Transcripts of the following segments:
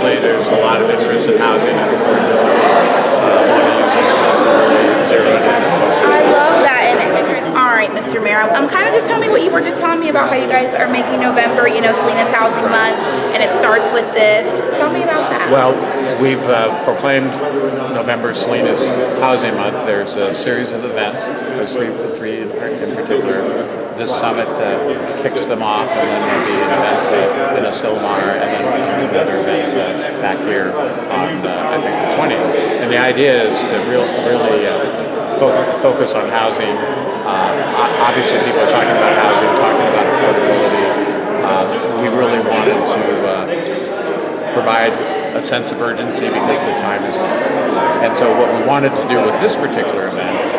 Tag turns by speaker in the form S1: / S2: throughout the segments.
S1: obviously, there's a lot of interest in housing and affordability. I want to use this month to really zero in and focus.
S2: I love that. And all right, Mr. Mayor, I'm kind of just telling me what you were just telling me about how you guys are making November, Salinas Housing Month, and it starts with this. Tell me about that.
S1: Well, we've proclaimed November Salinas Housing Month. There's a series of events. There's three in particular. This summit kicks them off, and then there'll be an event in Asilmar, and then another event back here on, I think, the 20th. And the idea is to really focus on housing. Obviously, people are talking about housing, talking about affordability. We really wanted to provide a sense of urgency because the time is limited. And so what we wanted to do with this particular event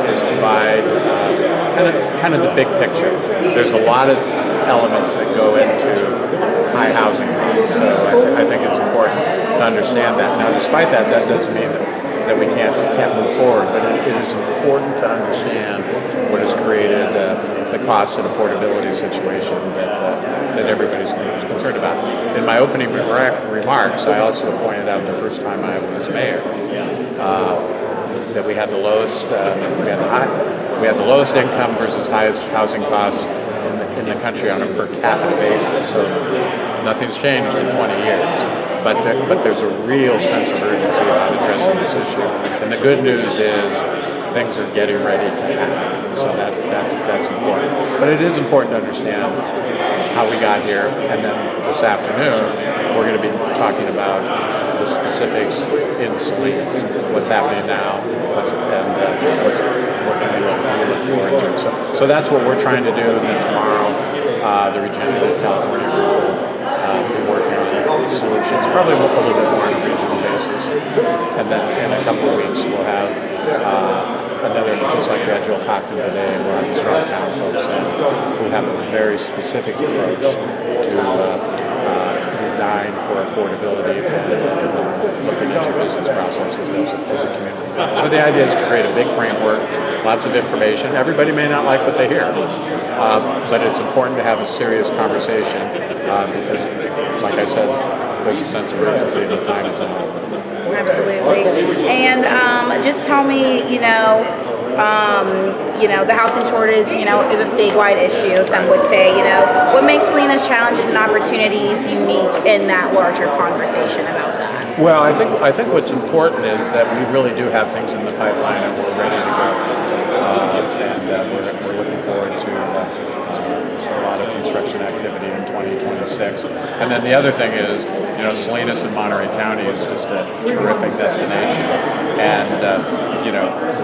S1: is provide kind of the big picture. There's a lot of elements that go into high housing costs, so I think it's important to understand that. Now, despite that, that doesn't mean that we can't move forward, but it is important to understand what has created the cost and affordability situation that everybody's concerned about. In my opening remarks, I also pointed out the first time I was mayor that we had the lowest we had the lowest income versus highest housing costs in the country on a per capita basis. So nothing's changed in 20 years. But there's a real sense of urgency about addressing this issue. And the good news is things are getting ready to happen. So that's important. But it is important to understand how we got here. And then this afternoon, we're going to be talking about the specifics in Salinas, what's happening now, what can we look forward to. So that's what we're trying to do. And then tomorrow, the Regenerative California group will be working on solutions, probably a little bit more on a regional basis. And then in a couple of weeks, we'll have another, just like we had Joel Kotkin today, we'll have the Strong Town folks who have a very specific approach to design for affordability and looking at your business processes as a community. So the idea is to create a big framework, lots of information. Everybody may not like what they hear, but it's important to have a serious conversation because, like I said, there's a sense of urgency and the time is on.
S2: Absolutely. And just tell me, the housing shortage, is a statewide issue. Some would say, what makes Salinas challenges and opportunities unique in that larger conversation about that?
S1: Well, I think what's important is that we really do have things in the pipeline and we're ready to go. And we're looking forward to a lot of construction activity in 2026. And then the other thing is, Salinas and Monterey County is just a terrific destination. And,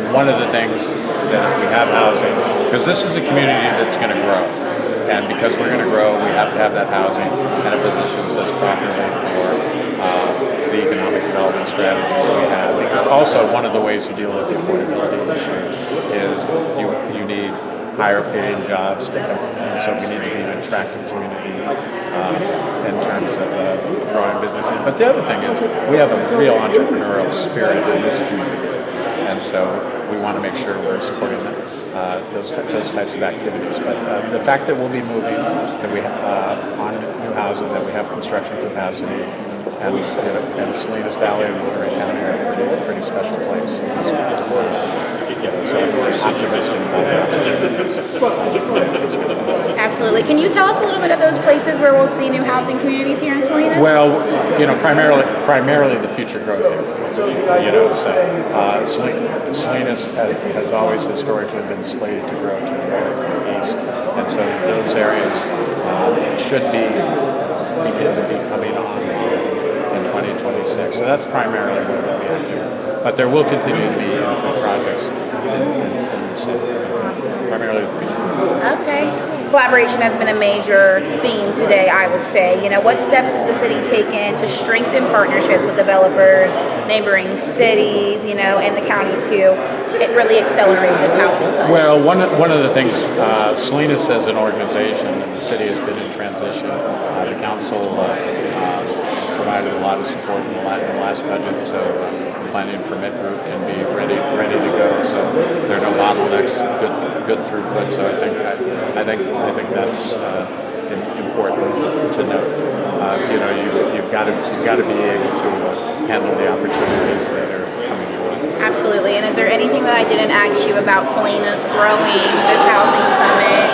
S1: one of the things that if we have housing, because this is a community that's going to grow. And because we're going to grow, we have to have that housing, and it positions us properly for the economic development strategies we have. Also, one of the ways to deal with the affordability issue is you need higher paying jobs to come, and so we need to be an attractive community in terms of growing business. But the other thing is we have a real entrepreneurial spirit in this community, and so we want to make sure we're supporting those types of activities. But the fact that we'll be moving, that we on new housing, that we have construction capacity, and Salinas Valley and Monterey County are a pretty special place. So I'm optimistic about that.
S2: Absolutely. Can you tell us a little bit of those places where we'll see new housing communities here in Salinas?
S1: Well, primarily the future growth area. Salinas has always historically been slated to grow to the north and east, and so those areas should begin to be coming on in 2026. So that's primarily what we'll be able to do. But there will continue to be infill projects in the city, primarily the future growth.
S2: Okay. Collaboration has been a major theme today, I would say. What steps has the city taken to strengthen partnerships with developers, neighboring cities, and the county to really accelerate this housing push?
S1: Well, one of the things, Salinas as an organization, and the city has been in transition. The council provided a lot of support in the last budget, so the planning and permit group can be ready to go. So there are no bottlenecks, good throughput. So I think that's important to note. You've got to be able to handle the opportunities that are coming your way.
S2: Absolutely. And is there anything that I didn't ask you about Salinas growing this housing summit?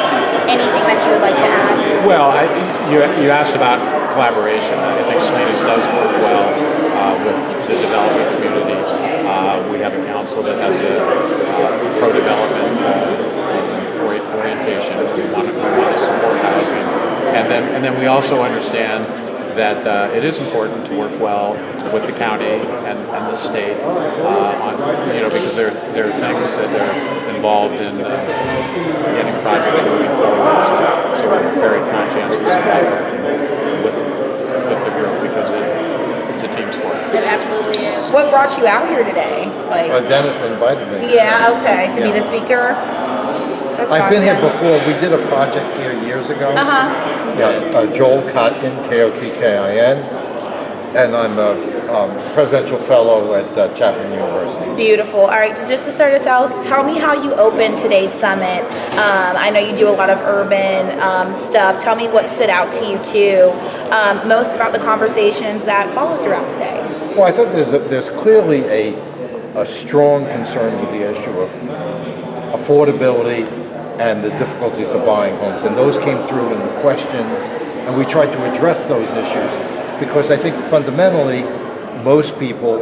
S2: Anything that you would like to add?
S1: Well, you asked about collaboration. I think Salinas does work well with the development community. We have a council that has a pro-development orientation. We want to support housing, and then we also understand that it is important to work well with the county and the state on, because there are things that are involved in getting projects moving forward. So we're very conscientious about working with the group because it's a team sport.
S2: It absolutely is. What brought you out here today?
S3: Dennis invited me.
S2: Yeah, okay. To be the speaker? That's
S3: I've been here
S2: awesome.
S3: before. We did a project here years ago. Yeah, Joel Kotkin, Kotkin, and I'm a Presidential Fellow at Chapman University.
S2: Beautiful. All right, just to start us out, tell me how you opened today's summit. I know you do a lot of urban stuff. Tell me what stood out to you too, most about the conversations that followed throughout today.
S3: Well, I thought there's clearly a strong concern with the issue of affordability and the difficulties of buying homes, and those came through in the questions, and we tried to address those issues because I think fundamentally most people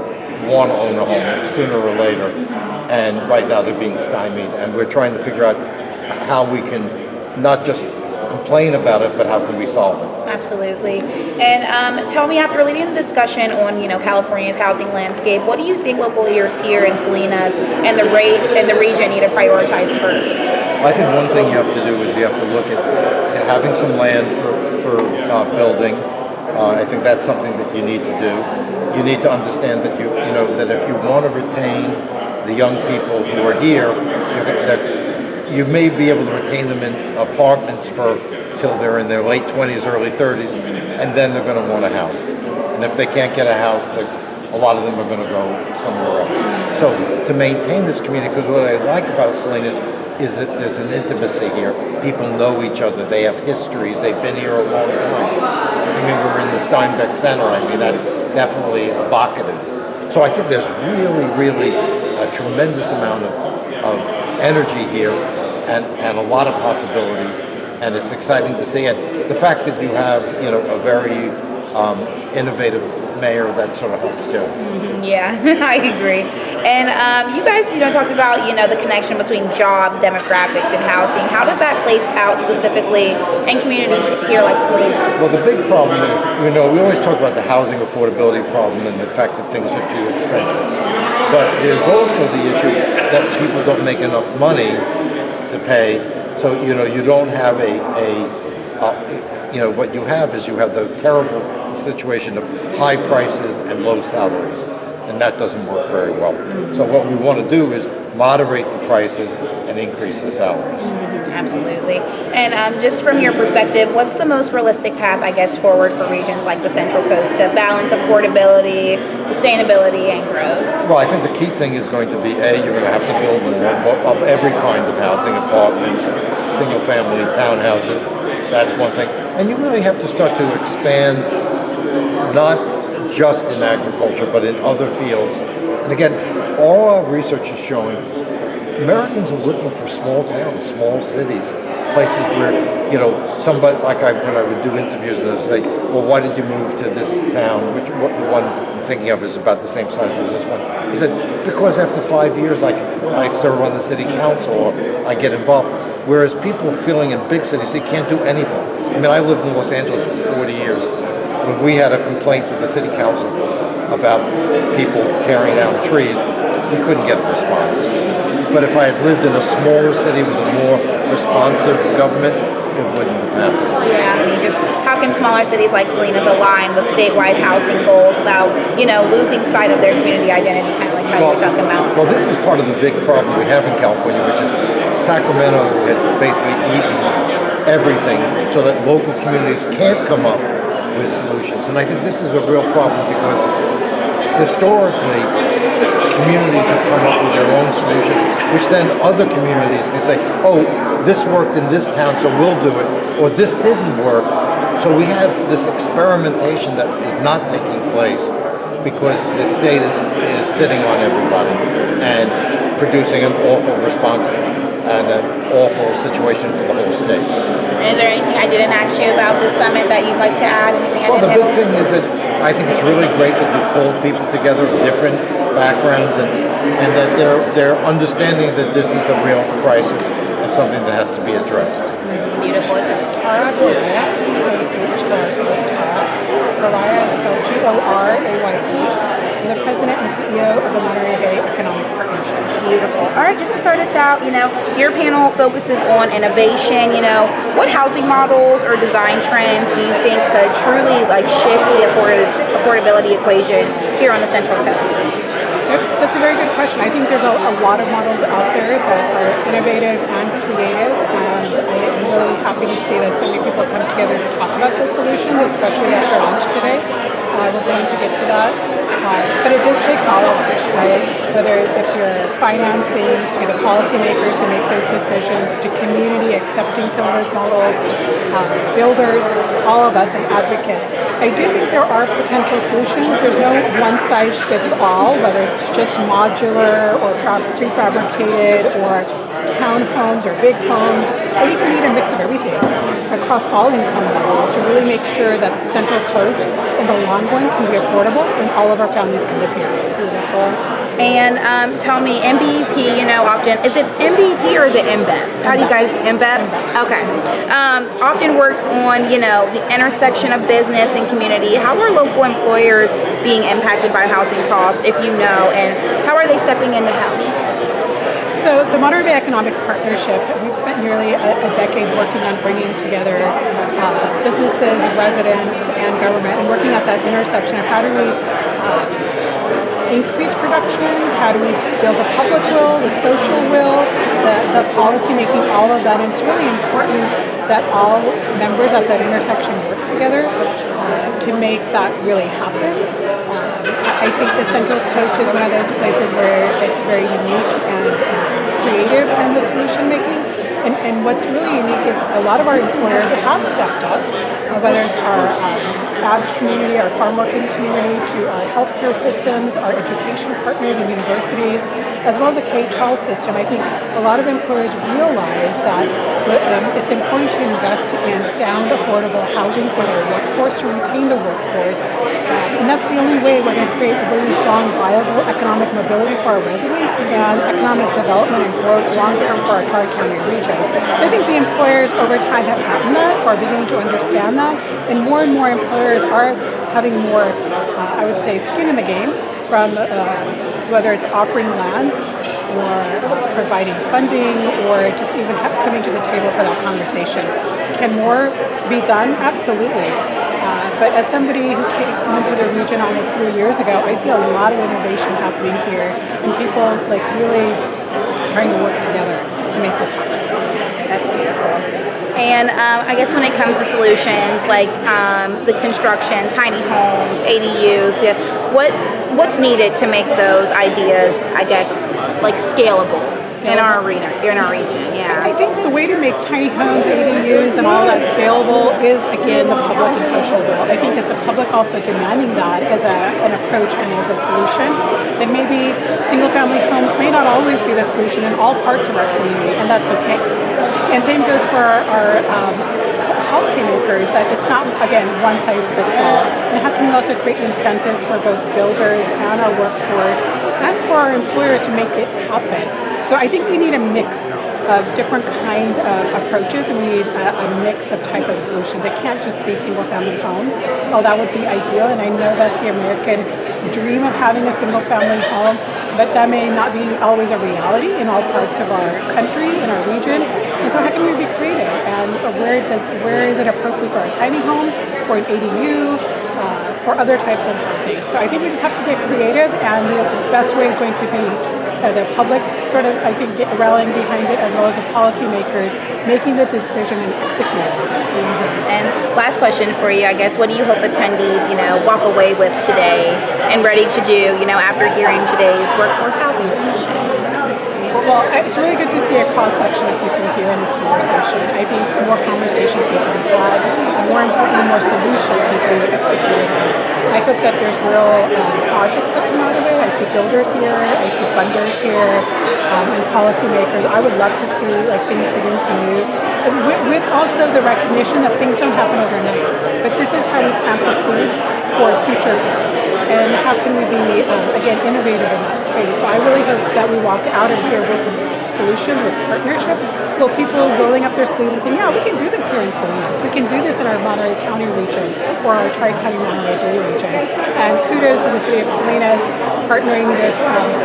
S3: want to own a home sooner or later, and right now they're being stymied, and we're trying to figure out how we can not just complain about it, but how can we solve it.
S2: Absolutely. And tell me, after leading the discussion on California's housing landscape, what do you think local leaders here in Salinas and the region need to prioritize first?
S3: I think one thing you have to do is you have to look at having some land for building. I think that's something that you need to do. You need to understand that that if you want to retain the young people who are here, you may be able to retain them in apartments till they're in their late 20s, early 30s, and then they're going to want a house. And if they can't get a house, a lot of them are going to go somewhere else. So to maintain this community, because what I like about Salinas is that there's an intimacy here. People know each other. They have histories. They've been here a long time. I mean, we're in the Steinbeck Center. I mean, that's definitely evocative. So I think there's really a tremendous amount of energy here and a lot of possibilities. And it's exciting to see. And the fact that you have, a very innovative mayor, that sort of helps too.
S2: Yeah, I agree. And you guys, talked about, the connection between jobs, demographics, and housing. How does that place out specifically in communities here like Salinas?
S3: Well, the big problem is, we always talk about the housing affordability problem and the fact that things are too expensive. But there's also the issue that people don't make enough money to pay. So, you don't have what you have is you have the terrible situation of high prices and low salaries. And that doesn't work very well. So what we want to do is moderate the prices and increase the salaries.
S2: Absolutely. And just from your perspective, what's the most realistic path, forward for regions like the Central Coast to balance affordability, sustainability, and growth?
S3: Well, I think the key thing is going to be, you're going to have to build more of every kind of housing, apartments, single-family townhouses. That's one thing. And you really have to start to expand, not just in agriculture, but in other fields. And again, all our research is showing Americans are looking for small towns, small cities, places where, somebody, when I would do interviews, and I'd say, well, why did you move to this town? The one I'm thinking of is about the same size as this one. He said, because after 5 years, I serve on the city council, or I get involved. Whereas people feeling in big cities, they can't do anything. I mean, I lived in Los Angeles for 40 years. When we had a complaint to the city council about people tearing down trees, we couldn't get a response. But if I had lived in a smaller city with a more responsive government, it wouldn't have happened.
S2: Yeah, I mean, just how can smaller cities like Salinas align with statewide housing goals without, losing sight of their community identity, kind of like how you're talking about?
S3: Well, this is part of the big problem we have in California, which is Sacramento has basically eaten everything so that local communities can't come up with solutions. And I think this is a real problem because historically communities have come up with their own solutions, which then other communities can say, oh, this worked in this town, so we'll do it, or this didn't work, So we have this experimentation that is not taking place because the state is sitting on everybody and producing an awful response and an awful situation for the whole state.
S2: Is there anything I didn't ask you about this summit that you'd like to add? Anything
S3: Well,
S2: I
S3: the
S2: didn't
S3: big thing is that I think it's really great that you pulled people together of different backgrounds and that they're understanding that this is a real crisis and something that has to be addressed.
S2: Beautiful, isn't it?
S4: Tara Goraya, Tara. Goraya is spelled Goraye. I'm the president and CEO of the Monterey Bay Economic Partnership.
S2: Beautiful. All right, just to start us out, your panel focuses on innovation. What housing models or design trends do you think could truly shift the affordability equation here on the Central Coast?
S4: That's a very good question. I think there's a lot of models out there that are innovative and creative, and I'm really happy to see that so many people have come together to talk about those solutions, especially after lunch today. We're going to get to that. But it does take all of us, right? Whether if you're financing, to the policymakers who make those decisions, to community accepting some of those models, builders, all of us, and advocates. I do think there are potential solutions. There's no one size fits all, whether it's just modular or prefabricated or townhomes or big homes. I think we need a mix of everything across all income levels to really make sure that the Central Coast in the long run can be affordable and all of our families can live here. Beautiful.
S2: And tell me, MBEP, often, is it MBEP or is it MBEP? How do you guys, MBEP? Okay. Often works on, the intersection of business and community. How are local employers being impacted by housing costs, if you know, and how are they stepping in to help?
S4: So the Monterey Bay Economic Partnership, we've spent nearly a decade working on bringing together businesses, residents, and government, and working at that intersection of how do we increase production, how do we build the public will, the social will, the policy making, all of that. And it's really important that all members at that intersection work together to make that really happen. I think the Central Coast is one of those places where it's very unique and creative in the solution making. And what's really unique is a lot of our employers have stepped up, whether it's our ag community, our farm working community, to our healthcare systems, our education partners and universities, as well as the K-12 system. I think a lot of employers realize that it's important to invest in sound, affordable housing for their workforce, to retain the workforce. And that's the only way we're going to create really strong, viable economic mobility for our residents and economic development and growth long-term for our Tri-County region. I think the employers over time have gotten that, or are beginning to understand that, and more employers are having more, I would say, skin in the game, from whether it's offering land or providing funding or just even coming to the table for that conversation. Can more be done? Absolutely. But as somebody who came into the region almost 3 years ago, I see a lot of innovation happening here, and people really trying to work together to make this happen.
S2: That's beautiful. And I guess when it comes to solutions like the construction, tiny homes, ADUs, what's needed to make those ideas, I guess, scalable in our region? Yeah.
S4: I think the way to make tiny homes, ADUs, and all that scalable is, again, the public and social will. I think it's the public also demanding that as an approach and as a solution. That maybe single-family homes may not always be the solution in all parts of our community, and that's okay. And same goes for our policymakers, that it's not, again, one size fits all. And how can we also create incentives for both builders and our workforce and for our employers to make it happen? So I think we need a mix of different kind of approaches, and we need a mix of type of solutions. It can't just be single-family homes. Oh, that would be ideal, and I know that's the American dream of having a single-family home, but that may not be always a reality in all parts of our country, in our region. And so how can we be creative? And where is it appropriate for a tiny home, for an ADU, for other types of housing? So I think we just have to get creative, and the best way is going to be the public rallying behind it, as well as the policymakers making the decision and executing it.
S2: Mm-hmm. And last question for you, I guess, what do you hope attendees, walk away with today and ready to do, after hearing today's workforce housing discussion?
S4: Well, it's really good to see a cross-section of people here in this conversation. I think more conversations need to be had, and more importantly, more solutions need to be executed. I hope that there's real projects that come out of it. I see builders here, I see funders here, and policymakers. I would love to see things begin to move, with also the recognition that things don't happen overnight. But this is how we plant the seeds for future growth. And how can we be, again, innovative in that space? So I really hope that we walk out of here with some solutions, with partnerships, with people rolling up their sleeves and saying, yeah, we can do this here in Salinas. We can do this in our Monterey County region or our Tri-County Monterey Bay region. And kudos to the City of Salinas partnering with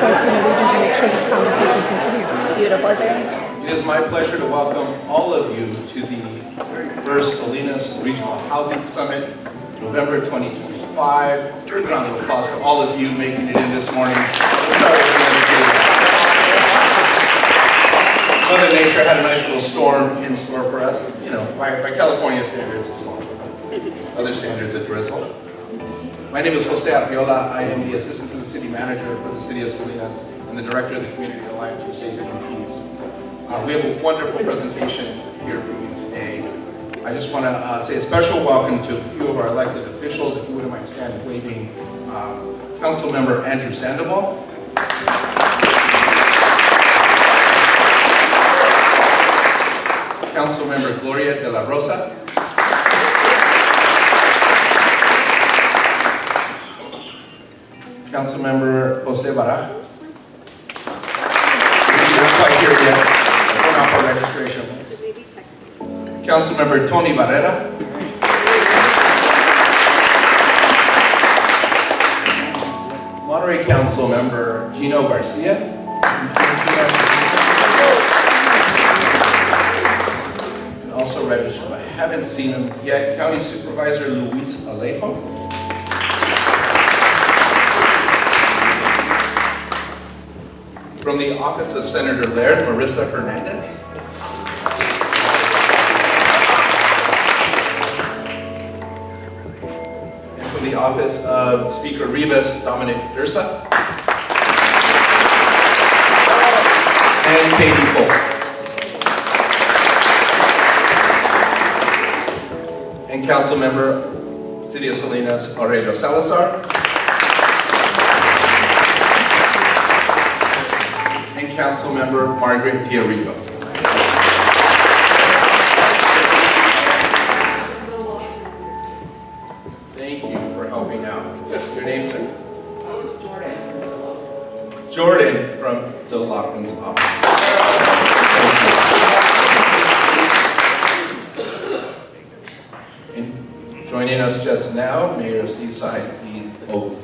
S4: folks in the region to make sure this conversation continues.
S2: Beautiful. Is there
S5: It is my pleasure to welcome all of you to the very first Salinas Regional Housing Summit, November 2025. Big round of applause for all of you making it in this morning. Let's start with Mother Nature had a nice little storm in store for us. You know, by California standards, it's small. Other standards, a drizzle. My name is Jose Arriola. I am the Assistant to the City Manager for the City of Salinas and the Director of the Community Alliance for Safety and Peace. We have a wonderful presentation here for you today. I just want to say a special welcome to a few of our elected officials. If you wouldn't mind standing waving. Council Member Andrew Sandoval. Council Member Gloria de la Rosa. Council Member Jose Barajas. You're not quite here yet. We're not for registration. Council Member Tony Barrera. Monterey Council Member Gino Garcia. And also registered, I haven't seen him yet, County Supervisor Luis Alejo. From the Office of Senator Laird, Marissa Hernandez. From the Office of Speaker Rivas, Dominic Dursa. And Katie Polson. And Council Member, City of Salinas, Aurelio Salazar. And Council Member, Margaret Diarigo. Thank you for helping out. Your name, sir? Jordan from Zillopin's office. And joining us just now, Mayor of Seaside, Dean Oakley.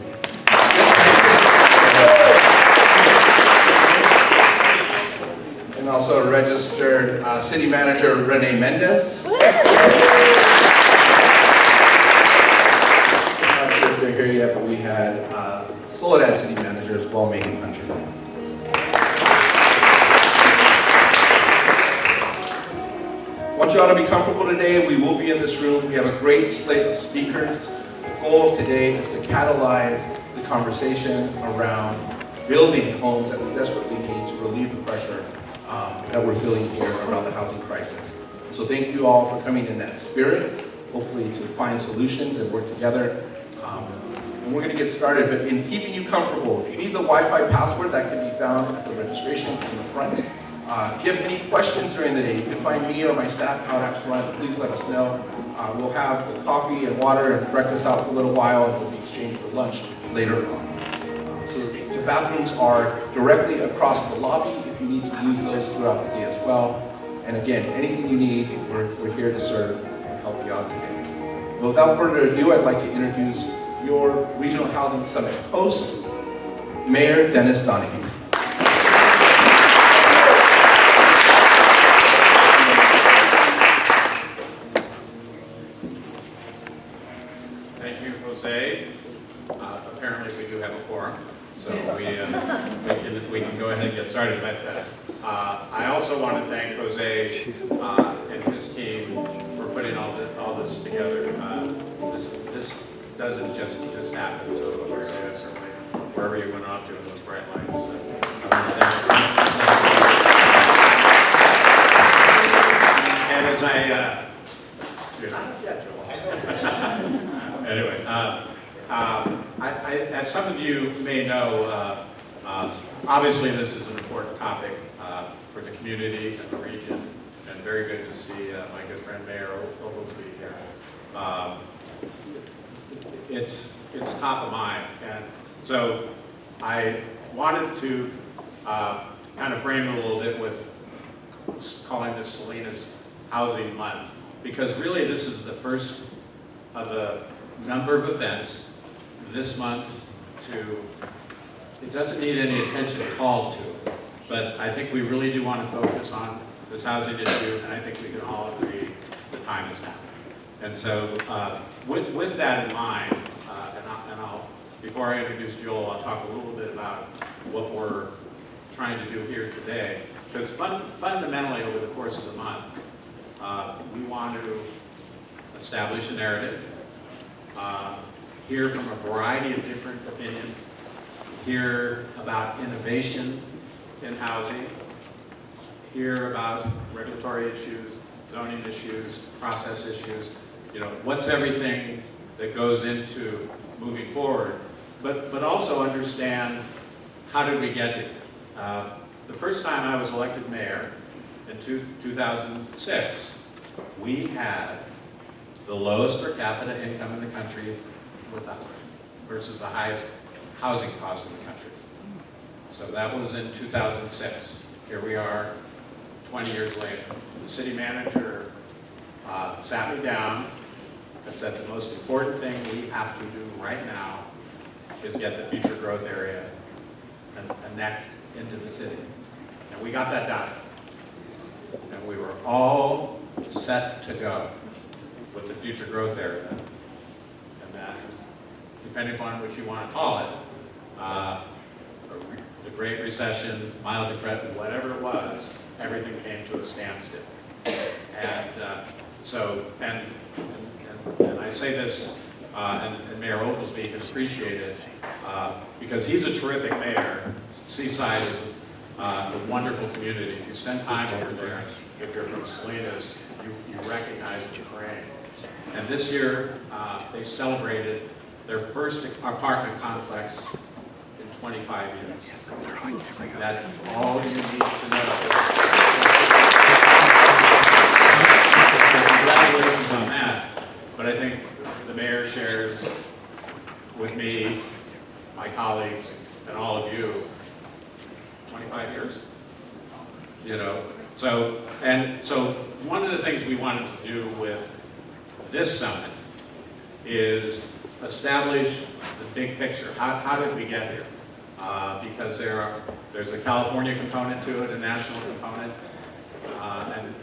S5: And also registered City Manager Rene Mendez. Here yet, but we had Soledad City Manager as well, making country. I want you all to be comfortable today. We will be in this room. We have a great slate of speakers. The goal of today is to catalyze the conversation around building homes that we desperately need to relieve the pressure that we're feeling here around the housing crisis. So thank you all for coming in that spirit, hopefully to find solutions and work together. And we're going to get started, but in keeping you comfortable, if you need the Wi-Fi password, that can be found at the registration in the front. If you have any questions during the day, you can find me or my staff out at front. Please let us know. We'll have the coffee and water and breakfast out for a little while, and will be exchanged for lunch later on. So the bathrooms are directly across the lobby if you need to use those throughout the day as well. And again, anything you need, we're here to serve and help you out today. But without further ado, I'd like to introduce your Regional Housing Summit host, Mayor Dennis Donohue.
S1: Thank you, Jose. Apparently we do have a quorum, so we can go ahead and get started. But I also want to thank Jose and his team for putting all this together. This doesn't just happen. So Jose, certainly wherever you went off to in those bright lights. As some of you may know, obviously this is an important topic for the community and the region, and very good to see my good friend Mayor Oglesby here. It's top of mind, and so I wanted to kind of frame it a little bit with calling this Salinas Housing Month, because really this is the first of a number of events this month it doesn't need any attention called to, but I think we really do want to focus on this housing issue, and I think we can all agree the time is now. And so with that in mind, and I'll, before I introduce Joel, I'll talk a little bit about what we're trying to do here today. Because fundamentally, over the course of the month, we want to establish a narrative, hear from a variety of different opinions, hear about innovation in housing, hear about regulatory issues, zoning issues, process issues, what's everything that goes into moving forward, but also understand how did we get here. The first time I was elected mayor in 2006, we had the lowest per capita income in the country versus the highest housing cost in the country. So that was in 2006. Here we are 20 years later. The city manager sat me down and said the most important thing we have to do right now is get the future growth area and next into the city. And we got that done. And we were all set to go with the future growth area. And then, depending upon what you want to call it, the Great Recession, mild depression, whatever it was, everything came to a standstill. And and I say this, and Mayor Oglesby can appreciate it, because he's a terrific mayor. Seaside is a wonderful community. If you spend time over there, if you're from Salinas, you recognize the terrain. And this year, they celebrated their first apartment complex in 25 years. That's all you need to know. Congratulations on that. But I think the mayor shares with me, my colleagues, and all of you, 25 years. So one of the things we wanted to do with this summit is establish the big picture. How did we get here? Because there's a California component to it, a national component,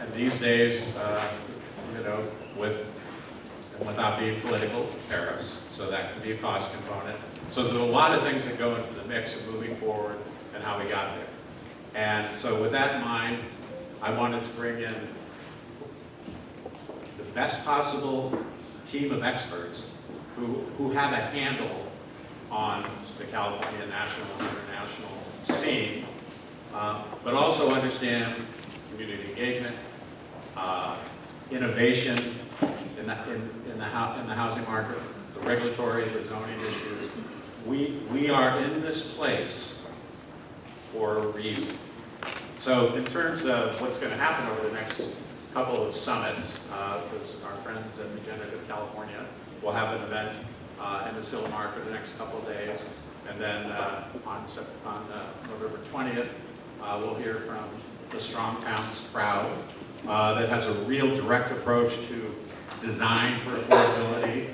S1: and these days, without being political, tariffs. So that can be a cost component. So there's a lot of things that go into the mix of moving forward and how we got there. And so with that in mind, I wanted to bring in the best possible team of experts who have a handle on the California national and international scene, but also understand community engagement, innovation in the housing market, the regulatory, the zoning issues. We are in this place for a reason. So in terms of what's going to happen over the next couple of summits, because our friends at Regenerative California will have an event in the Silmar for the next couple of days, and then on November 20th, we'll hear from the Strong Towns crowd that has a real direct approach to design for affordability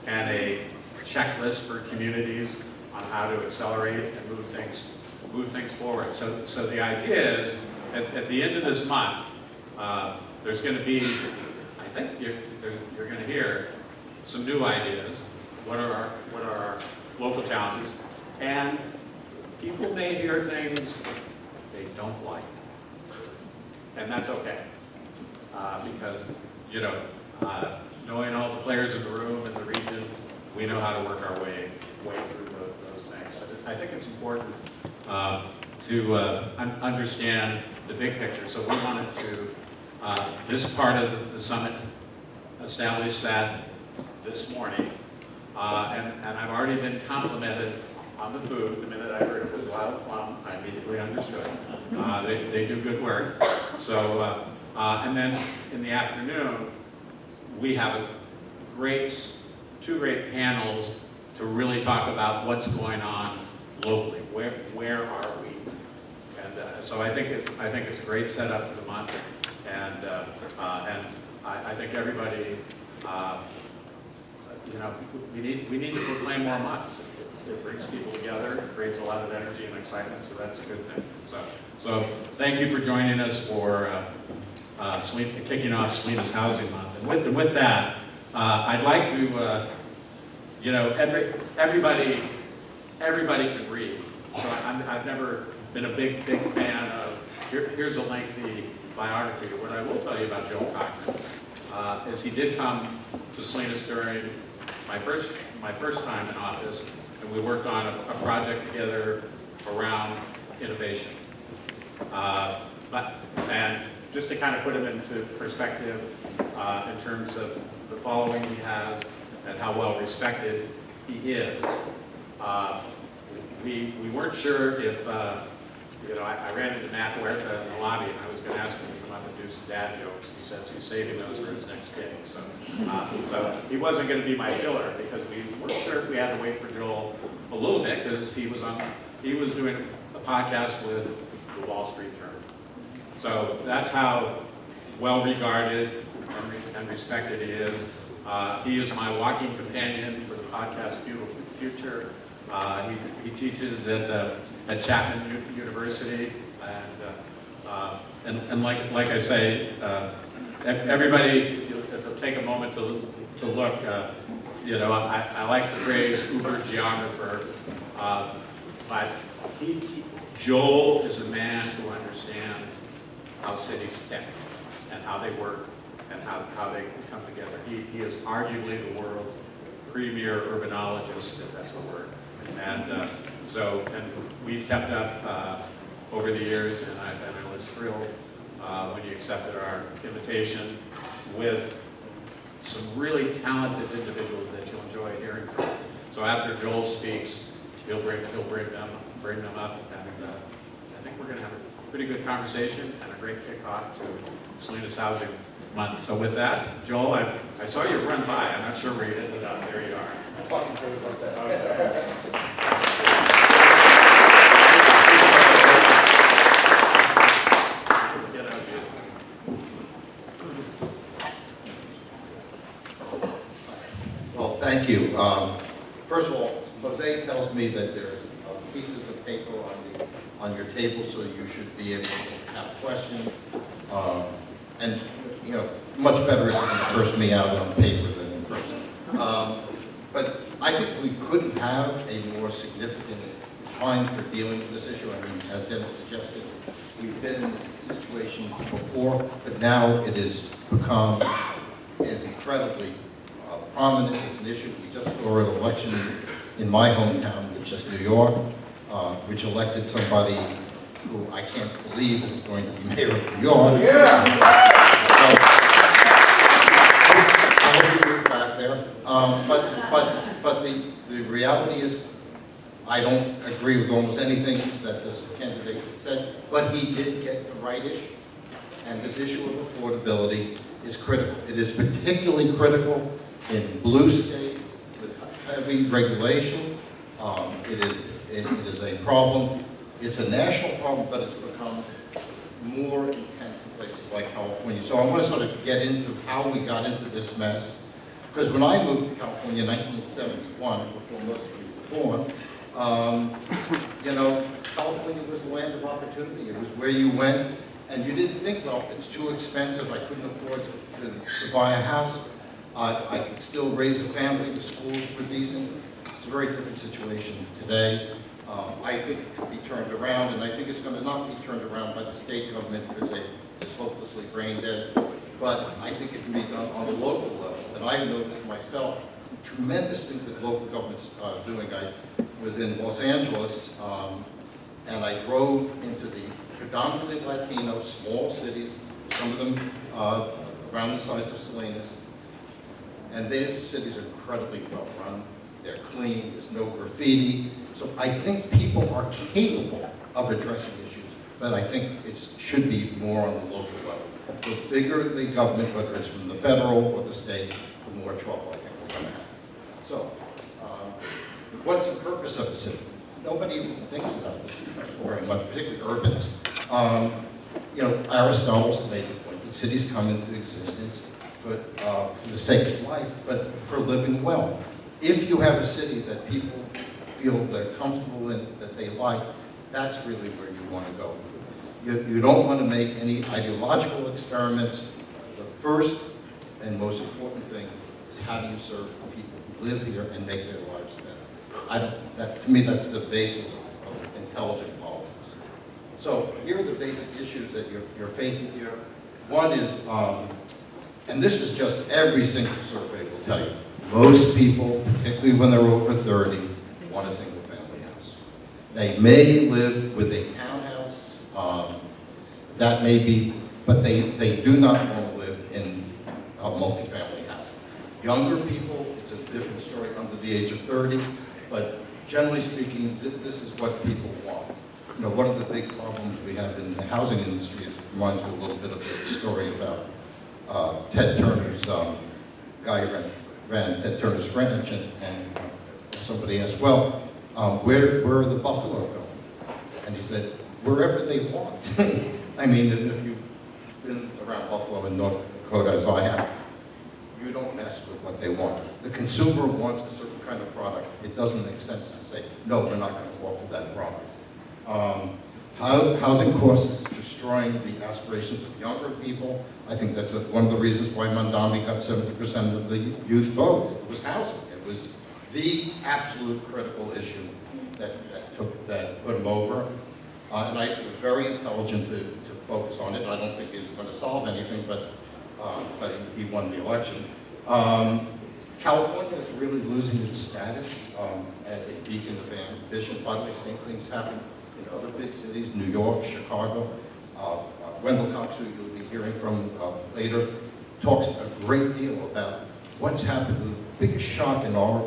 S1: and a checklist for communities on how to accelerate and move things forward. So the idea is, at the end of this month, there's going to be, I think you're going to hear some new ideas. What are our local challenges? And people may hear things they don't like, and that's okay, because knowing all the players in the room and the region, we know how to work our way through those things. But I think it's important to understand the big picture. So we wanted to, this part of the summit, establish that this morning. and I've already been complimented on the food. The minute I heard it was wild plum, I immediately understood. They do good work. So, and then in the afternoon, we have two great panels to really talk about what's going on locally. Where are we? And so I think it's a great setup for the month, and I think everybody, we need to proclaim more months. It brings people together, it creates a lot of energy and excitement, so that's a good thing. So thank you for joining us for kicking off Salinas Housing Month. And with that, I'd like to, everybody can read. So I've never been a big fan of, here's a lengthy biography. What I will tell you about Joe Kotkin is he did come to Salinas during my first time in office, and we worked on a project together around innovation. And just to kind of put him into perspective in terms of the following he has and how well respected he is, we weren't sure if, I ran into Matt Huerta in the lobby, and I was going to ask him to come up and do some dad jokes. He says he's saving those for his next gig. So he wasn't going to be my killer, because we weren't sure if we had to wait for Joel a little bit, because he was doing a podcast with the Wall Street Journal. So that's how well regarded and respected he is. He is my walking companion for the podcast Future. He teaches at Chapman University, and like I say, everybody, if you'll take a moment to look, I like the phrase uber geographer, but Joel is a man who understands how cities think and how they work and how they come together. He is arguably the world's premier urbanologist, if that's the word. And we've kept up over the years, and I was thrilled when you accepted our invitation with some really talented individuals that you'll enjoy hearing from. So after Joel speaks, he'll bring them up, and I think we're going to have a pretty good conversation and a great kickoff to Salinas Housing Month. So with that, Joel, I saw you run by. I'm not sure where you ended up. There you are.
S3: Well, thank you. First of all, Jose tells me that there's pieces of paper on your table, so you should be able to have questions. And much better if you can curse me out on paper than in person. But I think we couldn't have a more significant time for dealing with this issue. I mean, as Dennis suggested, we've been in this situation before, but now it has become incredibly prominent as an issue. We just saw an election in my hometown, which is New York, which elected somebody who I can't believe is going to be mayor of New York. Yeah. I hope you move back there. But the reality is, I don't agree with almost anything that this candidate said, but he did get the right issue. And this issue of affordability is critical. It is particularly critical in blue states with heavy regulation. It is a problem. It's a national problem, but it's become more intense in places like California. So I want to sort of get into how we got into this mess. Because when I moved to California in 1971, before most of you were born, California was the land of opportunity. It was where you went and you didn't think, well, it's too expensive, I couldn't afford to buy a house. I could still raise a family, the schools were decent. It's a very different situation today. I think it could be turned around, and I think it's going to not be turned around by the state government because it's hopelessly brain dead. But I think it can be done on a local level. And I've noticed myself tremendous things that local governments are doing. I was in Los Angeles, and I drove into the predominantly Latino small cities, some of them around the size of Salinas. And their cities are incredibly well run. they're clean, there's no graffiti. So I think people are capable of addressing issues, but I think it should be more on the local level. The bigger the government, whether it's from the federal or the state, the more trouble I think we're going to have. So, what's the purpose of a city? Nobody even thinks about this very much, particularly urbanists. You know, Aristotle made the point that cities come into existence for the sake of life, but for living well. If you have a city that people feel they're comfortable in, that they like, that's really where you want to go. You don't want to make any ideological experiments. The first and most important thing is how do you serve the people who live here and make their lives better. To me, that's the basis of intelligent politics. So here are the basic issues that you're facing here. One is, and this is just every single survey will tell you, most people, particularly when they're over 30, want a single family house. They may live with a townhouse, that may be, but they do not want to live in a multifamily house. Younger people, it's a different story under the age of 30, but generally speaking, this is what people want. You know, one of the big problems we have in the housing industry reminds me a little bit of the story about Ted Turner's guy who ran Ted Turner's ranch, and somebody asked, well, where are the buffalo going? And he said, wherever they want. I mean, if you've been around buffalo in North Dakota, as I have, you don't mess with what they want. The consumer wants a certain kind of product. It doesn't make sense to say, no, we're not going to offer that product. Housing costs is destroying the aspirations of younger people. I think that's one of the reasons why Mondami got 70% of the youth vote. It was housing. It was the absolute critical issue that put him over. And it was very intelligent to focus on it. I don't think he was going to solve anything, but he won the election. California is really losing its status as a beacon of ambition. By the way, same things happen in other big cities, New York, Chicago. Wendell Cox, who you'll be hearing from later, talks a great deal about what's happened. The biggest shock in our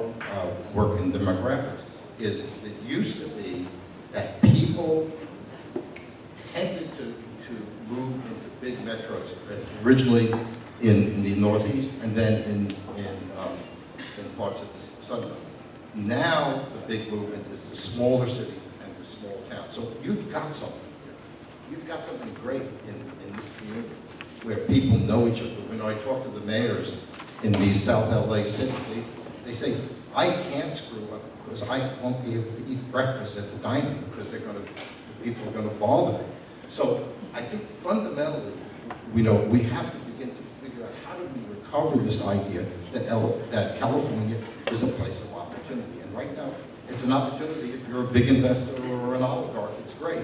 S3: work in demographics is it used to be that people tended to move into big metros, originally in the Northeast and then in parts of the Sun Belt. Now the big movement is the smaller cities and the small towns. So you've got something here. You've got something great in this community where people know each other. When I talk to the mayors in these South LA cities, they say, I can't screw up because I won't be able to eat breakfast at the diner because people are going to bother me. So I think fundamentally, we have to begin to figure out how do we recover this idea that California is a place of opportunity. And right now, it's an opportunity if you're a big investor or an oligarch, it's great.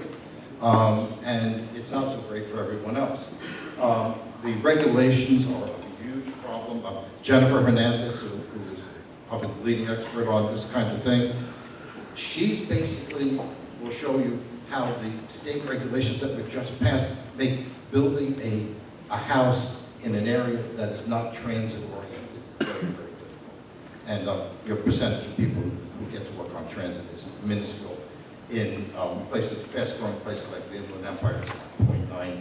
S3: And it's not so great for everyone else. The regulations are a huge problem. Jennifer Hernandez, who is probably the leading expert on this kind of thing, she's basically will show you how the state regulations that were just passed make building a house in an area that is not transit-oriented very, very difficult. And your percentage of people who get to work on transit is minuscule. In places, fast-growing places like the Inland Empire, it's 0.9%.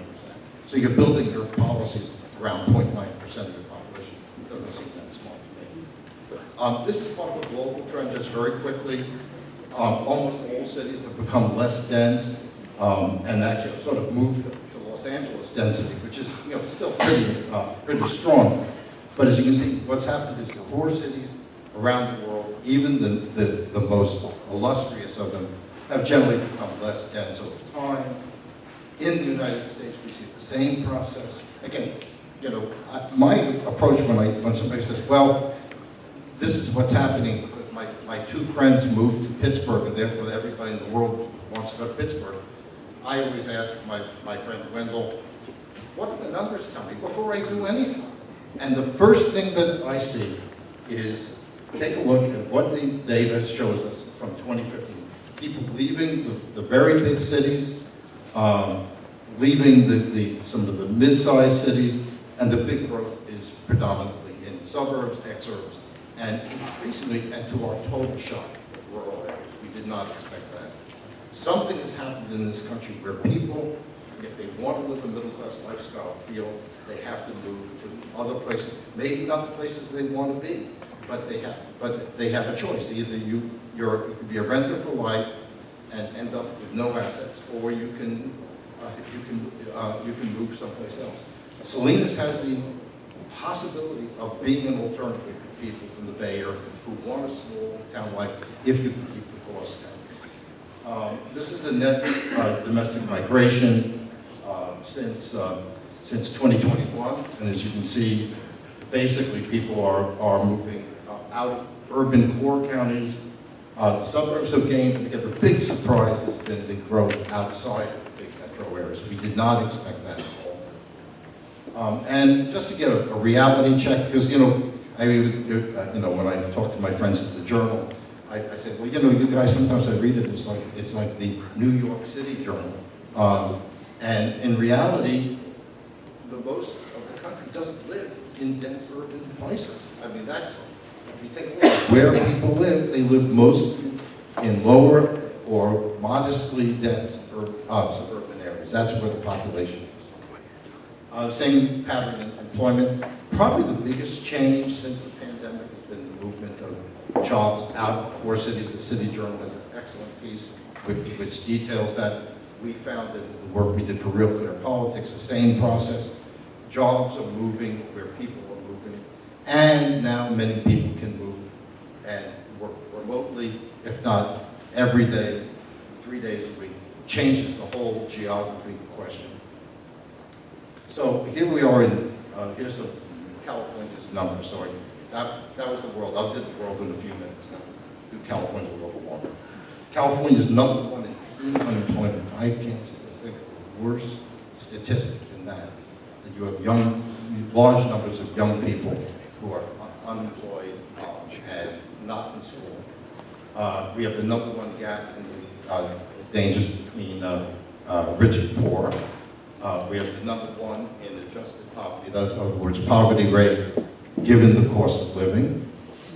S3: So you're building your policies around 0.9% of your population. It doesn't seem that small to me. This is part of the global trend, just very quickly. Almost all cities have become less dense, and actually have sort of moved to Los Angeles density, which is still pretty strong. But as you can see, what's happened is the core cities around the world, even the most illustrious of them, have generally become less dense over time. In the United States, we see the same process. Again, my approach when somebody says, well, this is what's happening because my two friends moved to Pittsburgh and therefore everybody in the world wants to go to Pittsburgh, I always ask my friend Wendell, what do the numbers tell me before I do anything? And the first thing that I see is take a look at what the data shows us from 2015. People leaving the very big cities, leaving some of the mid-sized cities, and the big growth is predominantly in suburbs, exurbs, and increasingly, and to our total shock, rural areas. We did not expect that. Something has happened in this country where people, if they want to live a middle-class lifestyle, feel they have to move to other places, maybe not the places they want to be, but they have a choice. Either you could be a renter for life and end up with no assets, or you can move someplace else. Salinas has the possibility of being an alternative for people from the Bay Area who want a small town life if you can keep the costs down. This is a net domestic migration since 2021, and as you can see, basically people are moving out of urban core counties. The suburbs have gained, and again, the big surprise has been the growth outside of the big metro areas. We did not expect that at all. And just to get a reality check, because when I talk to my friends at the Journal, I said, well, you guys, sometimes I read it, it's like the New York City Journal. And in reality, the most of the country doesn't live in dense urban places. I mean, if you take a look at where people live, they live mostly in lower or modestly dense suburban areas. That's where the population is. Same pattern in employment. Probably the biggest change since the pandemic has been the movement of jobs out of core cities. The City Journal has an excellent piece which details that. We found that the work we did for Real Clear Politics, the same process. Jobs are moving where people are moving, and now many people can move and work remotely, if not every day, 3 days a week. Changes the whole geography question. So here we are here's some California's numbers. So that was the world. I'll do the world in a few minutes now. Do California global warming. California's number one in teen unemployment. I can't think of a worse statistic than that. That you have large numbers of young people who are unemployed and not in school. We have the number one gap in the dangers between rich and poor. We have the number one in adjusted poverty. That's, in other words, poverty rate given the cost of living.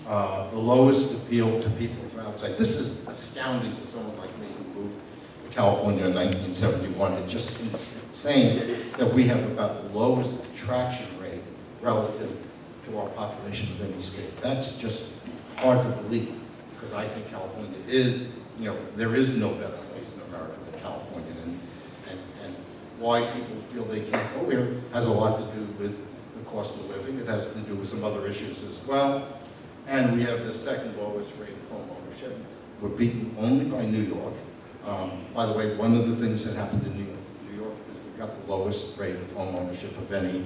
S3: The lowest appeal to people from outside. This is astounding to someone like me who moved to California in 1971. It's just insane that we have about the lowest attraction rate relative to our population of any state. That's just hard to believe, because I think California is, there is no better place in America than California. And why people feel they can't go here has a lot to do with the cost of living. It has to do with some other issues as well. And we have the second lowest rate of home ownership. We're beaten only by New York. By the way, one of the things that happened in New York is they got the lowest rate of home ownership of any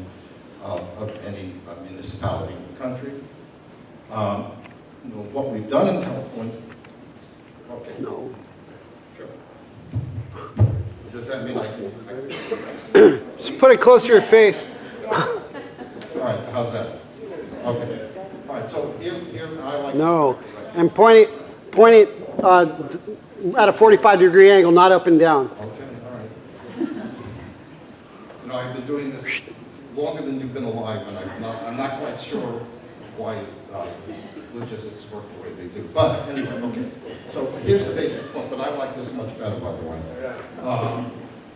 S3: municipality in the country. What we've done in California. Okay. No. Sure. Does that mean I can?
S6: Just put it close to your face.
S3: All right. How's that? Okay. All right. So here I like.
S6: No, and point it at a 45-degree angle, not up and down.
S3: Okay. All right. I've been doing this longer than you've been alive, and I'm not quite sure why logistics work the way they do. But anyway, okay. So here's the basic point, but I like this much better, by the way.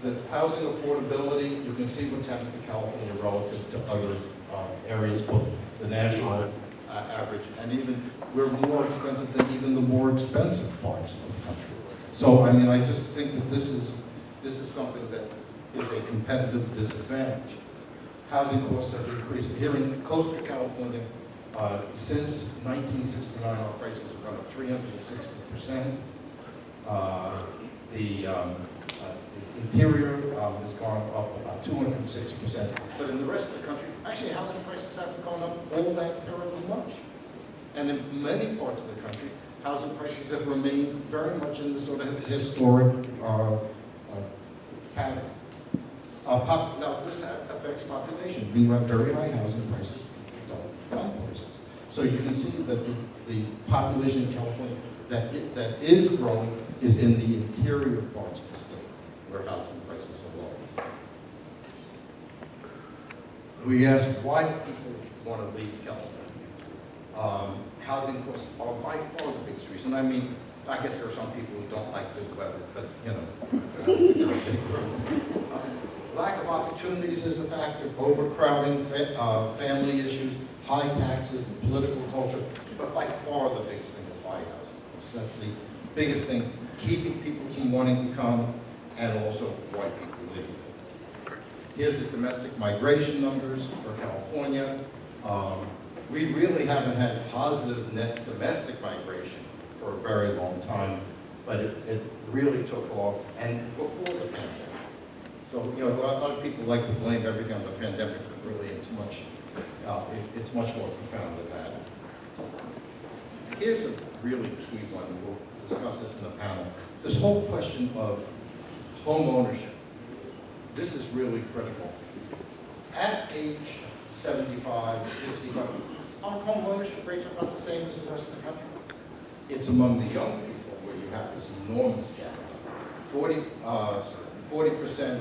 S3: The housing affordability, you can see what's happened to California relative to other areas, both the national average, and even we're more expensive than even the more expensive parts of the country. So I mean, I just think that this is something that is a competitive disadvantage. Housing costs have increased. Here in coastal California, since 1969, our prices have gone up 360%. The interior has gone up about 206%. But in the rest of the country, actually housing prices haven't gone up all that terribly much. And in many parts of the country, housing prices have remained very much in the sort of historic pattern. Now, this affects population. We have very high housing prices. People don't come places. So you can see that the population in California that is growing is in the interior parts of the state, where housing prices are low. We ask why people want to leave California. Housing costs are by far the biggest reason. I mean, I guess there are some people who don't like good weather, but you know, I don't think they're a big group. Lack of opportunities is a factor, overcrowding, family issues, high taxes, and political culture, but by far the biggest thing is high housing costs. That's the biggest thing, keeping people from wanting to come, and also why people leave. Here's the domestic migration numbers for California. We really haven't had positive net domestic migration for a very long time, but it really took off, and before the pandemic. So, you know, a lot of people like to blame everything on the pandemic, but really it's much more profound than that. Here's a really key one. We'll discuss this in the panel. This whole question of home ownership. This is really critical. At age 75, 65, our home ownership rates are about the same as the rest of the country. It's among the young people where you have this enormous gap. 40%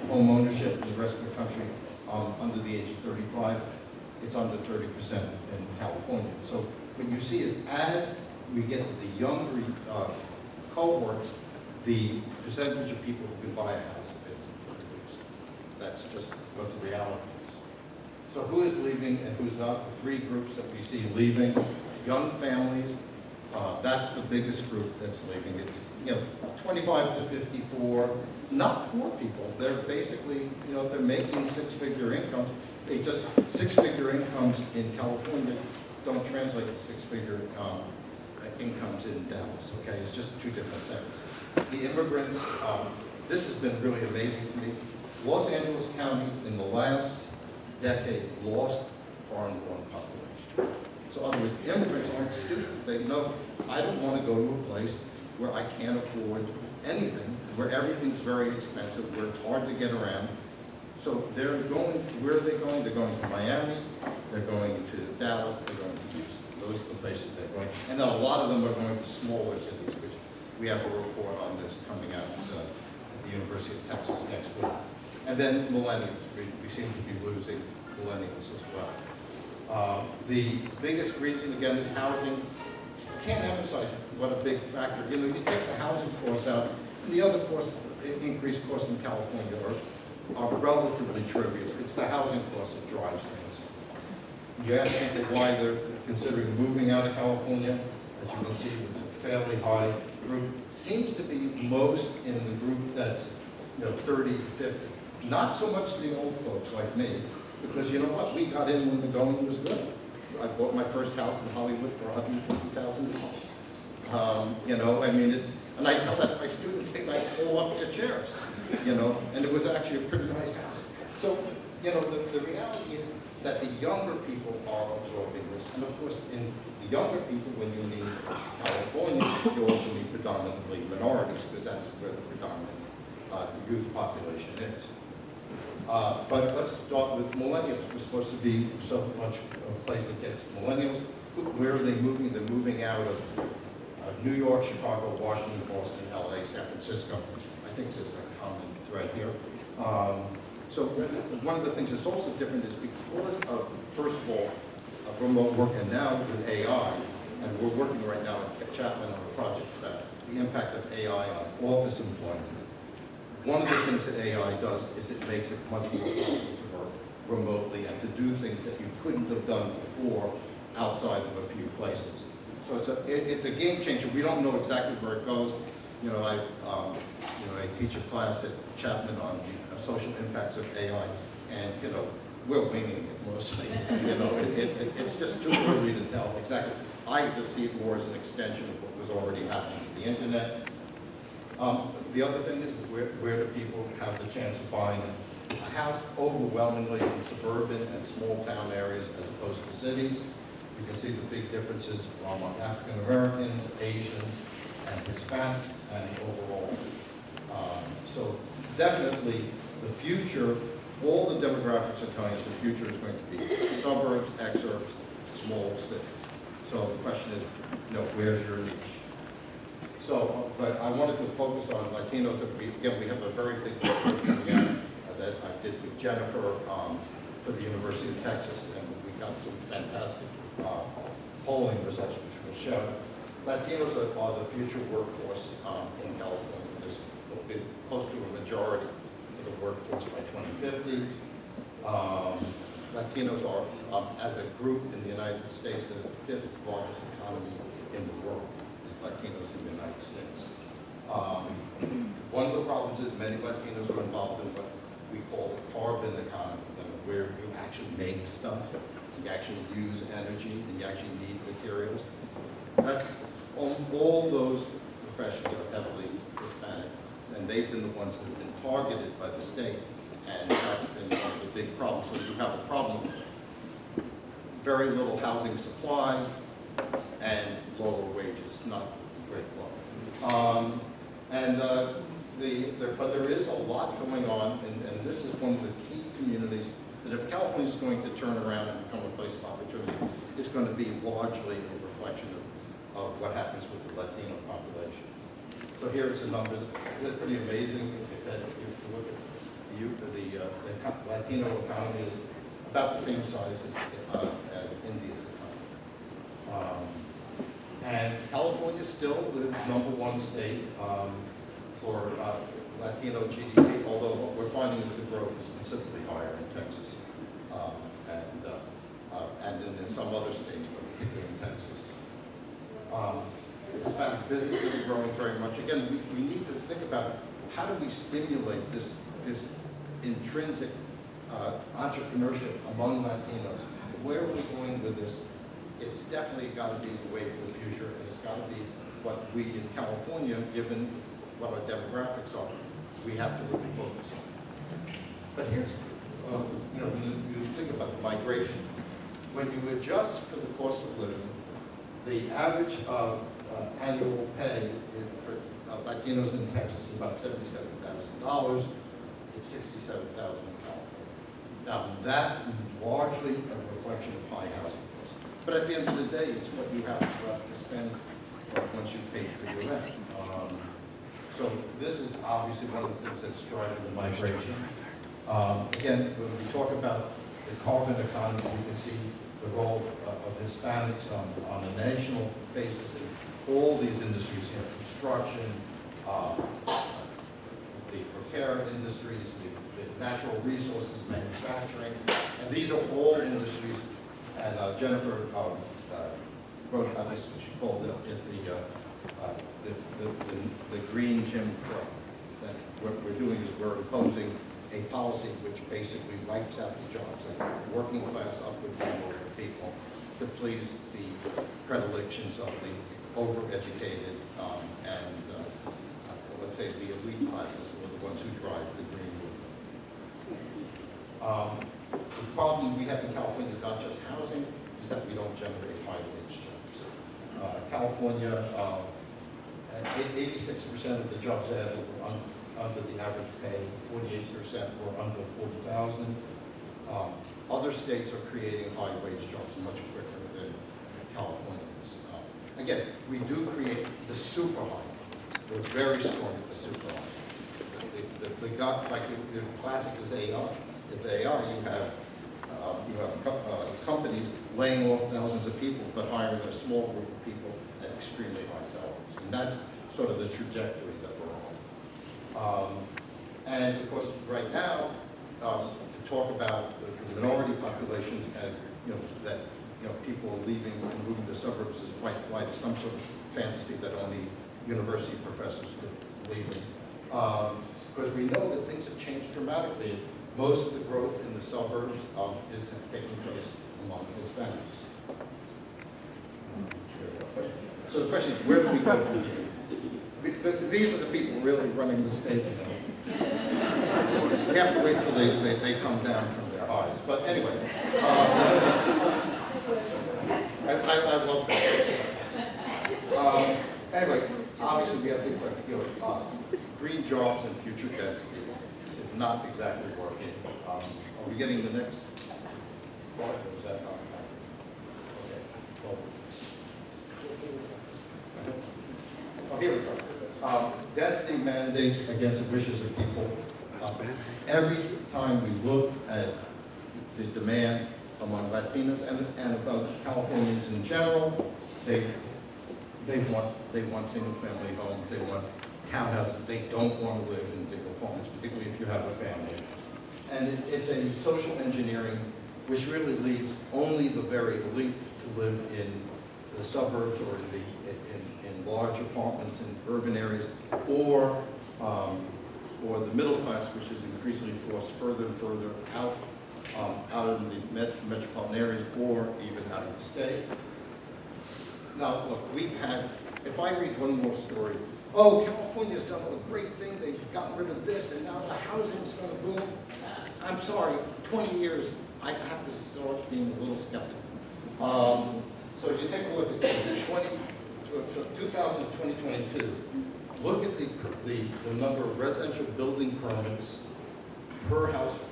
S3: home ownership in the rest of the country under the age of 35. It's under 30% in California. So what you see is as we get to the younger cohorts, the percentage of people who can buy a house is reduced. That's just what the reality is. So who is leaving and who's not? The three groups that we see leaving: young families. That's the biggest group that's leaving. It's 25 to 54. Not poor people. They're basically they're making six-figure incomes. They just six-figure incomes in California don't translate to six-figure incomes in Dallas. Okay, it's just two different things. The immigrants. This has been really amazing to me. Los Angeles County in the last decade lost foreign-born population. So in other words, immigrants aren't stupid. They know, I don't want to go to a place where I can't afford anything, where everything's very expensive, where it's hard to get around. So they're going, where are they going? They're going to Miami, they're going to Dallas, they're going to Houston. Those are the places they're going. And then a lot of them are going to smaller cities, which we have a report on this coming out at the University of Texas next week. And then millennials. We seem to be losing millennials as well. The biggest reason, again, is housing. Can't emphasize what a big factor. You take the housing costs out, and the other costs, increased costs in California are relatively trivial. It's the housing cost that drives things. You ask people why they're considering moving out of California. As you can see, it's a fairly high group. Seems to be most in the group that's 30 to 50. Not so much the old folks like me, because you know what? We got in when the going was good. I bought my first house in Hollywood for $150,000. I mean, and I tell that to my students, they might fall off their chairs, and it was actually a pretty nice house. So, the reality is that the younger people are absorbing this. And of course, in the younger people, when you need California, you also need predominantly minorities, because that's where the predominant youth population is. But let's start with millennials. We're supposed to be so much a place that gets millennials. Where are they moving? They're moving out of New York, Chicago, Washington, Boston, LA, San Francisco. I think there's a common thread here. So one of the things that's also different is because of, first of all, remote work, and now with AI, and we're working right now at Chapman on a project about the impact of AI on office employment. One of the things that AI does is it makes it much more possible to work remotely and to do things that you couldn't have done before outside of a few places. So it's a game changer. We don't know exactly where it goes. I teach a class at Chapman on the social impacts of AI, and we're winging it mostly. It's just too early to tell exactly. I just see it more as an extension of what was already happening with the internet. The other thing is, where do people have the chance of buying a house? Overwhelmingly in suburban and small town areas as opposed to cities. You can see the big differences among African Americans, Asians, and Hispanics, and overall. So definitely the future, all the demographics are telling us the future is going to be suburbs, exurbs, small cities. So the question is, where's your niche? So, but I wanted to focus on Latinos. Again, we have a very big report coming out that I did with Jennifer for the University of Texas, and we got some fantastic polling results which will show Latinos are the future workforce in California. They'll be close to a majority of the workforce by 2050. Latinos are, as a group in the United States, the 5th largest economy in the world is Latinos in the United States. One of the problems is many Latinos are involved in what we call the carbon economy, where you actually make stuff, you actually use energy, and you actually need materials. That's all those professions are heavily Hispanic, and they've been the ones that have been targeted by the state, and that's been one of the big problems. So you have a problem, very little housing supply, and lower wages, not great low. But there is a lot going on, and this is one of the key communities that if California is going to turn around and become a place of opportunity, it's going to be largely a reflection of what happens with the Latino population. So here's the numbers. It's pretty amazing that if you look at the Latino economy is about the same size as India's economy. And California is still the #1 state for Latino GDP, although what we're finding is the growth is considerably higher in Texas and in some other states, but particularly in Texas. Hispanic businesses are growing very much. Again, we need to think about how do we stimulate this intrinsic entrepreneurship among Latinos. Where are we going with this? It's definitely got to be the way for the future, and it's got to be what we in California, given what our demographics are, we have to really focus on. But here's, when you think about the migration, when you adjust for the cost of living, the average annual pay for Latinos in Texas is about $77,000. It's $67,000 in California. Now, that's largely a reflection of high housing costs. But at the end of the day, it's what you have left to spend once you've paid for your rent. So this is obviously one of the things that's driving the migration. Again, when we talk about the carbon economy, you can see the role of Hispanics on a national basis in all these industries, construction, the repair industries, the natural resources, manufacturing, and these are all industries. And Jennifer wrote about this, what she called it the green Jim Crow. That what we're doing is we're imposing a policy which basically wipes out the jobs of working class, upward mobility people to please the predilections of the overeducated and let's say the elite classes who are the ones who drive the green movement. The problem we have in California is not just housing, is that we don't generate high-wage jobs. California, 86% of the jobs added were under the average pay, 48% were under $40,000. Other states are creating high-wage jobs much quicker than California is. Again, we do create the super high. We're very strong at the super high. Like the classic is AI. With AI, you have companies laying off thousands of people, but hiring a small group of people at extremely high salaries. And that's sort of the trajectory that we're on. And of course, right now, to talk about the minority populations as, people leaving and moving to suburbs is white flight is some sort of fantasy that only university professors could believe in. Because we know that things have changed dramatically. Most of the growth in the suburbs is taking place among Hispanics. So the question is, where do we go from here? These are the people really running the state. We have to wait till they come down from their highs. But anyway, I love that. Anyway, obviously we have things like green jobs and future density is not exactly working. Are we getting the next part, or is that not happening? Okay. Oh, here we go. Density mandates against the wishes of people. Every time we look at the demand among Latinos and about Californians in general. They want single-family homes. They want townhouses. They don't want to live in big apartments, particularly if you have a family. And it's a social engineering which really leaves only the very elite to live in the suburbs or in large apartments in urban areas, or the middle class, which is increasingly forced further and further out in the metropolitan areas or even out of the state. Now, look, if I read one more story, oh, California's done a great thing, they've gotten rid of this, and now the housing's going to boom. I'm sorry, 20 years, I have to start being a little skeptical. So if you take a look at this, 2000 to 2022, look at the number of residential building permits per household.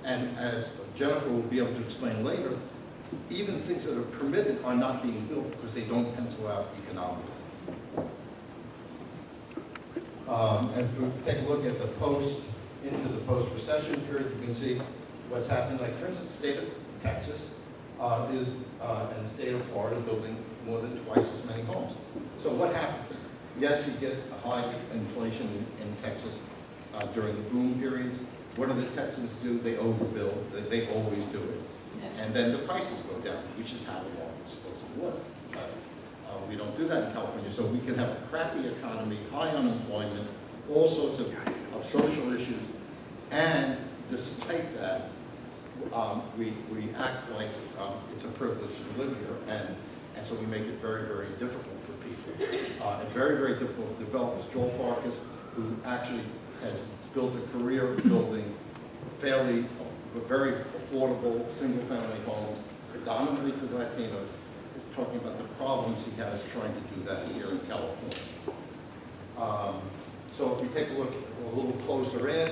S3: And as Jennifer will be able to explain later, even things that are permitted are not being built because they don't pencil out economically. And if we take a look at the into the post-recession period, you can see what's happened. Like, for instance, the state of Texas and the state of Florida building more than twice as many homes. So what happens? Yes, you get a high inflation in Texas during the boom periods. What do the Texans do? They overbuild. They always do it. And then the prices go down, which is how it all is supposed to work. We don't do that in California. So we can have a crappy economy, high unemployment, all sorts of social issues. And despite that, we act like it's a privilege to live here. And so we make it very, very difficult for people. And very, very difficult for developers. Joel Farkas, who actually has built a career building very affordable single-family homes, predominantly to Latinos, talking about the problems he has trying to do that here in California. So if we take a look a little closer in,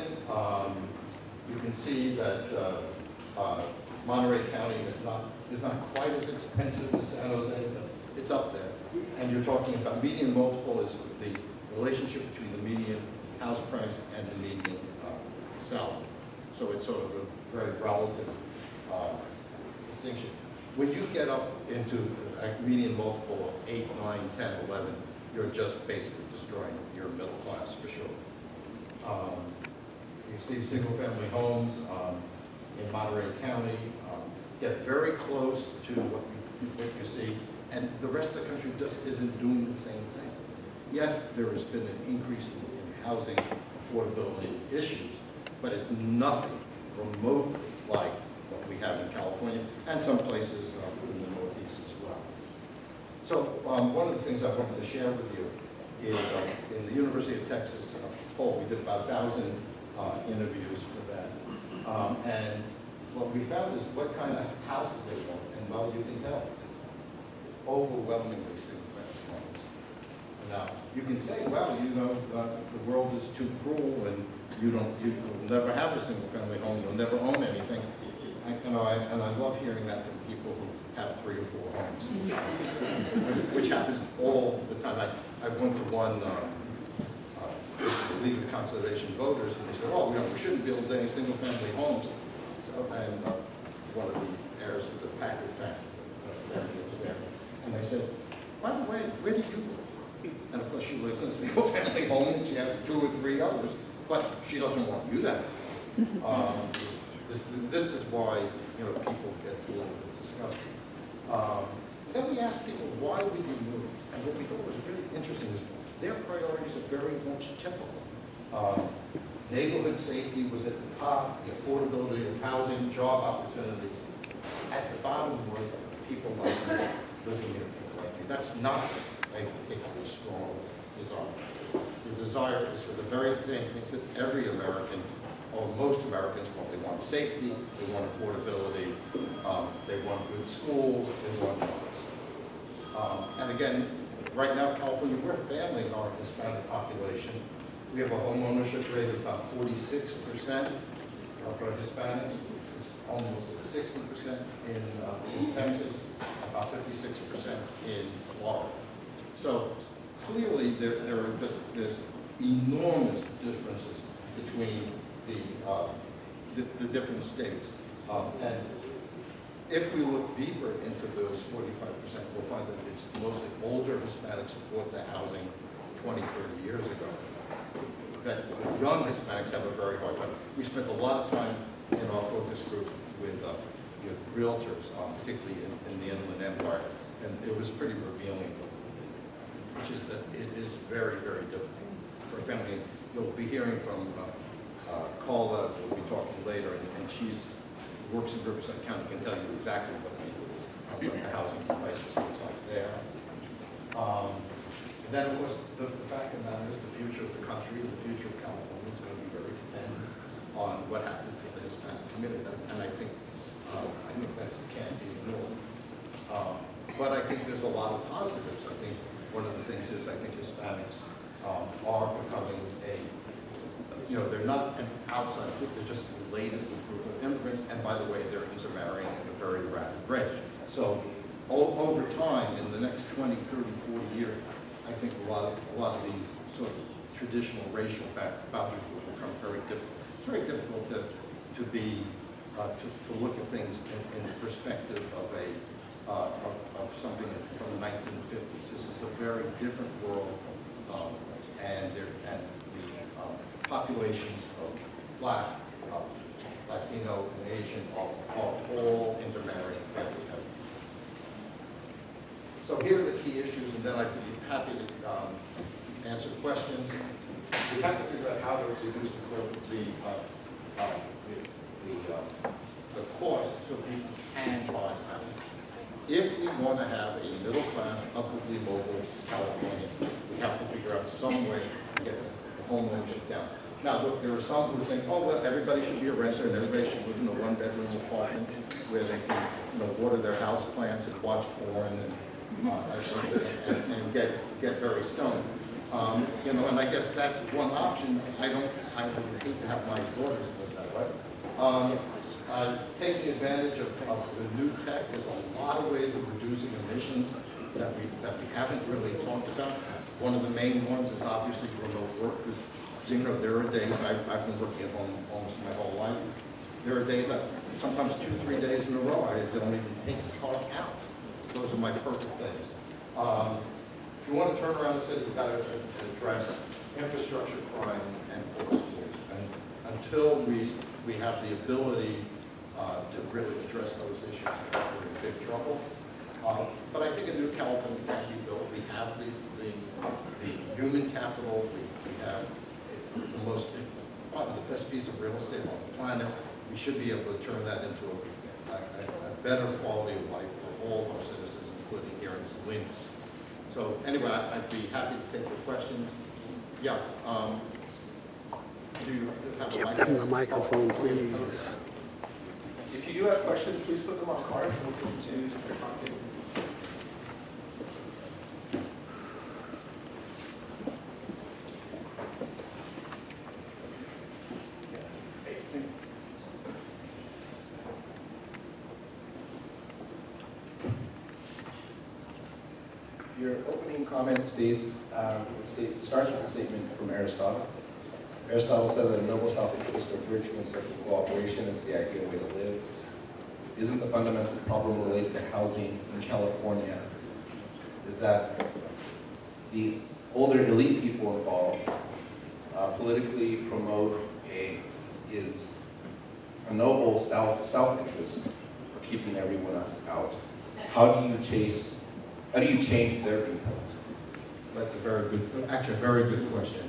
S3: you can see that Monterey County is not quite as expensive as San Jose, but it's up there. And you're talking about median multiple is the relationship between the median house price and the median salary. So it's sort of a very relative distinction. When you get up into a median multiple of 8, 9, 10, 11, you're just basically destroying your middle class for sure. You see single-family homes in Monterey County get very close to what you see, and the rest of the country just isn't doing the same thing. Yes, there has been an increase in housing affordability issues, but it's nothing remotely like what we have in California and some places in the Northeast as well. So one of the things I wanted to share with you is in the University of Texas poll, we did about 1,000 interviews for that. And what we found is what kind of house do they want, and well, you can tell. Overwhelmingly single-family homes. Now, you can say, well, you know, the world is too cruel, and you'll never have a single-family home, you'll never own anything. And I love hearing that from people who have 3 or 4 homes, which happens all the time. I went to one League of Conservation Voters, and they said, oh, we shouldn't build any single-family homes. So, and one of the heirs of the Packard family was there. And they said, by the way, where do you live? And of course, she lives in a single-family home, and she has 2 or 3 others, but she doesn't want you to have. This is why people get a little bit disgusted. Then we asked people, why would you move? And what we thought was really interesting is their priorities are very much typical. Neighborhood safety was at the top, the affordability of housing, job opportunities. At the bottom were people like me, living here, people like me. That's not a particularly strong desire. The desire is for the very same things that every American, or most Americans want. They want safety, they want affordability, they want good schools, they want jobs. And again, right now, California, we're failing our Hispanic population. We have a home ownership rate of about 46% for Hispanics. It's almost 60% in Texas, about 56% in Florida. So clearly, there's enormous differences between the different states. And if we look deeper into those 45%, we'll find that it's mostly older Hispanics who bought the housing 20, 30 years ago. That young Hispanics have a very hard time. We spent a lot of time in our focus group with realtors, particularly in the Inland Empire, and it was pretty revealing, which is that it is very, very difficult for a family. You'll be hearing from Carla, we'll be talking later, and she's works in Riverside County, can tell you exactly what the housing crisis looks like there. And then, of course, the fact of the matter is the future of the country and the future of California is going to be very dependent on what happens to the Hispanic community, and I think that can't be ignored. But I think there's a lot of positives. I think one of the things is I think Hispanics are becoming they're not an outside group, they're just the latest group of immigrants, and by the way, they're intermarrying at a very rapid rate. So over time, in the next 20, 30, 40 years, I think a lot of these sort of traditional racial boundaries will become very difficult. It's very difficult to look at things in the perspective of something from the 1950s. This is a very different world, and the populations of Black, Latino, and Asian are all intermarrying family heavy. So here are the key issues, and then I'd be happy to answer questions. We have to figure out how to reduce the cost so people can buy houses. If we want to have a middle-class, upwardly mobile California, we have to figure out some way to get the home ownership down. Now, look, there are some who think, oh, well, everybody should be a renter and everybody should live in a one-bedroom apartment where they can, water their house plants and watch porn and get very stoned. And I guess that's one option. I would hate to have my daughters live that way. Taking advantage of the new tech, there's a lot of ways of reducing emissions that we haven't really talked about. One of the main ones is obviously remote work, because there are days, I've been working at home almost my whole life. There are days, sometimes 2-3 days in a row, I don't even take the car out. Those are my perfect days. If you want to turn around the city, you've got to address infrastructure, crime, and poor schools. And until we have the ability to really address those issues, we're in big trouble. But I think a new California can be built. We have the human capital. We have probably the best piece of real estate on the planet. We should be able to turn that into a better quality of life for all of our citizens, including here in Salinas. So anyway, I'd be happy to take your questions. Yeah. Do you have
S6: Give them the microphone, please.
S5: If you do have questions, please put them on cards and we'll continue to talk to you. Your opening comment states, starts with a statement from Aristotle. Aristotle said that a noble self-interest of virtue and social cooperation is the ideal way to live. Isn't the fundamental problem related to housing in California is that the older elite people involved politically promote a noble self-interest for keeping everyone else out? How do you change their viewpoint?
S3: That's a very good question.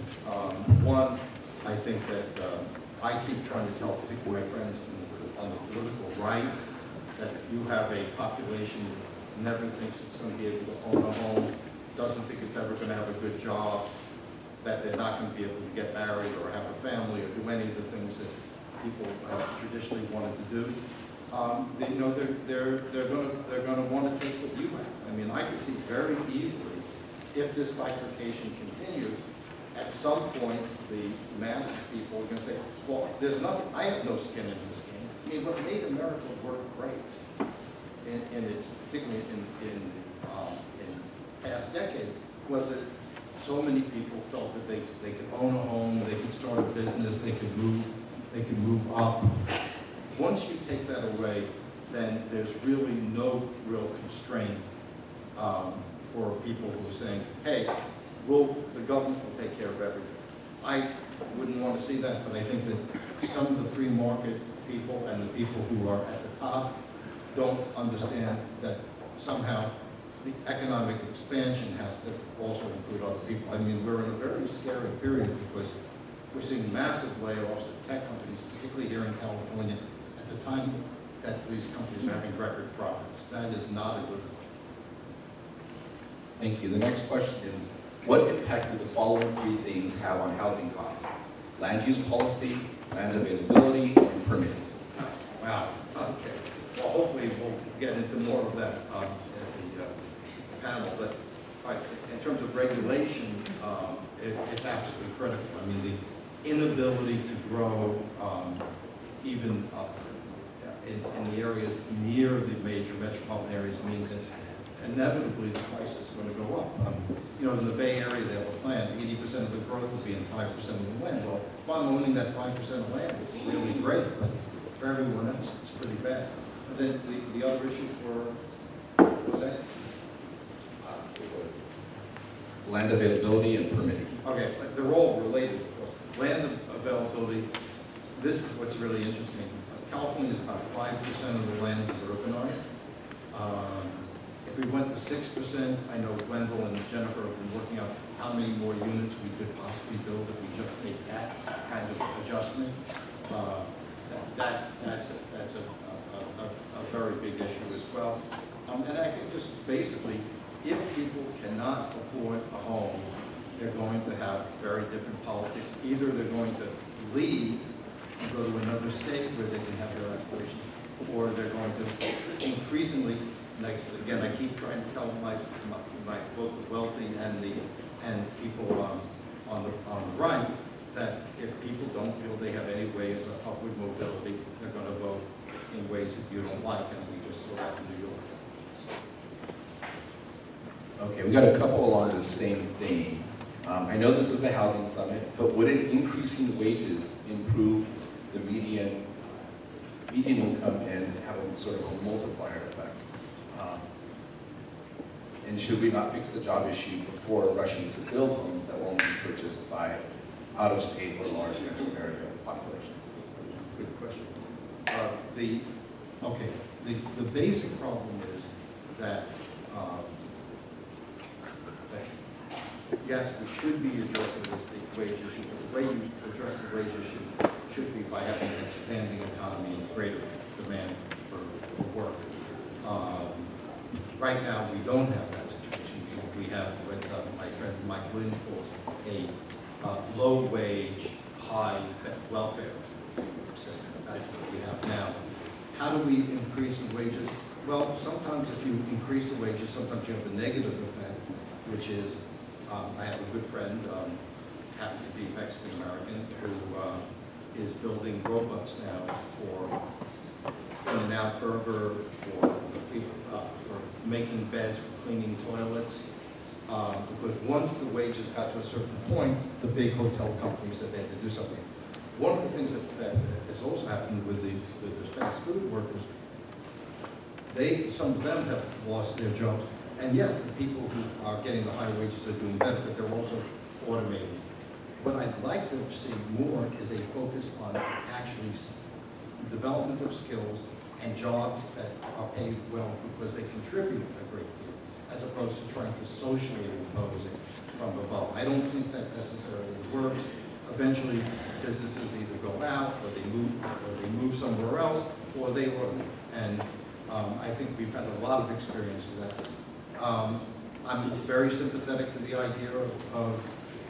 S3: One, I think that I keep trying to tell people, my friends on the political right, that if you have a population that never thinks it's going to be able to own a home, doesn't think it's ever going to have a good job, that they're not going to be able to get married or have a family or do any of the things that people traditionally wanted to do, they're going to want to take what you have. I mean, I can see very easily, if this bifurcation continues, at some point the mass of people are going to say, well, there's nothing, I have no skin in this game. I mean, what made America work great, and it's particularly in past decades, was that so many people felt that they could own a home, they could start a business, they could move up. Once you take that away, then there's really no real constraint for people who are saying, hey, the government will take care of everything. I wouldn't want to see that, but I think that some of the free market people and the people who are at the top don't understand that somehow the economic expansion has to also include other people. I mean, we're in a very scary period because we're seeing massive layoffs at tech companies, particularly here in California, at the time that these companies are having record profits. That is not a good thing.
S5: Thank you. The next question is, what impact do the following three things have on housing costs? Land use policy, land availability, and permitting.
S3: Wow, okay. Well, hopefully we'll get into more of that at the panel, but in terms of regulation, it's absolutely critical. I mean, the inability to grow even in the areas near the major metropolitan areas means that inevitably the price is going to go up. You know, in the Bay Area, they have a plan, 80% of the growth will be in 5% of the land. Well, if I'm owning that 5% of land, it's really great, but for everyone else, it's pretty bad. And then the other issue what was that?
S5: It was land availability and permitting.
S3: Okay, they're all related. Land availability, this is what's really interesting. California is about 5% of the land is urbanized. If we went to 6%, I know Wendell and Jennifer have been working out how many more units we could possibly build if we just make that kind of adjustment. That's a very big issue as well. And I think just basically, if people cannot afford a home, they're going to have very different politics. Either they're going to leave and go to another state where they can have their aspirations, or they're going to increasingly, again, I keep trying to tell my both the wealthy and people on the right that if people don't feel they have any way of upward mobility, they're going to vote in ways that you don't like, and we just saw that in New York.
S5: Okay, we got a couple along the same theme. I know this is a housing summit, but would an increasing wages improve the median income and have a sort of a multiplier effect? And should we not fix the job issue before rushing to build homes that will only be purchased by out-of-state or large metropolitan populations?
S3: Good question. The basic problem is that yes, we should be addressing the wage issue, but the way you address the wage issue should be by having an expanding economy and greater demand for work. Right now, we don't have that situation. We have what my friend Mike Lynn calls a low-wage, high welfare system. That's what we have now. How do we increase the wages? Well, sometimes if you increase the wages, sometimes you have a negative effect, which is, I have a good friend, happens to be Mexican-American, who is building robots now for In-N-Out Burger, for making beds, for cleaning toilets. Because once the wages got to a certain point, the big hotel companies said they had to do something. One of the things that has also happened with the fast food workers, some of them have lost their jobs. And yes, the people who are getting the high wages are doing better, but they're also automating. What I'd like to see more is a focus on actually development of skills and jobs that are paid well because they contribute a great deal, as opposed to trying to socially impose it from above. I don't think that necessarily works. Eventually, businesses either go out, or they move somewhere else, or they run. And I think we've had a lot of experience with that. I'm very sympathetic to the idea of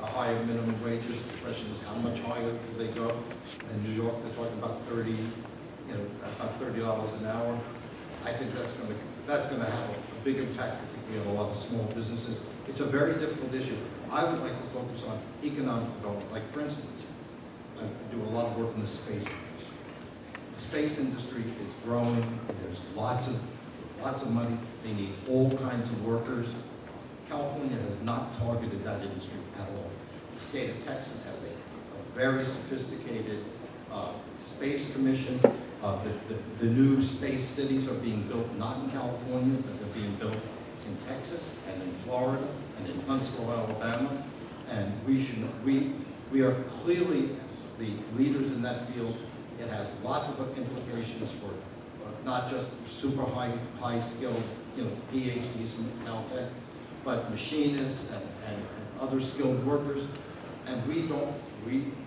S3: a higher minimum wages. The question is, how much higher do they go? In New York, they're talking about $30 an hour. I think that's going to have a big impact, particularly on a lot of small businesses. It's a very difficult issue. I would like to focus on economic development. Like, for instance, I do a lot of work in the space industry. The space industry is growing. There's lots of money. They need all kinds of workers. California has not targeted that industry at all. The state of Texas has a very sophisticated space commission, The new space cities are being built not in California, but they're being built in Texas and in Florida and in Huntsville, Alabama. And we are clearly the leaders in that field. It has lots of implications for not just super high skilled, PhDs from Caltech, but machinists and other skilled workers. And we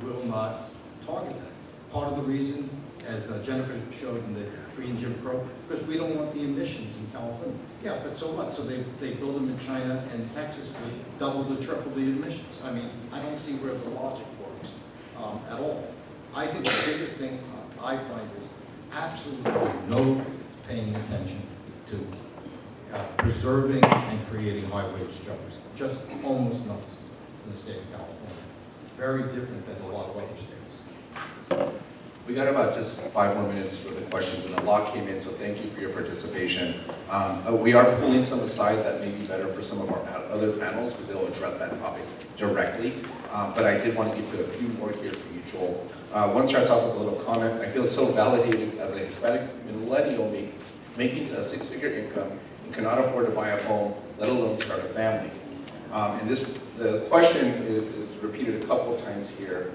S3: will not target that. Part of the reason, as Jennifer showed in the Green Jim Crow, because we don't want the emissions in California. Yeah, but so what? So they build them in China and Texas with double to triple the emissions. I mean, I don't see where the logic works at all. I think the biggest thing I find is absolutely no paying attention to preserving and creating high-wage jobs. Just almost nothing in the state of California. Very different than a lot of other states.
S5: We got about just 5 more minutes for the questions, and a lot came in, so thank you for your participation. We are pulling some aside that may be better for some of our other panels, because they'll address that topic directly. But I did want to get to a few more here for you, Joel. One starts off with a little comment. I feel so validated as a Hispanic millennial making a 6-figure income and cannot afford to buy a home, let alone start a family. And the question is repeated a couple of times here.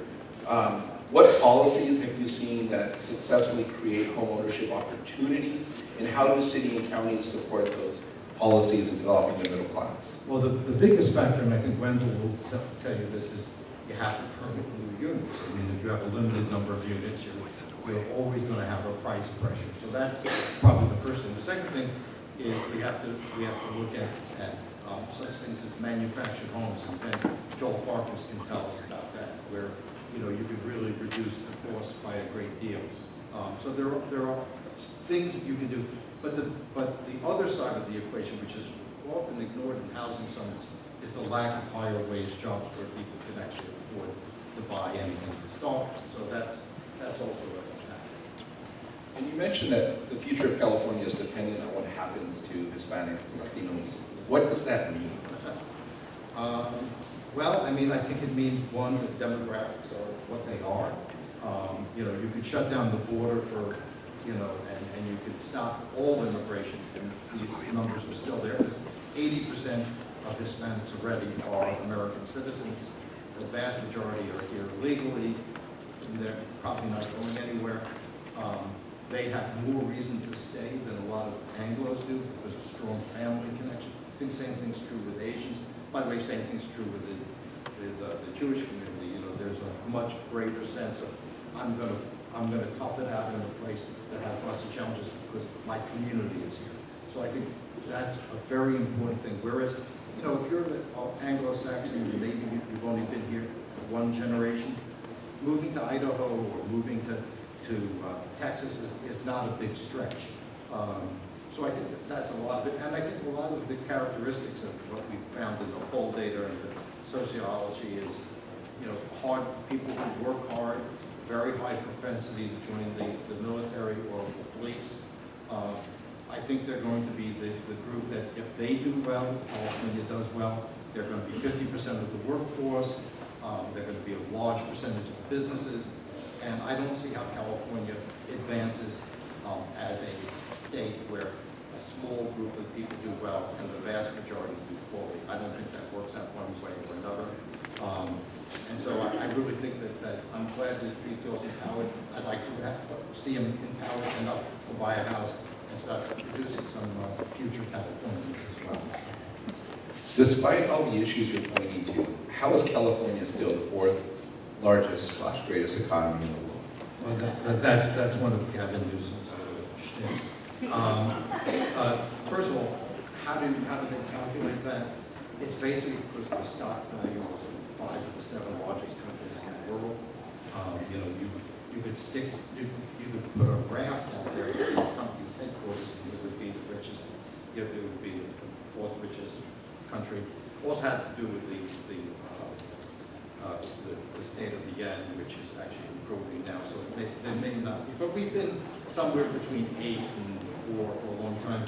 S5: What policies have you seen that successfully create homeownership opportunities, and how do city and counties support those policies in developing the middle class?
S3: Well, the biggest factor, and I think Wendell will tell you this, is you have to permit new units. I mean, if you have a limited number of units, you're always going to have a price pressure. So that's probably the first thing. The second thing is we have to look at such things as manufactured homes, and then Joel Farkas can tell us about that, where you could really reduce the cost by a great deal. So there are things that you can do, but the other side of the equation, which is often ignored in housing summits, is the lack of higher wage jobs where people can actually afford to buy anything to start. So that's also a factor.
S5: And you mentioned that the future of California is dependent on what happens to Hispanics and Latinos. What does that mean?
S3: Well, I mean, I think it means, one, the demographics are what they are. You could shut down the border for, and you could stop all immigration, and these numbers are still there. 80% of Hispanics already are American citizens. The vast majority are here legally, and they're probably not going anywhere. They have more reason to stay than a lot of Anglos do. There's a strong family connection. I think same thing's true with Asians. By the way, same thing's true with the Jewish community. There's a much greater sense of I'm gonna tough it out in a place that has lots of challenges because my community is here. So I think that's a very important thing. Whereas, if you're the Anglo-Saxon, maybe you've only been here one generation, moving to Idaho or moving to Texas is not a big stretch. So I think that's a lot of it, and I think a lot of the characteristics of what we found in the poll data and the sociology is, hard people who work hard, very high propensity to join the military or the police. I think they're going to be the group that if they do well, California does well, they're going to be 50% of the workforce, they're going to be a large percentage of the businesses, and I don't see how California advances as a state where a small group of people do well and the vast majority do poorly. I don't think that works out one way or another. And so I really think that I'm glad that he feels empowered. I'd like to see him empowered enough to buy a house and start producing some future Californians as well.
S5: Despite all the issues you're pointing to, how is California still the 4th largest / greatest economy in the world?
S3: Well, that's one of Gavin Newsom's shtick. First of all, how do they calculate that? It's basically because the stock value of 5 of the 7 largest companies in the world. You could put a raft out there of these companies' headquarters, and it would be the richest. It would be the 4th richest country. Also had to do with the state of the yen, which is actually improving now. So they may not be, but we've been somewhere between 8 and 4 for a long time.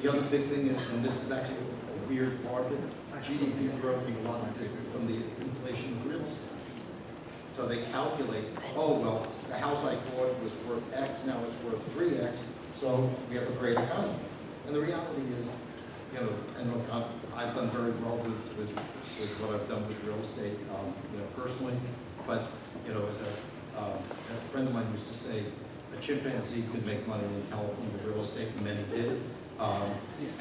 S3: The other big thing is, and this is actually a weird part of it, GDP growth and a lot of it from the inflation of real estate. So they calculate, oh, well, the house I bought was worth X, now it's worth 3X, so we have a great economy. And the reality is, you know, and look, I've done very well with what I've done with real estate, you know, personally, but, you know, as a friend of mine used to say, a chimpanzee could make money in California real estate, and many did.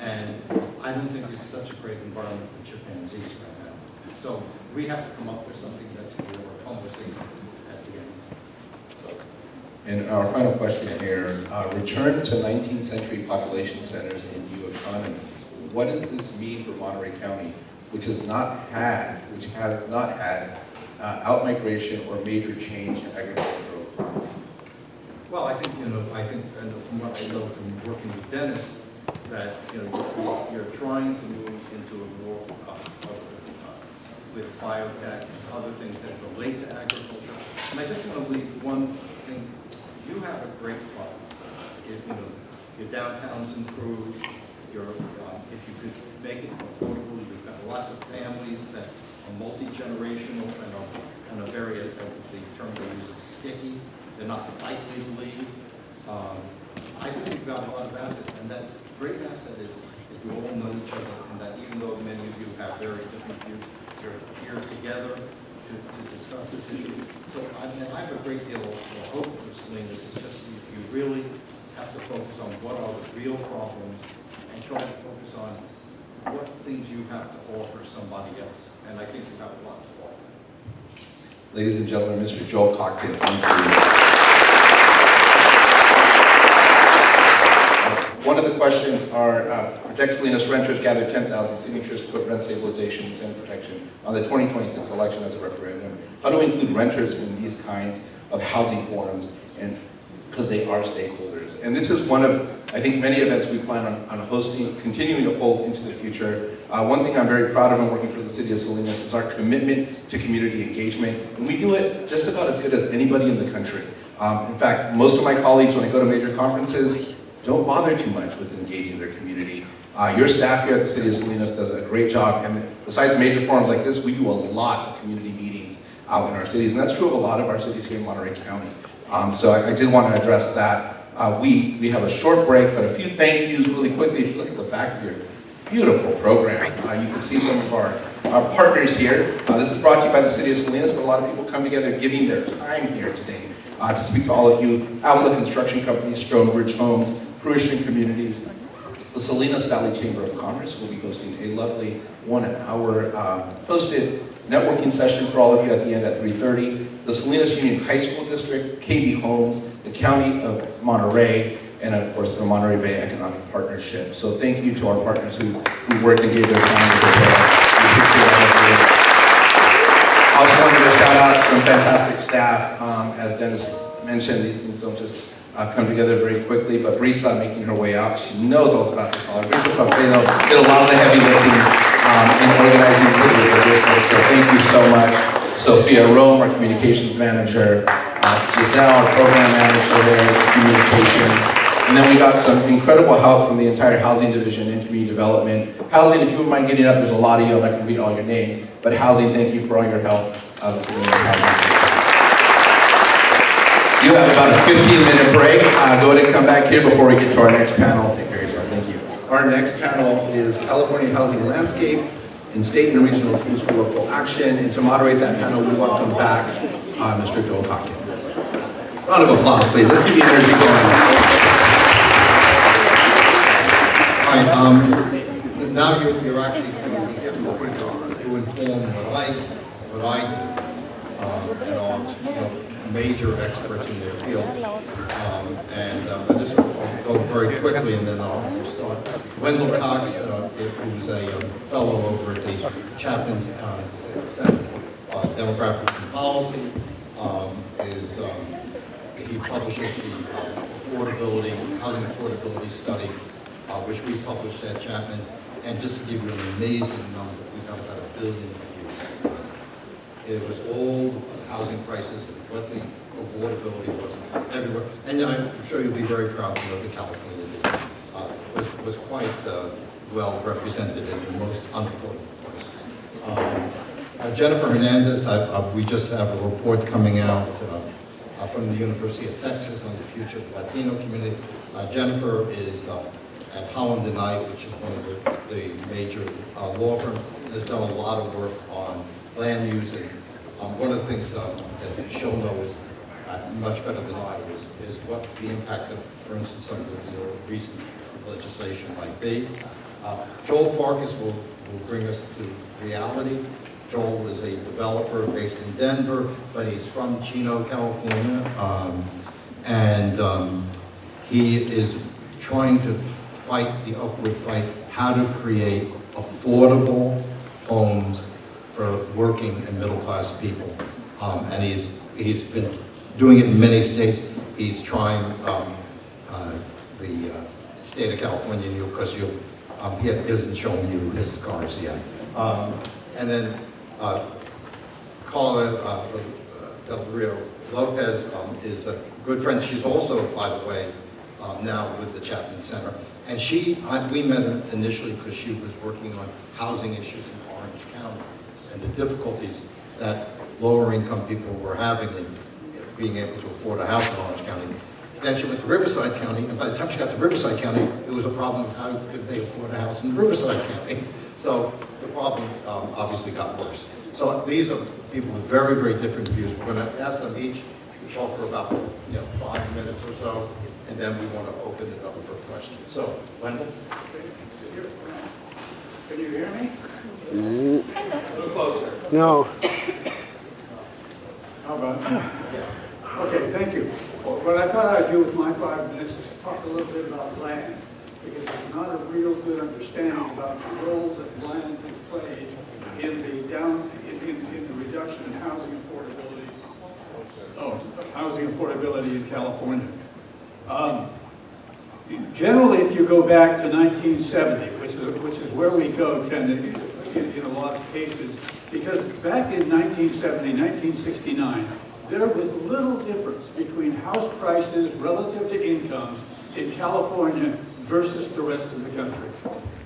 S3: And I don't think it's such a great environment for chimpanzees right now. So we have to come up with something that's more promising at the end.
S5: And our final question here, return to 19th century population centers and new economies. What does this mean for Monterey County, which has not had out-migration or major change to agricultural economy?
S3: Well, I think, you know, and from what I know from working with Dennis, that, you know, you're trying to move into a more, with biotech and other things that relate to agriculture. And I just want to leave one thing. You have a great product. You know, your downtown's improved. If you could make it affordable, you've got lots of families that are multi-generational and are very, the term they use is sticky. They're not likely to leave. I think you've got a lot of assets, and that great asset is that you all know each other, and that even though many of you have very different views, you're here together to discuss this issue. So I have a great deal of hope for Salinas. It's just you really have to focus on what are the real problems and try to focus on what things you have to offer somebody else. And I think you have a lot to offer.
S5: Ladies and gentlemen, Mr. Joel Kotkin, thank you. One of the questions are, Project Salinas renters gathered 10,000 signatures to put rent stabilization and tenant protection on the 2026 election as a referendum. How do we include renters in these kinds of housing forums, and because they are stakeholders? And this is one of, I think, many events we plan on hosting, continuing to hold into the future. One thing I'm very proud of in working for the City of Salinas is our commitment to community engagement. And we do it just about as good as anybody in the country. In fact, most of my colleagues, when I go to major conferences, don't bother too much with engaging their community. Your staff here at the City of Salinas does a great job, and besides major forums like this, we do a lot of community meetings out in our cities, and that's true of a lot of our cities here in Monterey County. So I did want to address that. We have a short break, but a few thank yous really quickly. If you look at the back of your beautiful program, you can see some of our partners here. This is brought to you by the City of Salinas, but a lot of people come together giving their time here today to speak to all of you. Avila Construction Company, Stonebridge Homes, Fruition Communities. The Salinas Valley Chamber of Commerce will be hosting a lovely 1 hour hosted networking session for all of you at the end at 3:30. The Salinas Union High School District, KB Homes, the County of Monterey, and of course the Monterey Bay Economic Partnership. So thank you to our partners who worked and gave their time to prepare. I also wanted to shout out some fantastic staff. As Dennis mentioned, these things don't just come together very quickly, but Brisa making her way out, she knows all about the college. Brisa Salcedo did a lot of the heavy lifting in organizing activities like this. So thank you so much. Sophia Rome, our communications manager, Giselle, our program manager there, communications. And then we got some incredible help from the entire housing division and community development. Housing, if you wouldn't mind getting up, there's a lot of you, I'm not going to read all your names, but housing, thank you for all your help. This is housing. You have about a 15-minute break. Go ahead and come back here before we get to our next panel. Take care of yourself. Thank you. Our next panel is California Housing Landscape and State and Regional Tools for Local Action. And to moderate that panel, we welcome back Mr. Joel Kotkin. Round of applause, please. Let's give you energy going.
S3: All right. Now you're actually going to be given the point to inform what I do, and all. Major experts in their field. And this will go very quickly, and then I'll start. Wendell Cox, who's a fellow over at the Chapman Center Demographics and Policy, he publishes the housing affordability study, which we published at Chapman. And just to give you an amazing number, we got about 1 billion views. It was all housing prices, what the affordability was everywhere. And I'm sure you'll be very proud of what the California did. Was quite well represented in the most unaffordable places. Jennifer Hernandez, we just have a report coming out from the University of Texas on the future of the Latino community. Jennifer is at Holland and Knight, which is one of the major law firms, has done a lot of work on land use. And one of the things that she'll know is much better than I is what the impact of, for instance, some of the more recent legislation might be. Joel Farkas will bring us to reality. Joel is a developer based in Denver, but he's from Chino, California, and he is trying to fight the upward fight, how to create affordable homes for working and middle-class people. And he's been doing it in many states. He's trying the state of California, because he hasn't shown you his cars yet. And then Carla Del Rio Lopez is a good friend. She's also, by the way, now with the Chapman Center. And we met her initially because she was working on housing issues in Orange County and the difficulties that lower income people were having in being able to afford a house in Orange County. Then she went to Riverside County, and by the time she got to Riverside County, it was a problem of how could they afford a house in Riverside County. So the problem obviously got worse. So these are people with very, very different views. We're going to ask them each to talk for about 5 minutes or so, and then we want to open it up for questions. So, Wendell?
S7: Can you hear me?
S5: A little closer.
S6: No.
S7: How about Okay, thank you. Well, what I thought I'd do with my 5 minutes is talk a little bit about land, because there's not a real good understanding about the role that land has played in the reduction in housing affordability. Housing affordability in California. Generally, if you go back to 1970, which is where we go in a lot of cases, because back in 1970, 1969, there was little difference between house prices relative to incomes in California versus the rest of the country.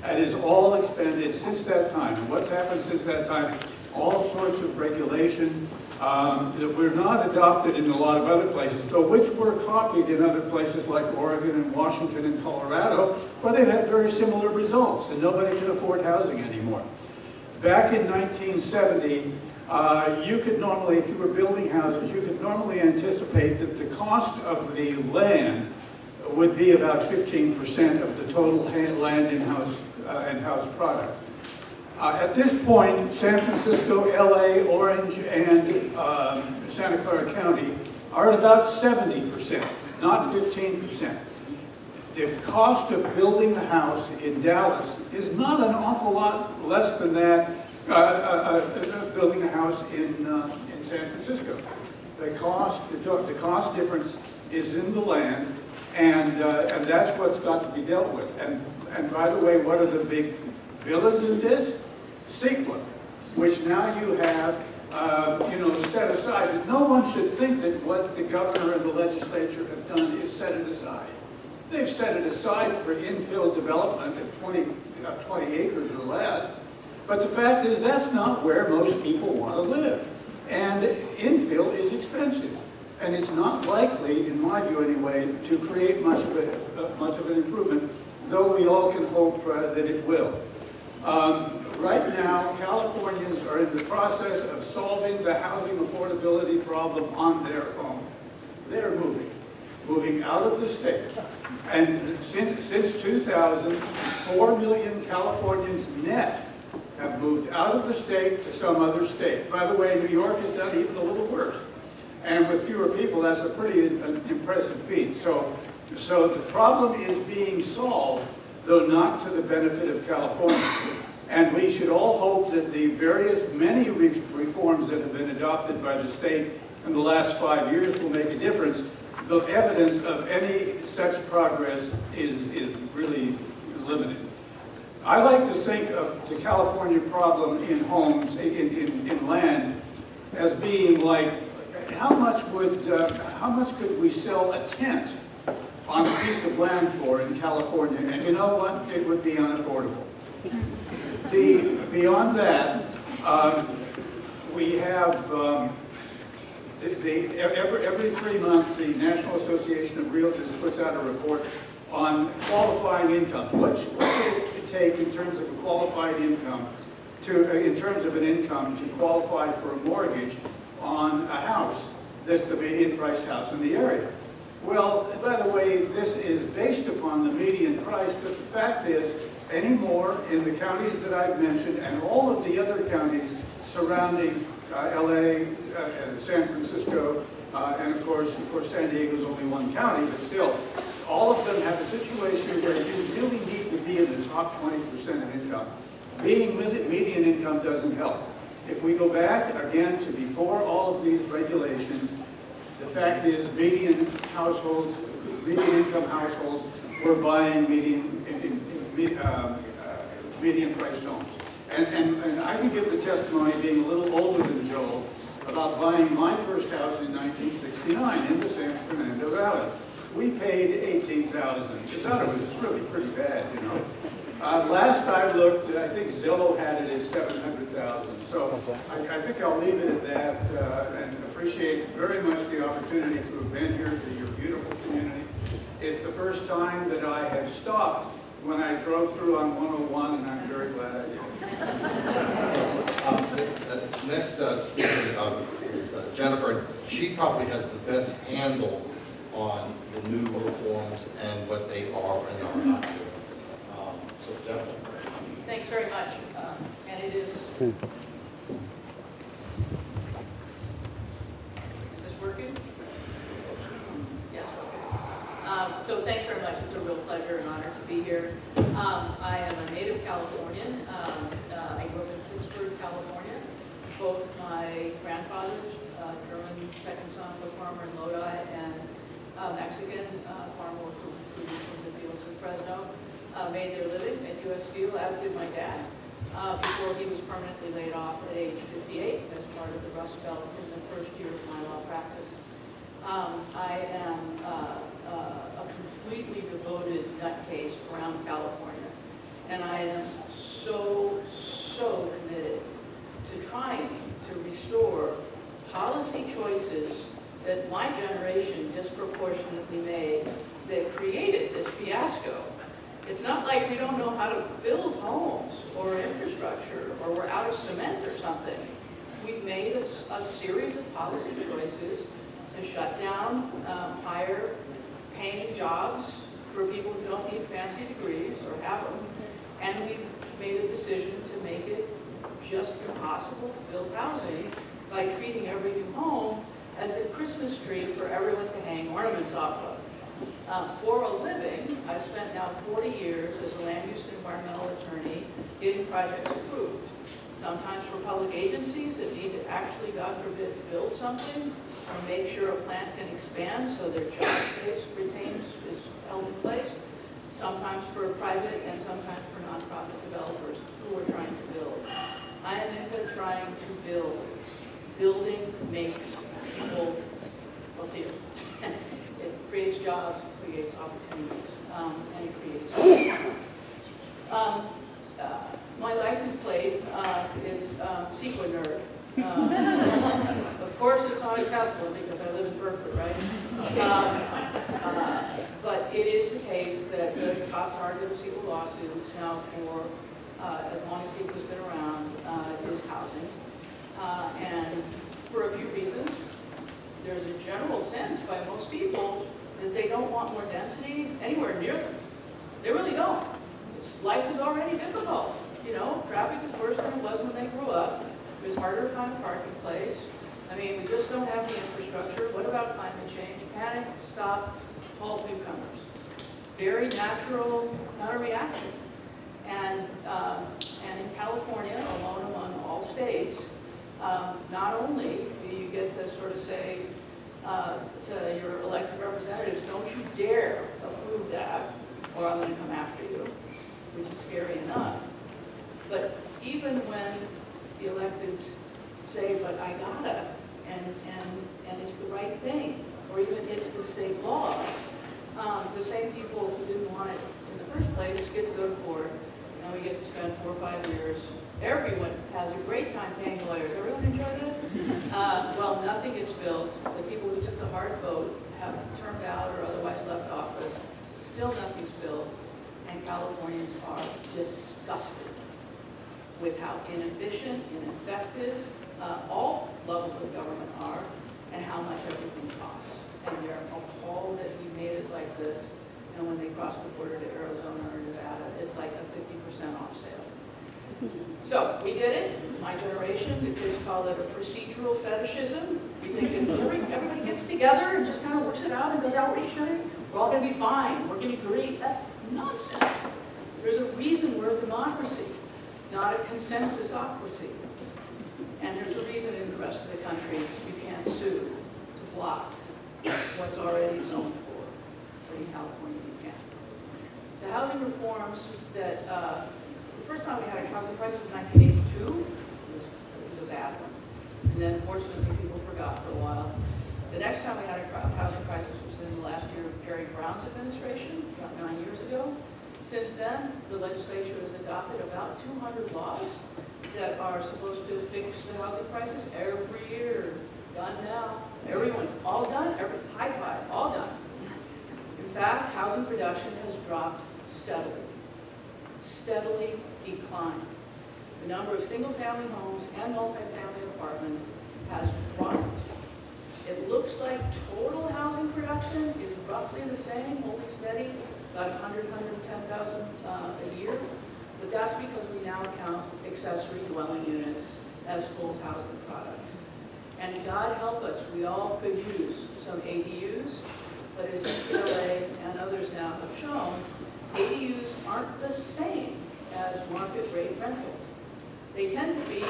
S7: It has all expanded since that time. And what's happened since that time? All sorts of regulation that were not adopted in a lot of other places, but which were copied in other places like Oregon and Washington and Colorado, where they've had very similar results, and nobody can afford housing anymore. Back in 1970, you could normally, if you were building houses, you could normally anticipate that the cost of the land would be about 15% of the total land and house product. At this point, San Francisco, LA, Orange, and Santa Clara County are at about 70%, not 15%. The cost of building a house in Dallas is not an awful lot less than that building a house in San Francisco. The cost difference is in the land, and that's what's got to be dealt with. And by the way, what are the big villains in this? CEQA, which now you have set aside. And no one should think that what the governor and the legislature have done is set it aside. They've set it aside for infill development of 20 acres or less. But the fact is, that's not where most people want to live. And infill is expensive. And it's not likely, in my view anyway, to create much of an improvement, though we all can hope that it will. Right now, Californians are in the process of solving the housing affordability problem on their own. They're moving out of the state. And since 2000, 4 million Californians net have moved out of the state to some other state. By the way, New York has done even a little worse. And with fewer people, that's a pretty impressive feat. So the problem is being solved, though not to the benefit of California. And we should all hope that the many reforms that have been adopted by the state in the last 5 years will make a difference. The evidence of any such progress is really limited. I like to think of the California problem in homes, in land, as being like, how much could we sell a tent on a piece of land for in California? And you know what? It would be unaffordable. Beyond that, we have every 3 months, the National Association of Realtors puts out a report on qualifying income. What should it take in terms of a qualified income, in terms of an income to qualify for a mortgage on a house that's the median price house in the area? Well, by the way, this is based upon the median price, but the fact is, anymore in the counties that I've mentioned and all of the other counties surrounding LA, San Francisco, and of course San Diego is only one county, but still, all of them have a situation where you really need to be in the top 20% of income. Being median income doesn't help. If we go back again to before all of these regulations, the fact is median income households were buying median priced homes. And I can give the testimony, being a little older than Joel, about buying my first house in 1969 in the San Fernando Valley. We paid $18,000. I thought it was really pretty bad, you know. Last I looked, I think Zillow had it at $700,000. So I think I'll leave it at that and appreciate very much the opportunity to have been here to your beautiful community. It's the first time that I have stopped when I drove through on 101, and I'm very glad I did.
S3: The next speaker is Jennifer, and she probably has the best handle on the new reforms and what they are and are not doing. So Jennifer.
S8: Thanks very much. And it is. Is this working? Yes, okay. So thanks very much. It's a real pleasure and honor to be here. I am a native Californian. I grew up in Pittsburgh, California. Both my grandfathers, German second son of a farmer in Lodi, and Mexican farmer who from the fields of Fresno, made their living at U.S. Steel, as did my dad, before he was permanently laid off at age 58 as part of the Rust Belt in the first year of my law practice. I am a completely devoted nutcase around California, and I am so committed to trying to restore policy choices that my generation disproportionately made that created this fiasco. It's not like we don't know how to build homes or infrastructure or we're out of cement or something. We've made a series of policy choices to shut down higher paying jobs for people who don't need fancy degrees or have them. And we've made a decision to make it just impossible to build housing by treating every new home as a Christmas tree for everyone to hang ornaments off of. For a living, I've spent now 40 years as a land use and environmental attorney getting projects approved. Sometimes for public agencies that need to actually, God forbid, build something or make sure a plant can expand so their job space is held in place. Sometimes for private and sometimes for nonprofit developers who are trying to build. I am into trying to build. Building makes people, let's see, it creates jobs, creates opportunities, and it creates my license plate is Sequa Nerd. Of course it's not a Tesla because I live in Berkeley, right? But it is the case that the top target of Sequa lawsuits now for as long as Sequa's been around is housing. And for a few reasons. There's a general sense by most people that they don't want more density anywhere near them. They really don't. Life is already difficult. You know, traffic is worse than it was when they grew up. It was harder to find a parking place. I mean, we just don't have the infrastructure. What about climate change? Panic, stop, halt newcomers. Very natural reaction. And in California, alone among all states, not only do you get to sort of say to your elected representatives, don't you dare approve that, or I'm going to come after you, which is scary enough. But even when the electeds say, but I gotta, and it's the right thing, or even it's the state law, the same people who didn't want it in the first place get to go to court, and we get to spend 4 or 5 years Everyone has a great time paying lawyers. Everyone enjoy that? Well, nothing gets built. The people who took the hard vote have turned out or otherwise left office. Still nothing's built, and Californians are disgusted with how inefficient, ineffective all levels of government are, and how much everything costs. And they're appalled that we made it like this. And when they cross the border to Arizona or Nevada, it's like a 50% off sale. So we did it. My generation, the kids call it a procedural fetishism. We think if everybody gets together and just kind of works it out and does outreach, we're all going to be fine. We're going to agree. That's nonsense. There's a reason we're a democracy, not a consensusocracy. And there's a reason in the rest of the country you can't sue to block what's already zoned for. But in California, you can. The housing reforms that, the first time we had a housing crisis was 1982. It was a bad one. And then fortunately people forgot for a while. The next time we had a housing crisis was in the last year of Jerry Brown's administration, about 9 years ago. Since then, the legislature has adopted about 200 laws that are supposed to fix the housing crisis every year. Done now. Everyone, all done, high five, all done. In fact, housing production has dropped steadily declined. The number of single-family homes and multifamily apartments has dropped. It looks like total housing production is roughly the same, holding steady, about 100, 110,000 a year. But that's because we now count accessory dwelling units as full housing products. And God help us, we all could use some ADUs, but as UCLA and others now have shown, ADUs aren't the same as market rate rentals. They tend to be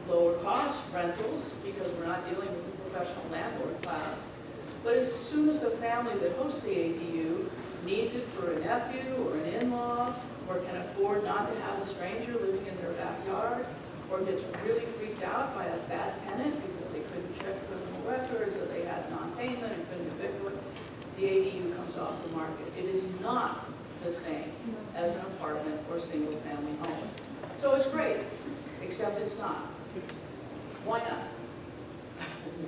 S8: lower cost rentals because we're not dealing with the professional landlord class. But as soon as the family that hosts the ADU needs it for a nephew or an in-law, or can afford not to have a stranger living in their backyard, or gets really freaked out by a bad tenant because they couldn't check criminal records or they had non-payment and couldn't evict them, the ADU comes off the market. It is not the same as an apartment or single-family home. So it's great, except it's not. Why not?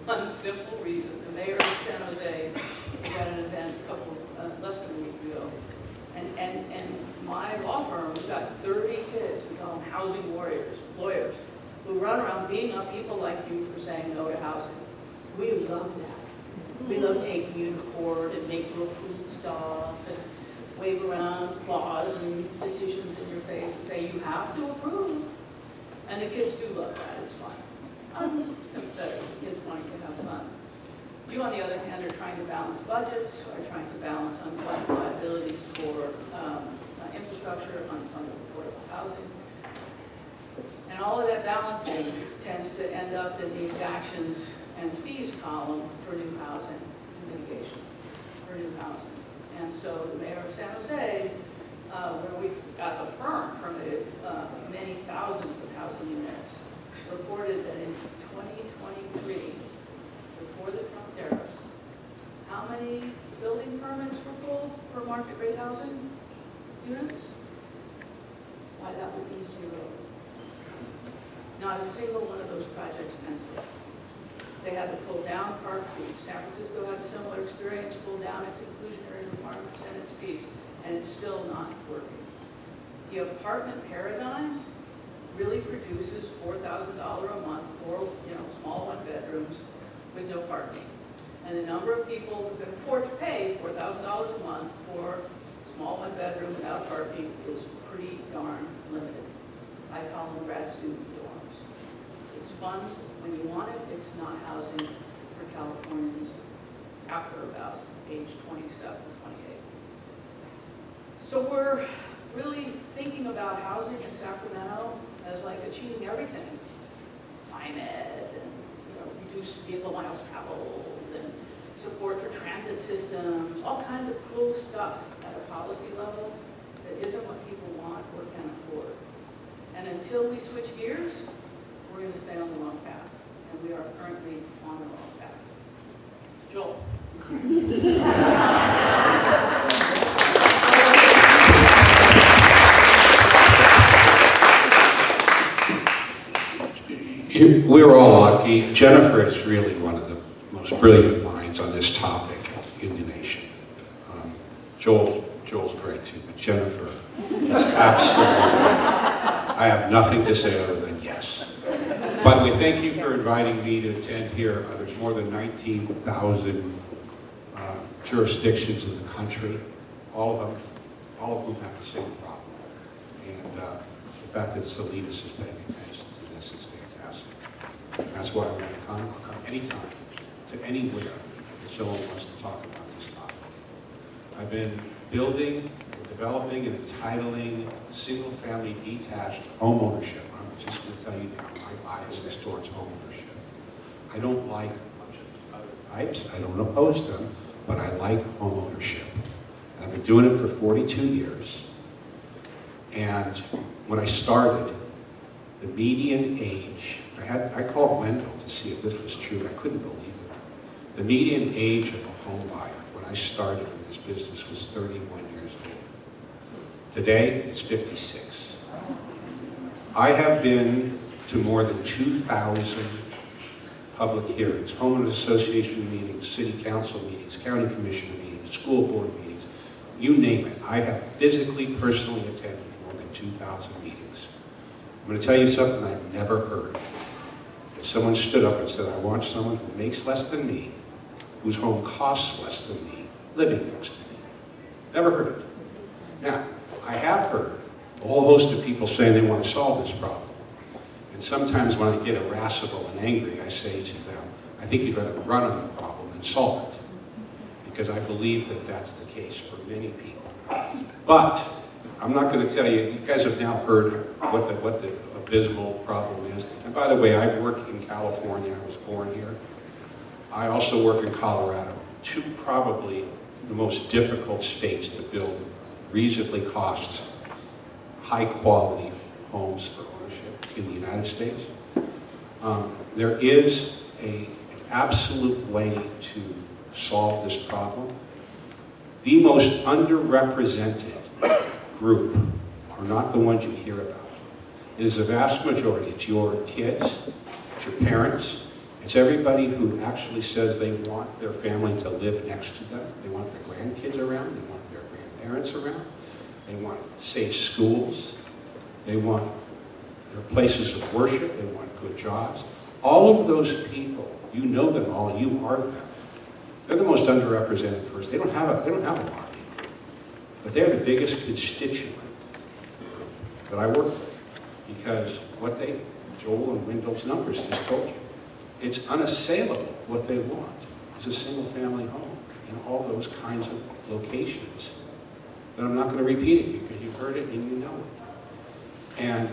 S8: One simple reason. The mayor of San Jose was at an event less than a week ago, and my law firm, we've got 30 kids, we call them housing warriors, lawyers, who run around beating up people like you for saying no to housing. We love that. We love taking you to court and making you approve stuff and wave around laws and decisions in your face and say you have to approve. And the kids do love that. It's fun. I'm sympathetic to kids wanting to have fun. You, on the other hand, are trying to balance budgets, are trying to balance unfunded liabilities for infrastructure, unfunded affordable housing. And all of that balancing tends to end up in the exactions and fees column for new housing mitigation, for new housing. And so the mayor of San Jose, where we've, as a firm, permitted many thousands of housing units, reported that in 2023, before the Trump tariffs, how many building permits were pulled for market rate housing units? Why, that would be 0. Not a single one of those projects penciled. They had to pull down Park fees. San Francisco had a similar experience, pull down its inclusionary requirements and its fees, and it's still not working. The apartment paradigm really produces $4,000 a month for small one-bedrooms with no parking. And the number of people who can afford to pay $4,000 a month for small one-bedroom without parking is pretty darn limited. I call them grad student dorms. It's fun when you want it. It's not housing for Californians after about age 27, 28. So we're really thinking about housing in Sacramento as like achieving everything. Climate, and reduced vehicle miles traveled, and support for transit systems, all kinds of cool stuff at a policy level that isn't what people want or can afford. And until we switch gears, we're going to stay on the wrong path. And we are currently on the wrong path. Joel.
S9: we're all lucky. Jennifer is really one of the most brilliant minds on this topic in the nation. Joel's great too, but Jennifer is absolutely, I have nothing to say other than yes. By the way, thank you for inviting me to attend here. There's more than 19,000 jurisdictions in the country, all of whom have the same problem. And the fact that Salinas is paying attention to this is fantastic. That's why I want to come. I'll come anytime to anywhere that someone wants to talk about this topic. I've been building, developing, and entitling single-family detached home ownership. I'm just going to tell you now, my bias is towards home ownership. I don't like much of other types. I don't oppose them, but I like home ownership. And I've been doing it for 42 years. And when I started, the median age, I called Wendell to see if this was true. I couldn't believe it. The median age of a home buyer when I started in this business was 31 years old. Today, it's 56. I have been to more than 2,000 public hearings, homeowners association meetings, city council meetings, county commission meetings, school board meetings, you name it. I have physically, personally attended more than 2,000 meetings. I'm going to tell you something I've never heard. That someone stood up and said, I want someone who makes less than me, whose home costs less than me, living next to me. Never heard it. Now, I have heard a whole host of people saying they want to solve this problem. And sometimes when I get irascible and angry, I say to them, I think you'd rather run on the problem than solve it. Because I believe that that's the case for many people. But I'm not going to tell you, you guys have now heard what the abysmal problem is. And by the way, I work in California, I was born here. I also work in Colorado, two probably the most difficult states to build reasonably cost, high quality homes for ownership in the United States. There is an absolute way to solve this problem. The most underrepresented group are not the ones you hear about. It is a vast majority. It's your kids, it's your parents, it's everybody who actually says they want their family to live next to them. They want their grandkids around, they want their grandparents around, they want safe schools, they want their places of worship, they want good jobs. All of those people, you know them all, you are them. They're the most underrepresented person. They don't have a lot of people, but they're the biggest constituent that I work with, because what Joel and Wendell's numbers just told you, it's unassailable what they want is a single family home in all those kinds of locations. But I'm not going to repeat it because you've heard it and you know it. And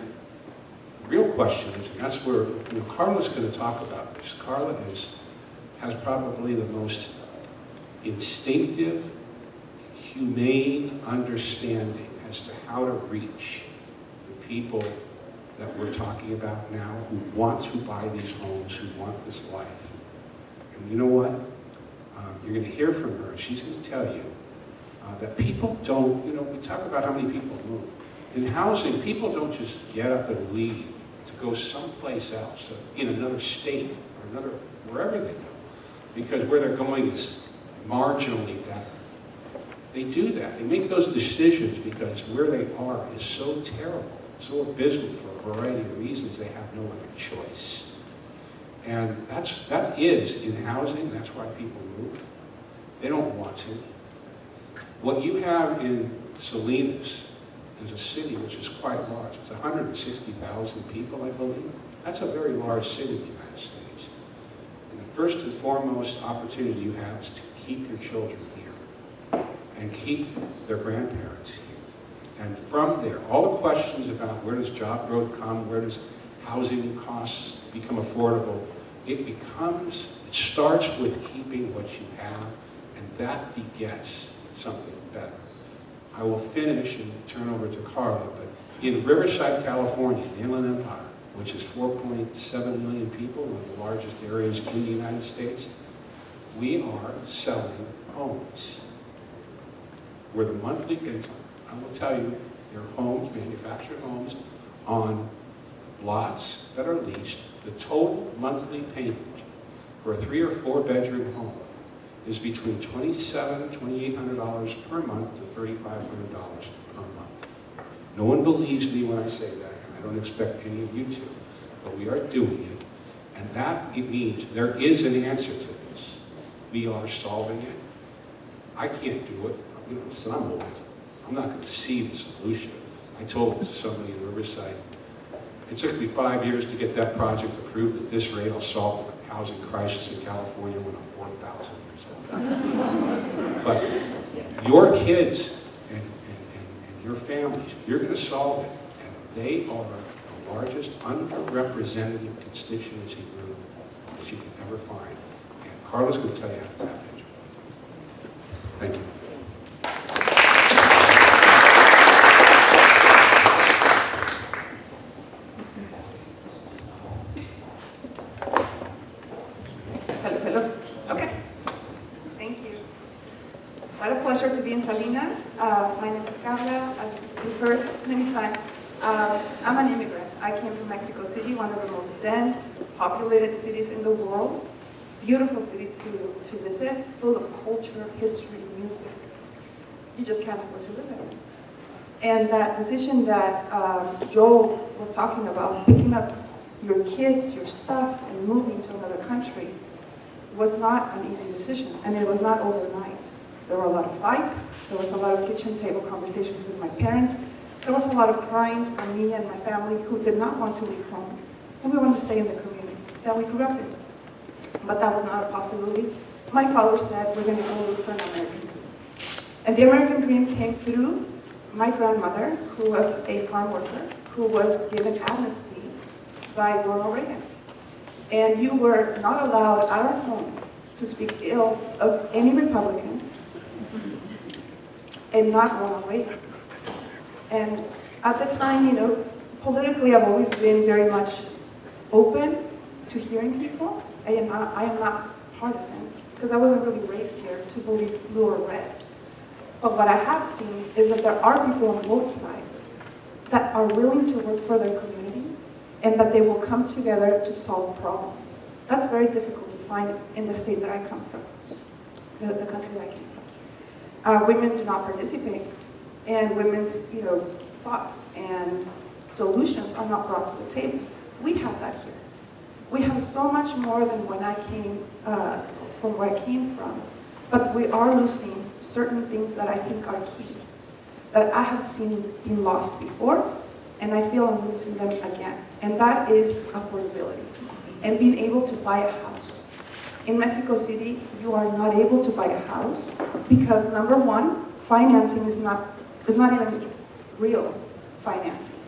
S9: the real question is, and that's where Carla's going to talk about this. Carla has probably the most instinctive, humane understanding as to how to reach the people that we're talking about now who want to buy these homes, who want this life. And you know what? You're going to hear from her. She's going to tell you that people don't, we talk about how many people move. In housing, people don't just get up and leave to go someplace else, in another state or wherever they go, because where they're going is marginally better. They do that. They make those decisions because where they are is so terrible, so abysmal for a variety of reasons. They have no other choice. And that is in housing. That's why people move. They don't want to. What you have in Salinas is a city which is quite large. It's 160,000 people, I believe. That's a very large city in the United States. And the first and foremost opportunity you have is to keep your children here and keep their grandparents here. And from there, all the questions about where does job growth come, where does housing costs become affordable, it starts with keeping what you have, and that begets something better. I will finish and turn over to Carla, but in Riverside, California, the Inland Empire, which is 4.7 million people, one of the largest areas in the United States, we are selling homes where the monthly income, I will tell you, they're homes, manufactured homes, on lots that are leased The total monthly payment for a 3 or 4 bedroom home is between $2,700, $2,800 per month to $3,500 per month. No one believes me when I say that, and I don't expect any of you to, but we are doing it, and that it means there is an answer to this. We are solving it. I can't do it. Listen, I'm old. I'm not going to see the solution. I told somebody in Riverside, it took me 5 years to get that project approved. At this rate, I'll solve the housing crisis in California when I'm 4,000 years old. But your kids and your families, you're going to solve it. And they are the largest underrepresented constituency group that you can ever find. And Carla's going to tell you how to tap into it. Thank you.
S10: Hello. Okay. Thank you. What a pleasure to be in Salinas. My name is Carla, as you've heard many times. I'm an immigrant. I came from Mexico City, one of the most dense, populated cities in the world. Beautiful city to visit, full of culture, history, music. You just can't afford to live there. And that decision that Joel was talking about, picking up your kids, your stuff, and moving to another country, was not an easy decision, and it was not overnight. There were a lot of fights, there was a lot of kitchen table conversations with my parents, there was a lot of crying from me and my family who did not want to leave home, and we wanted to stay in the community that we grew up in. But that was not a possibility. My father said, we're going to go look for an American dream. And the American dream came through my grandmother, who was a farm worker, who was given amnesty by Ronald Reagan. And you were not allowed at our home to speak ill of any Republican and not Ronald Reagan. And at the time, you know, politically I've always been very much open to hearing people. I am not partisan, because I wasn't really raised here to believe blue or red. But what I have seen is that there are people on both sides that are willing to work for their community and that they will come together to solve problems. That's very difficult to find in the state that I come from, the country that I came from. Women do not participate, and women's thoughts and solutions are not brought to the table. We have that here. We have so much more than when I came from where I came from, but we are losing certain things that I think are key, that I have seen being lost before, and I feel I'm losing them again. And that is affordability and being able to buy a house. In Mexico City, you are not able to buy a house because, number one, financing is not even real financing.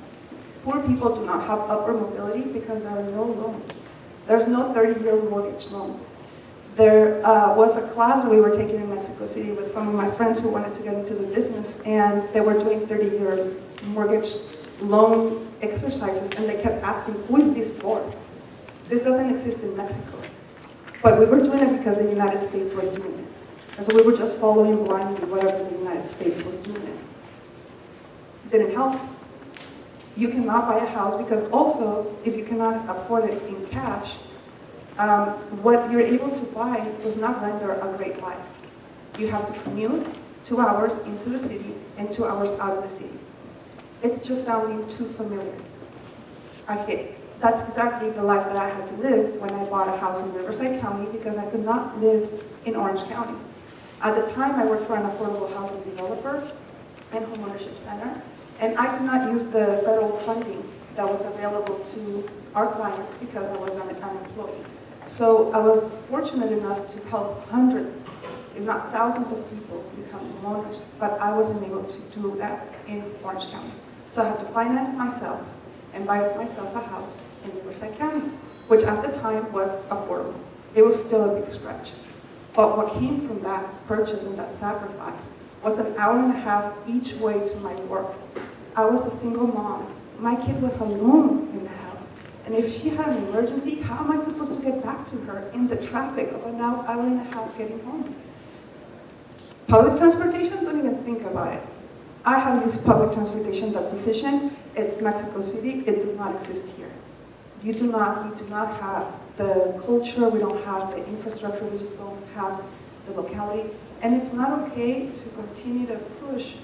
S10: Poor people do not have upward mobility because there are no loans. There's no 30-year mortgage loan. There was a class that we were taking in Mexico City with some of my friends who wanted to get into the business, and they were doing 30-year mortgage loan exercises, and they kept asking, who is this for? This doesn't exist in Mexico. But we were doing it because the United States was doing it. And so we were just following blindly whatever the United States was doing it. Didn't help. You cannot buy a house because also, if you cannot afford it in cash, what you're able to buy does not render a great life. You have to commute 2 hours into the city and 2 hours out of the city. It's just sounding too familiar. I get it. That's exactly the life that I had to live when I bought a house in Riverside County because I could not live in Orange County. At the time, I worked for an affordable housing developer and homeownership center, and I could not use the federal funding that was available to our clients because I was an employee. So I was fortunate enough to help hundreds, if not thousands of people become homeowners, but I wasn't able to do that in Orange County. So I had to finance myself and buy myself a house in Riverside County, which at the time was affordable. It was still a big stretch. But what came from that purchase and that sacrifice was an hour and a half each way to my work. I was a single mom. My kid was alone in the house. And if she had an emergency, how am I supposed to get back to her in the traffic of an hour and a half getting home? Public transportation, don't even think about it. I have used public transportation that's efficient. It's Mexico City. It does not exist here. we do not have the culture, we don't have the infrastructure, we just don't have the locality. And it's not okay to continue to push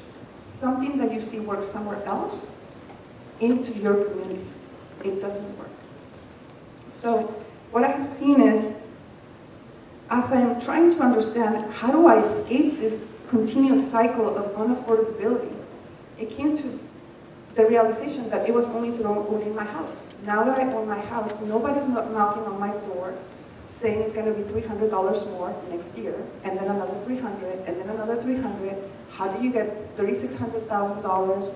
S10: something that you see work somewhere else into your community. It doesn't work. So what I have seen is, as I am trying to understand how do I escape this continuous cycle of unaffordability, it came to the realization that it was only through owning my house. Now that I own my house, nobody's not knocking on my door saying it's going to be $300 more next year, and then another $300, and then another $300. How do you get $3,600,000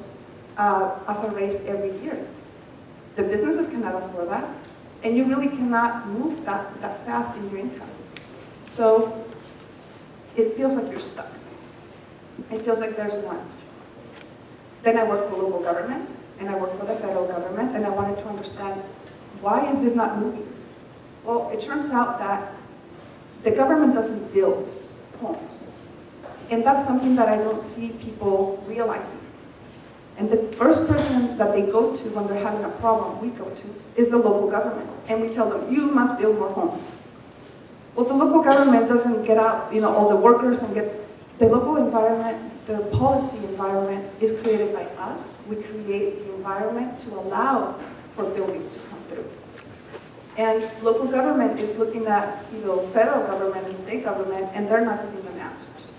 S10: as a raise every year? The businesses cannot afford that, and you really cannot move that fast in your income. So it feels like you're stuck. It feels like there's no answer. Then I worked for local government, and I worked for the federal government, and I wanted to understand, why is this not moving? Well, it turns out that the government doesn't build homes. And that's something that I don't see people realizing. And the first person that they go to when they're having a problem, we go to, is the local government. And we tell them, you must build more homes. Well, the local government doesn't get out, all the workers and gets, the local environment, the policy environment is created by us. We create the environment to allow for buildings to come through. And local government is looking at, federal government and state government, and they're not giving them answers.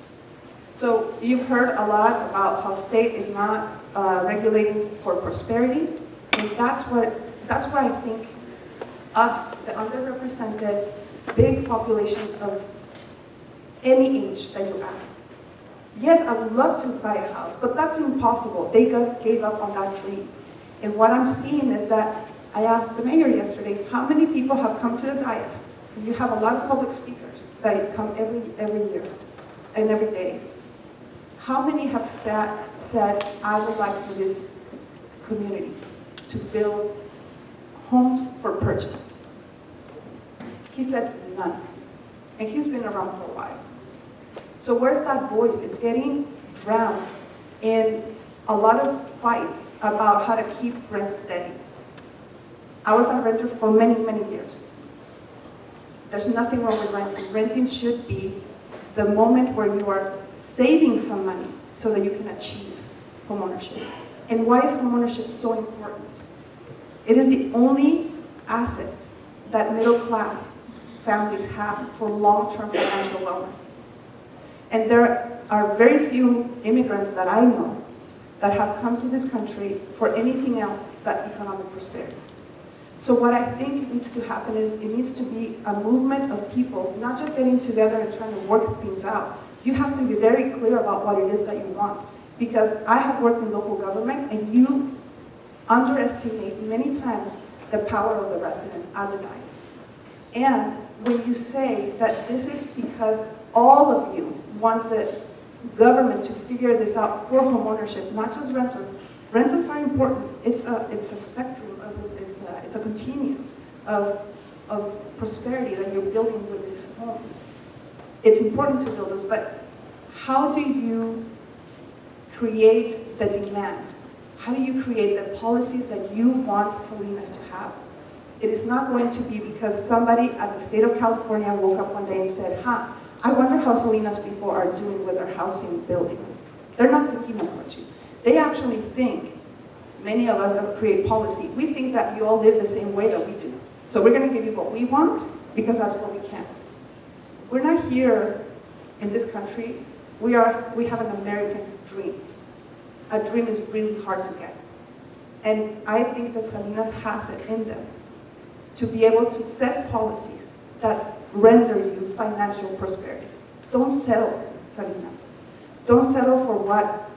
S10: So you've heard a lot about how state is not regulating for prosperity, and that's where I think us, the underrepresented, big population of any age that you ask. Yes, I would love to buy a house, but that's impossible. They gave up on that dream. And what I'm seeing is that I asked the mayor yesterday, how many people have come to the dais? And you have a lot of public speakers that come every year and every day. How many have said, I would like for this community to build homes for purchase? He said none. And he's been around for a while. So where's that voice? It's getting drowned in a lot of fights about how to keep rent steady. I was a renter for many, many years. There's nothing wrong with renting. Renting should be the moment where you are saving some money so that you can achieve homeownership. And why is homeownership so important? It is the only asset that middle-class families have for long-term financial wellness. And there are very few immigrants that I know that have come to this country for anything else but economic prosperity. So what I think needs to happen is it needs to be a movement of people, not just getting together and trying to work things out. You have to be very clear about what it is that you want. Because I have worked in local government, and you underestimate many times the power of the resident at the dais. And when you say that this is because all of you want the government to figure this out for homeownership, not just renters. Renters are important. It's a spectrum, it's a continuum of prosperity that you're building with these homes. It's important to build those, but how do you create the demand? How do you create the policies that you want Salinas to have? It is not going to be because somebody at the state of California woke up one day and said, I wonder how Salinas people are doing with their housing building. They're not thinking about you. They actually think, many of us that create policy, we think that you all live the same way that we do. So we're going to give you what we want because that's what we can. We're not here in this country. We have an American dream. A dream is really hard to get. And I think that Salinas has it in them to be able to set policies that render you financial prosperity. Don't settle, Salinas. Don't settle for what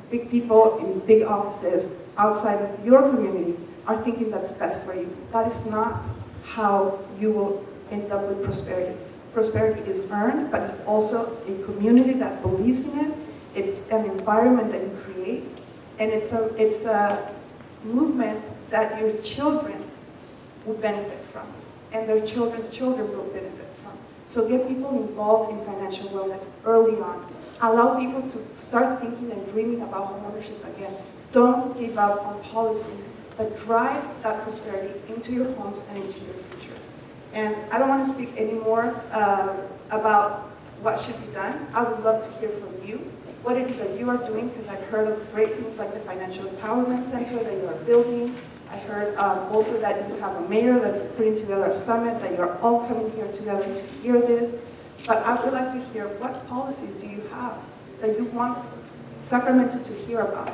S10: big people in big offices outside of your community are thinking that's best for you. That is not how you will end up with prosperity. Prosperity is earned, but it's also a community that believes in it. It's an environment that you create, and it's a movement that your children will benefit from, and their children's children will benefit from. So get people involved in financial wellness early on. Allow people to start thinking and dreaming about homeownership again. Don't give up on policies that drive that prosperity into your homes and into your future. And I don't want to speak anymore about what should be done. I would love to hear from you what it is that you are doing, because I've heard of great things like the Financial Empowerment Center that you are building. I heard also that you have a mayor that's putting together a summit, that you're all coming here together to hear this. But I would like to hear, what policies do you have that you want Sacramento to hear about?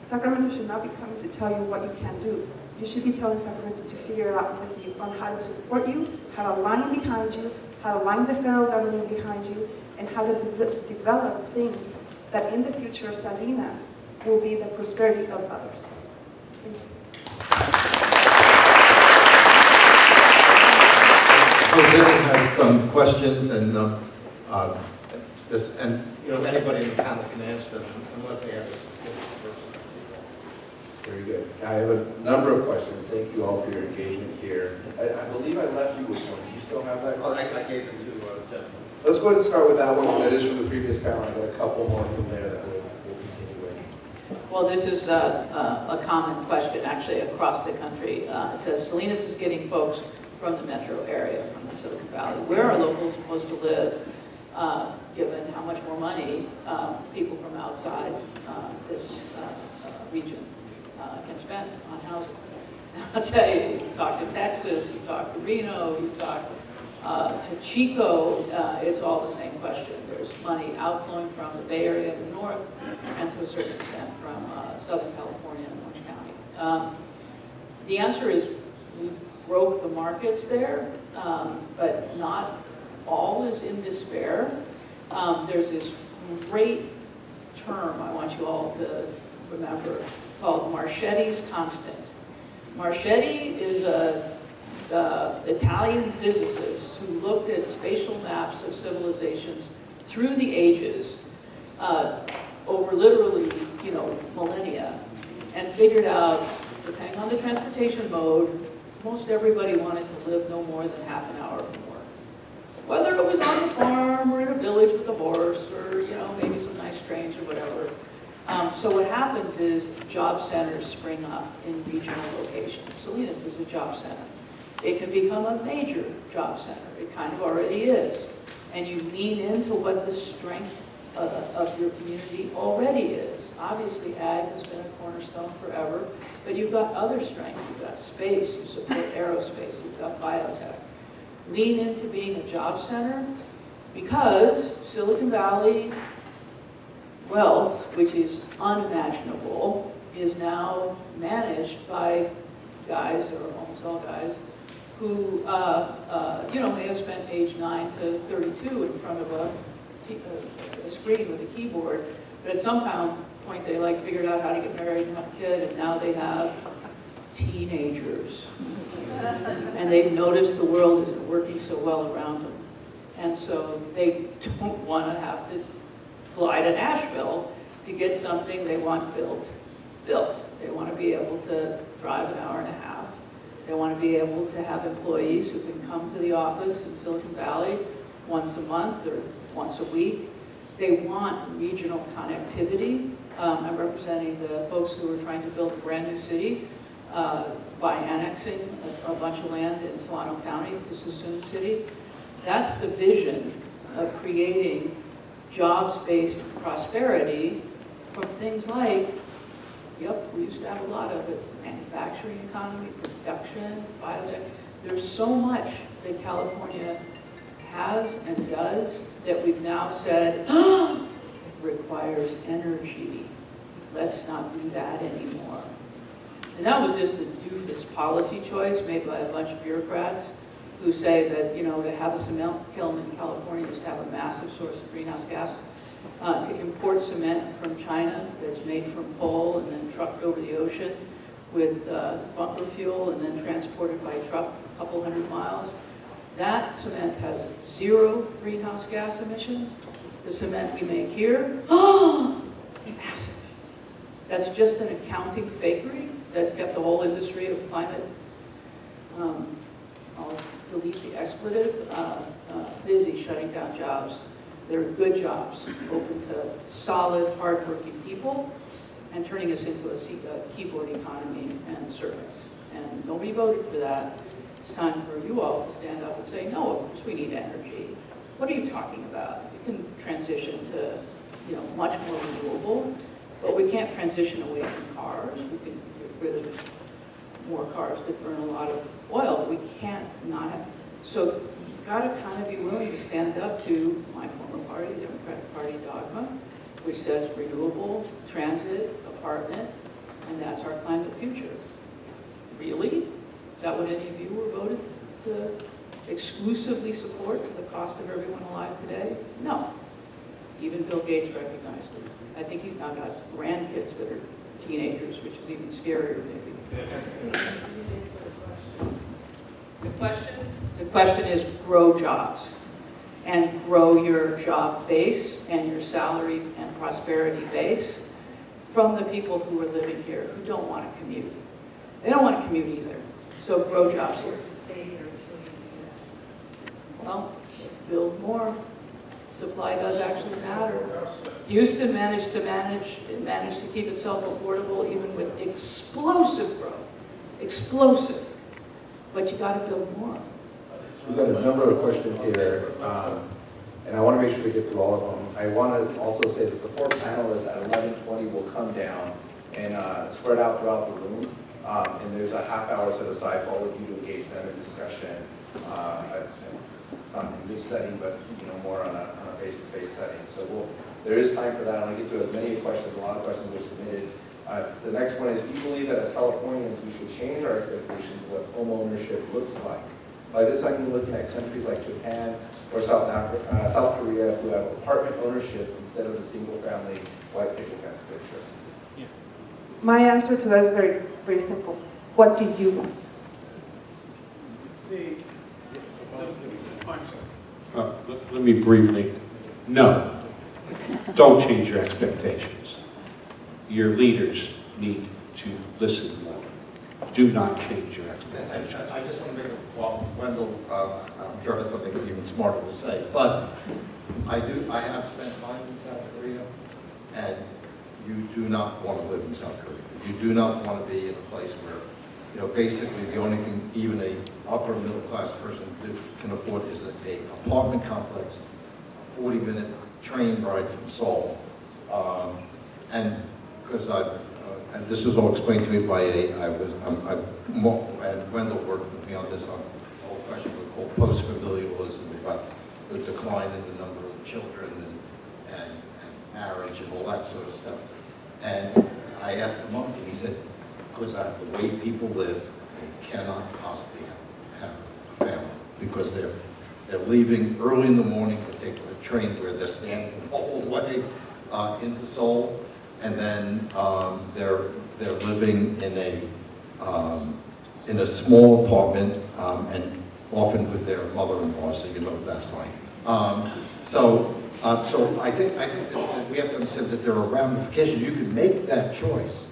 S10: Sacramento should not be coming to tell you what you can do. You should be telling Sacramento to figure it out with you on how to support you, how to line behind you, how to line the federal government behind you, and how to develop things that in the future Salinas will be the prosperity of others. Thank you.
S3: Jose has some questions, and anybody in the panel can answer them unless they have a specific person.
S11: Very good. I have a number of questions. Thank you all for your engagement here. I believe I left you with one. Do you still have that?
S3: Oh, I gave them to Ted.
S11: Let's go ahead and start with that one, because that is from the previous panel. I got a couple more from there that we'll continue with.
S8: Well, this is a common question, actually, across the country. It says, Salinas is getting folks from the metro area, from the Silicon Valley. Where are locals supposed to live, given how much more money people from outside this region can spend on housing? I'll tell you, you talk to Texas, you talk to Reno, you talk to Chico, it's all the same question. There's money outflowing from the Bay Area in the north, and to a certain extent from Southern California and Orange County. The answer is we broke the markets there, but not all is in despair. There's this great term I want you all to remember called Marchetti's constant. Marchetti is a Italian physicist who looked at spatial maps of civilizations through the ages, over literally, millennia, and figured out, depending on the transportation mode, most everybody wanted to live no more than half an hour from work. Whether it was on the farm or in a village with a horse, or maybe some nice trains or whatever. So what happens is job centers spring up in regional locations. Salinas is a job center. It can become a major job center. It kind of already is. And you lean into what the strength of your community already is. Obviously, ag has been a cornerstone forever, but you've got other strengths. You've got space, you support aerospace, you've got biotech. Lean into being a job center, because Silicon Valley wealth, which is unimaginable, is now managed by guys, or almost all guys, who may have spent age 9 to 32 in front of a screen with a keyboard, but at some point they figured out how to get married and have a kid, and now they have teenagers. And they've noticed the world isn't working so well around them. And so they don't want to have to fly to Nashville to get something they want built. They want to be able to drive an hour and a half. They want to be able to have employees who can come to the office in Silicon Valley once a month or once a week. They want regional connectivity. I'm representing the folks who are trying to build a brand new city by annexing a bunch of land in Solano County to Suisun City. That's the vision of creating jobs-based prosperity from things like, we used to have a lot of it, manufacturing economy, production, biotech. There's so much that California has and does that we've now said, it requires energy. Let's not do that anymore. And that was just a doofus policy choice made by a bunch of bureaucrats who say that, to have a cement kiln in California is to have a massive source of greenhouse gas. To import cement from China that's made from coal and then trucked over the ocean with bunker fuel and then transported by truck a couple hundred miles. That cement has 0 greenhouse gas emissions. The cement we make here, massive. That's just an accounting fakery that's kept the whole industry of climate, I'll delete the expletive, busy shutting down jobs. They're good jobs, open to solid, hardworking people. and turning us into a keyboard economy and service. And nobody voted for that. It's time for you all to stand up and say, no, of course we need energy. What are you talking about? We can transition to, much more renewable, but we can't transition away from cars. We can get rid of more cars that burn a lot of oil. We can't not have. So you've got to kind of be willing to stand up to my former party, the Democratic Party dogma, which says renewable, transit, apartment, and that's our climate future. Really? Is that what any of you were voted to exclusively support to the cost of everyone alive today? No. Even Bill Gates recognized it. I think he's now got grandkids that are teenagers, which is even scarier maybe. The question is grow jobs and grow your job base and your salary and prosperity base from the people who are living here who don't want to commute. They don't want to commute either. So grow jobs here. Well, build more. Supply does actually matter. Houston managed to keep itself affordable even with explosive growth. Explosive. But you got to build more.
S11: We've got a number of questions here, and I want to make sure we get through all of them. I want to also say that the 4 panelists at 11:20 will come down and spread out throughout the room. And there's a half hour set aside for all of you to engage them in discussion, not in this setting, but more on a face-to-face setting. So there is time for that. I want to get to as many questions. A lot of questions were submitted. The next one is, do you believe that as Californians we should change our expectations of what home ownership looks like? By this I mean looking at countries like Japan or South Korea who have apartment ownership instead of the single-family white picket fence picture.
S10: Yeah. My answer to that is very, very simple. What do you want?
S9: Let me briefly, no, don't change your expectations. Your leaders need to listen more. Do not change your expectations.
S3: I just want to make Wendell, I'm sure has something even smarter to say, but I have spent time in South Korea, and you do not want to live in South Korea. You do not want to be in a place where, basically the only thing even a upper middle class person can afford is an apartment complex, a 40-minute train ride from Seoul, and because and this was all explained to me by and Wendell worked with me on this, on the whole question called post-familialism, about the decline in the number of children and marriage and all that sort of stuff. And I asked him up, and he said, because the way people live, they cannot possibly have a family, because they're leaving early in the morning to take the train where they're standing the whole way into Seoul, and then they're living in a small apartment, and often with their mother-in-law, so that's like. So I think that we have to understand that there are ramifications. You can make that choice.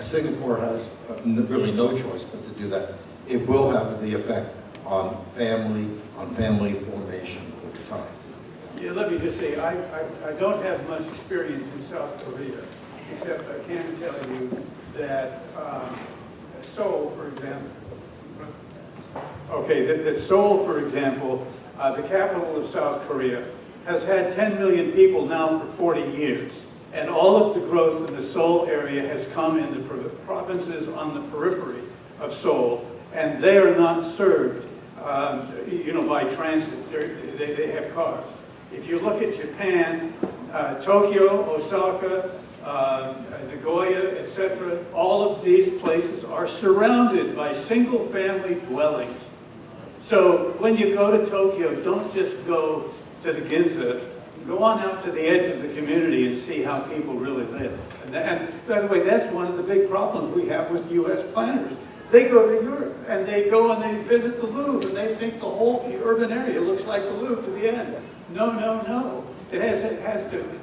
S3: Singapore has really no choice but to do that. It will have the effect on family formation over time.
S7: Yeah, let me just say, I don't have much experience in South Korea, except I can tell you that Seoul, for example, that Seoul, for example, the capital of South Korea, has had 10 million people now for 40 years. And all of the growth in the Seoul area has come in the provinces on the periphery of Seoul, and they are not served, by transit. They have cars. If you look at Japan, Tokyo, Osaka, Nagoya, etc., all of these places are surrounded by single-family dwellings. So when you go to Tokyo, don't just go to the Ginza. Go on out to the edge of the community and see how people really live. And by the way, that's one of the big problems we have with U.S. planners. They go to Europe, and they go and they visit the Louvre, and they think the urban area looks like the Louvre to the end. No, no, no. It has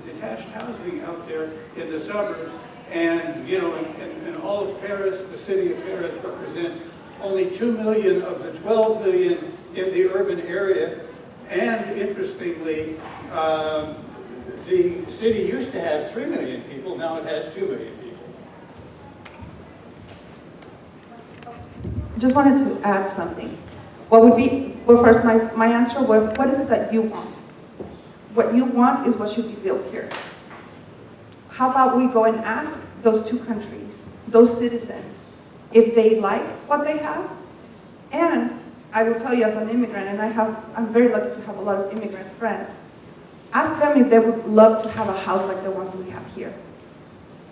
S7: detached housing out there in the suburbs, and in all of Paris, the city of Paris represents only 2 million of the 12 million in the urban area. And interestingly, the city used to have 3 million people, now it has 2 million people.
S10: just wanted to add something. What would be, well, first, my answer was, what is it that you want? What you want is what should be built here. How about we go and ask those two countries, those citizens, if they like what they have? And I will tell you, as an immigrant, and I'm very lucky to have a lot of immigrant friends, ask them if they would love to have a house like the ones we have here.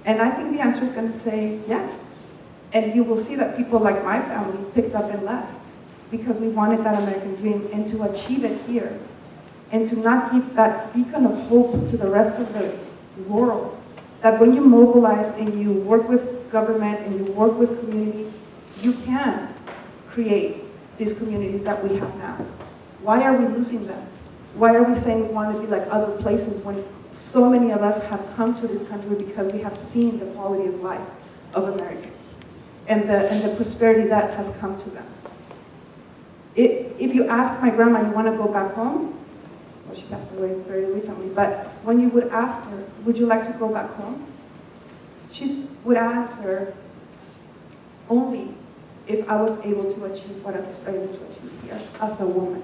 S10: And I think the answer is going to say yes. And you will see that people like my family picked up and left because we wanted that American dream, and to achieve it here, and to not give that beacon of hope to the rest of the world, that when you mobilize and you work with government and you work with community, you can create these communities that we have now. Why are we losing them? Why are we saying we want to be like other places when so many of us have come to this country because we have seen the quality of life of Americans and the prosperity that has come to them? If you ask my grandma, you want to go back home? Well, she passed away very recently, but when you would ask her, would you like to go back home? She would answer, only if I was able to achieve what I was able to achieve here as a woman.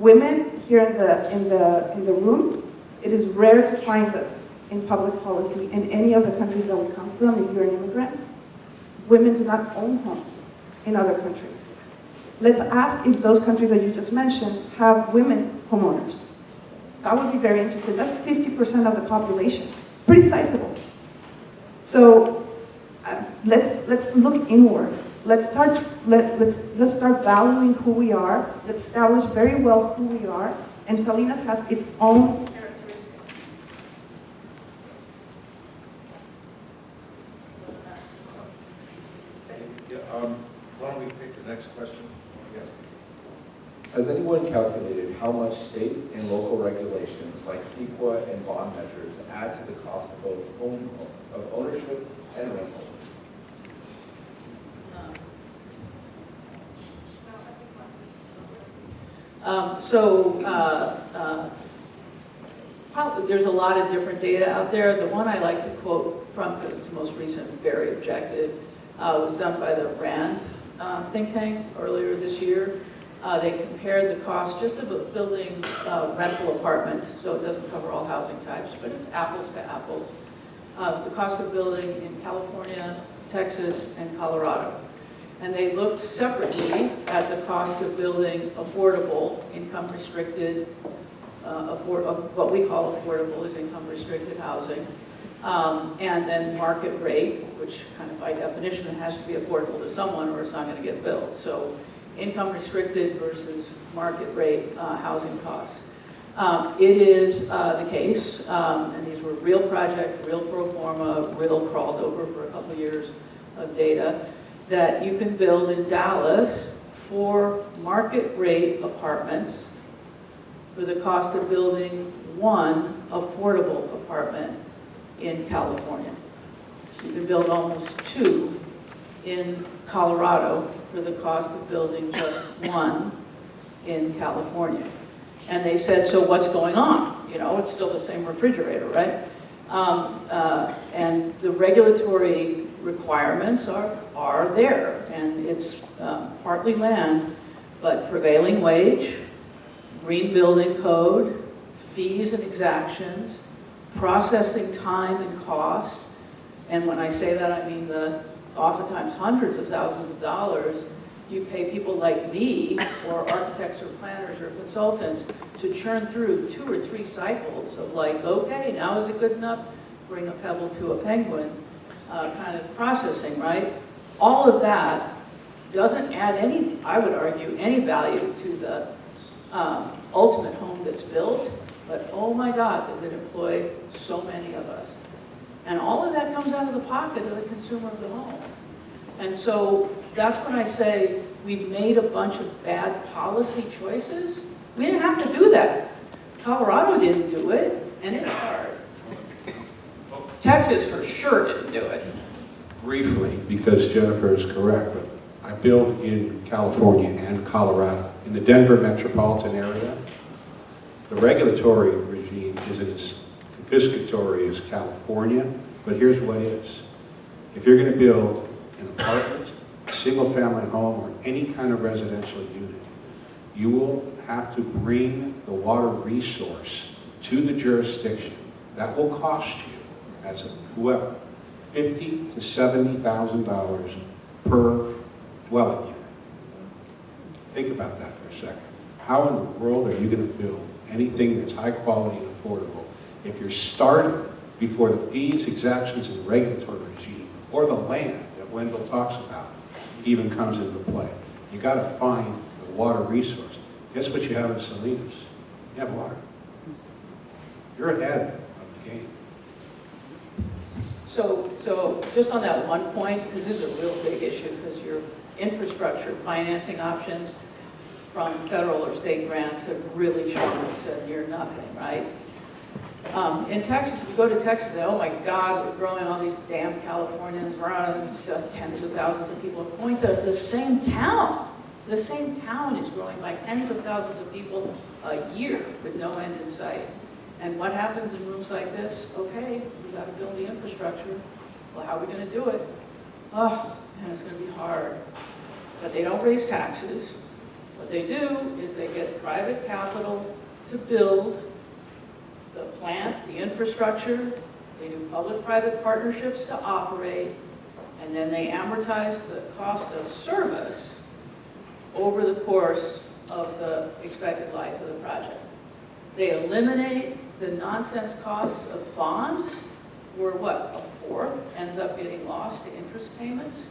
S10: Women here in the room, it is rare to find us in public policy in any of the countries that we come from. If you're an immigrant, women do not own homes in other countries. Let's ask if those countries that you just mentioned have women homeowners. That would be very interesting. That's 50% of the population, pretty sizable. So let's look inward. Let's start valuing who we are. Let's establish very well who we are. And Salinas has its own characteristics.
S3: Why don't we take the next question? Yes.
S11: Has anyone calculated how much state and local regulations like CEQA and bond measures add to the cost of both ownership and rental?
S8: There's a lot of different data out there. The one I like to quote from, because it's the most recent, very objective, was done by the RAND think tank earlier this year. They compared the cost just of building rental apartments, so it doesn't cover all housing types, but it's apples to apples. The cost of building in California, Texas, and Colorado. And they looked separately at the cost of building affordable, income-restricted, what we call affordable is income-restricted housing, and then market rate, which kind of by definition it has to be affordable to someone or it's not going to get built. So income-restricted versus market rate housing costs. It is the case, and these were real projects, real pro forma, real crawled over for a couple of years of data, that you can build in Dallas for market rate apartments for the cost of building one affordable apartment in California. So you can build almost two in Colorado for the cost of building just one in California. And they said, so what's going on? You know, it's still the same refrigerator, right? And the regulatory requirements are there, and it's partly land, but prevailing wage, green building code, fees and exactions, processing time and cost, and when I say that I mean the oftentimes hundreds of thousands of dollars you pay people like me or architects or planners or consultants to churn through 2 or 3 cycles of like, okay, now is it good enough? Bring a pebble to a penguin kind of processing, right? All of that doesn't add any, I would argue, any value to the ultimate home that's built, but oh my God, does it employ so many of us. And all of that comes out of the pocket of the consumer of the home. And so that's when I say we've made a bunch of bad policy choices. We didn't have to do that. Colorado didn't do it, and it's hard. Texas for sure didn't do it.
S9: Briefly, because Jennifer is correct, but I build in California and Colorado. In the Denver metropolitan area, the regulatory regime isn't as confiscatory as California, but here's what is. If you're going to build an apartment, single-family home or any kind of residential unit, you will have to bring the water resource to the jurisdiction. That will cost you, as a whoever, $50,000 to $70,000 per dwelling unit. Think about that for a second. How in the world are you going to build anything that's high quality and affordable if you're starting before the fees, exactions, and regulatory regime, or the land that Wendell talks about, even comes into play? You got to find the water resource. Guess what you have in Salinas? You have water. You're ahead of the game.
S8: So just on that one point, because this is a real big issue, because your infrastructure financing options from federal or state grants have really shrunk to near nothing, right? In Texas, if you go to Texas and say, oh my God, we're growing all these damn Californians, we're on tens of thousands of people. Point that the same town is growing by tens of thousands of people a year with no end in sight. And what happens in rooms like this? Okay, we got to build the infrastructure. Well, how are we going to do it? Oh, man, it's going to be hard. But they don't raise taxes. What they do is they get private capital to build the plant, the infrastructure. They do public-private partnerships to operate. And then they amortize the cost of service over the course of the expected life of the project. They eliminate the nonsense costs of bonds, where what, a fourth ends up getting lost to interest payments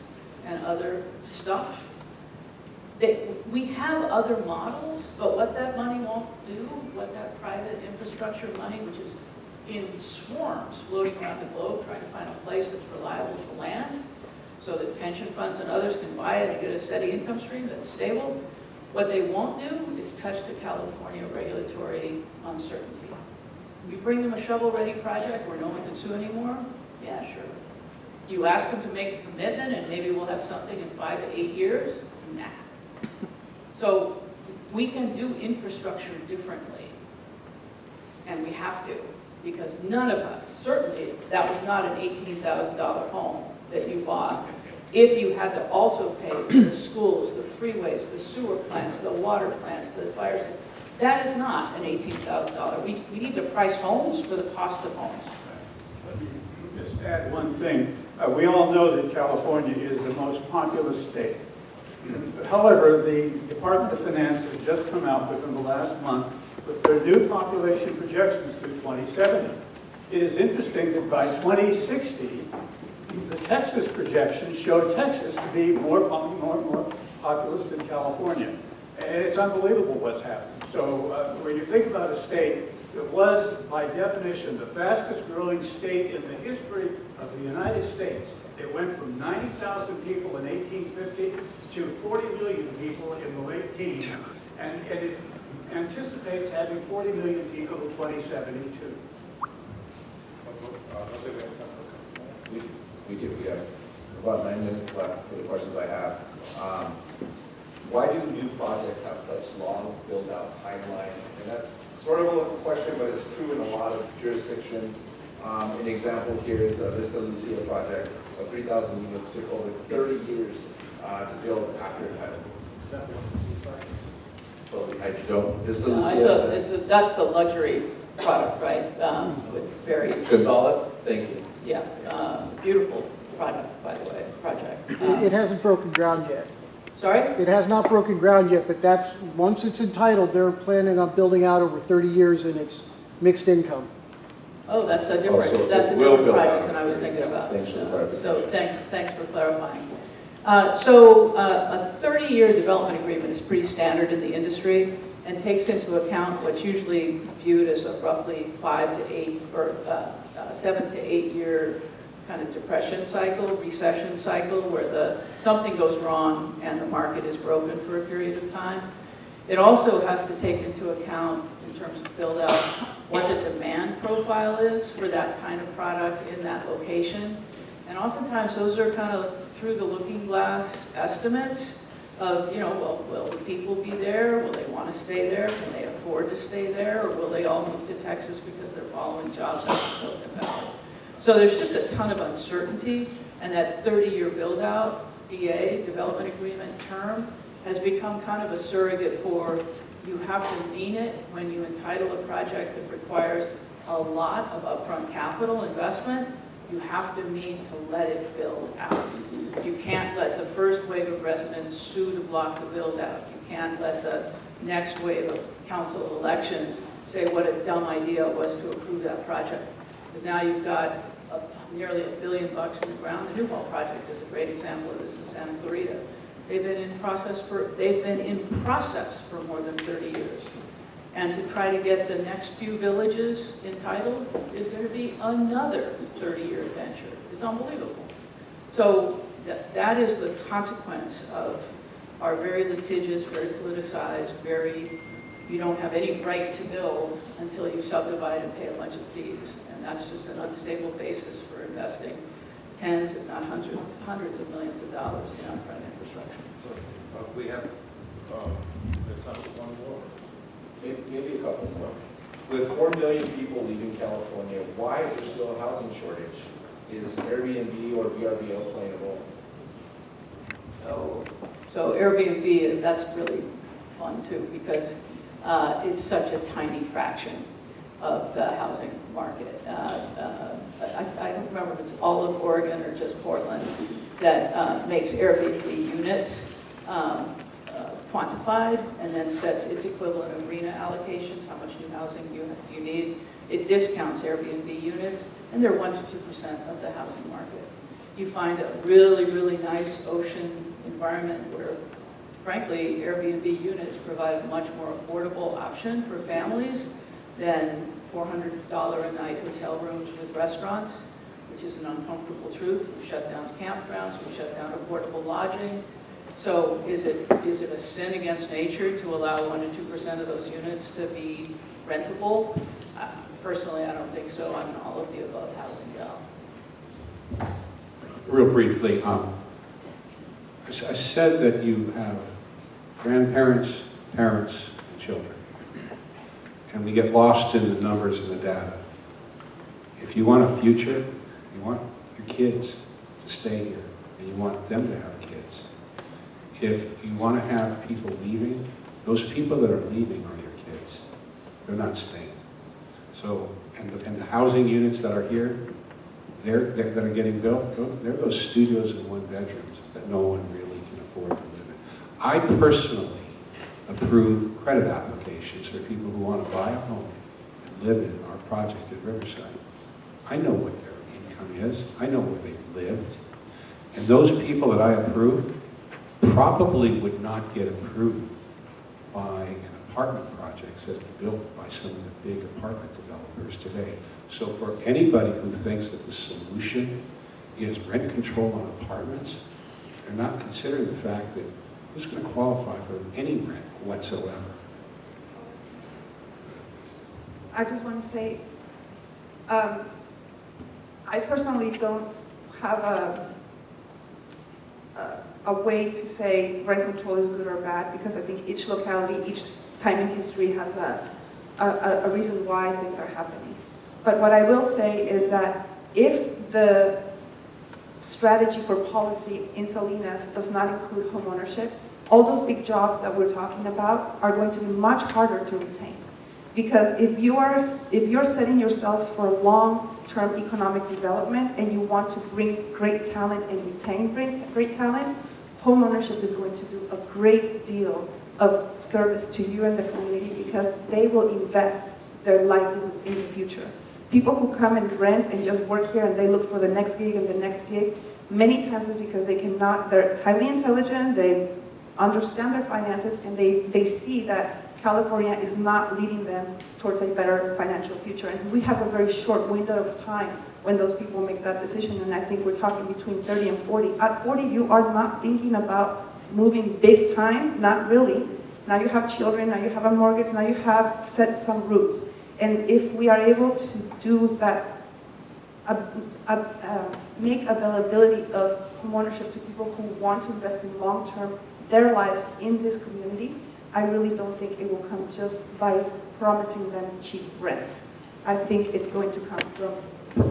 S8: and other stuff. We have other models, but what that money won't do, what that private infrastructure money, which is in swarms floating around the globe trying to find a place that's reliable to land so that pension funds and others can buy it and get a steady income stream that's stable, what they won't do is touch the California regulatory uncertainty. You bring them a shovel-ready project where no one can sue anymore? Yeah, sure. You ask them to make a commitment and maybe we'll have something in 5 to 8 years? Nah. So we can do infrastructure differently, and we have to, because none of us, certainly that was not an $18,000 home that you bought, if you had to also pay for the schools, the freeways, the sewer plants, the water plants, the fire system. That is not an $18,000. We need to price homes for the cost of homes.
S7: Let me just add one thing. We all know that California is the most populous state. However, the Department of Finance has just come out within the last month with their new population projections through 2070. It is interesting that by 2060, the Texas projections show Texas to be more populous than California. And it's unbelievable what's happened. So when you think about a state that was, by definition, the fastest growing state in the history of the United States, it went from 90,000 people in 1850 to 40 million people in the late teens, and it anticipates having 40 million people in 2072.
S11: We have about 9 minutes left for the questions I have. Why do new projects have such long build-out timelines? And that's sort of a question, but it's true in a lot of jurisdictions. An example here is Vista Lucia project of 3,000 units took over 30 years to build after it had. Is that the one that's I don't. Vista Lucia.
S8: That's the luxury product, right? With very
S11: Gonzalez, thank you.
S8: Yeah, beautiful product, by the way. Project.
S6: It hasn't broken ground yet.
S8: Sorry?
S6: It has not broken ground yet, but that's, once it's entitled, they're planning on building out over 30 years, and it's mixed income.
S8: Oh, that's a different,
S11: so
S8: that's a
S11: will
S8: different
S11: build
S8: project
S11: out.
S8: than I was thinking about.
S11: Thanks for the clarification.
S8: So thanks for clarifying. A 30-year development agreement is pretty standard in the industry and takes into account what's usually viewed as a roughly 5 to 8 or 7 to 8 year kind of depression cycle, recession cycle, where something goes wrong and the market is broken for a period of time. It also has to take into account, in terms of build out, what the demand profile is for that kind of product in that location. And oftentimes those are kind of through the looking glass estimates of, well, will people be there? Will they want to stay there? Can they afford to stay there? Or will they all move to Texas because they're following jobs out of Silicon Valley? So there's just a ton of uncertainty, and that 30-year build out DA, development agreement term, has become kind of a surrogate for you have to mean it when you entitle a project that requires a lot of upfront capital investment. You have to mean to let it build out. You can't let the first wave of residents sue to block the build out. You can't let the next wave of council elections say what a dumb idea it was to approve that project. Because now you've got nearly $1 billion in the ground. The Newhall project is a great example of this in Santa Clarita. They've been in process for more than 30 years. And to try to get the next few villages entitled is going to be another 30-year adventure. It's unbelievable. So that is the consequence of our very litigious, very politicized, you don't have any right to build until you subdivide and pay a bunch of fees. And that's just an unstable basis for investing tens, if not hundreds of millions of dollars in upfront infrastructure.
S3: We have one more.
S11: Maybe a couple more. With 4 million people leaving California, why is there still a housing shortage? Is Airbnb or VRBO playing a role?
S8: So Airbnb, that's really fun too, because it's such a tiny fraction of the housing market. I don't remember if it's all of Oregon or just Portland that makes Airbnb units quantified and then sets its equivalent of RENA allocations, how much new housing you need. It discounts Airbnb units, and they're 1% to 2% of the housing market. You find a really, really nice ocean environment where, frankly, Airbnb units provide a much more affordable option for families than $400 a night hotel rooms with restaurants, which is an uncomfortable truth. We shut down campgrounds, we shut down affordable lodging. So is it a sin against nature to allow 1% to 2% of those units to be rentable? Personally, I don't think so. I'm an all of the above housing gal.
S9: Real briefly, I said that you have grandparents, parents, and children. And we get lost in the numbers and the data. If you want a future, you want your kids to stay here, and you want them to have kids. If you want to have people leaving, those people that are leaving are your kids. They're not staying. So, and the housing units that are here, that are getting built, they're those studios and one bedrooms that no one really can afford to live in. I personally approve credit applications for people who want to buy a home and live in our project at Riverside. I know what their income is. I know where they've lived. And those people that I approve probably would not get approved by an apartment project that's built by some of the big apartment developers today. So for anybody who thinks that the solution is rent control on apartments, they're not considering the fact that who's going to qualify for any rent whatsoever.
S10: I just want to say, I personally don't have a way to say rent control is good or bad, because I think each locality, each time in history has a reason why things are happening. But what I will say is that if the strategy for policy in Salinas does not include home ownership, all those big jobs that we're talking about are going to be much harder to retain. Because if you're setting yourselves for long-term economic development and you want to bring great talent and retain great talent, home ownership is going to do a great deal of service to you and the community, because they will invest their livelihoods in the future. People who come and rent and just work here and they look for the next gig and the next gig, many times it's because they're highly intelligent, they understand their finances, and they see that California is not leading them towards a better financial future. And we have a very short window of time when those people make that decision, and I think we're talking between 30 and 40. At 40, you are not thinking about moving big time, not really. Now you have children, now you have a mortgage, now you have set some roots. And if we are able to do that, make availability of home ownership to people who want to invest in long-term, their lives in this community, I really don't think it will come just by promising them cheap rent. I think it's going to come from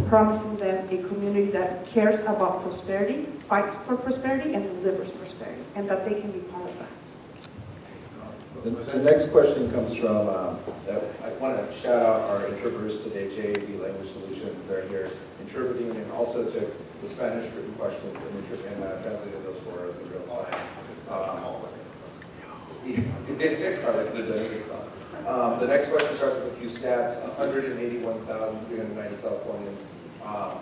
S10: promising them a community that cares about prosperity, fights for prosperity, and delivers prosperity, and that they can be part of that.
S11: The next question comes from, I want to shout out our interpreters today, JAB Language Solutions. They're here interpreting and also took the Spanish written questions and translated those for us in real time. The next question starts with a few stats. 181,390 Californians are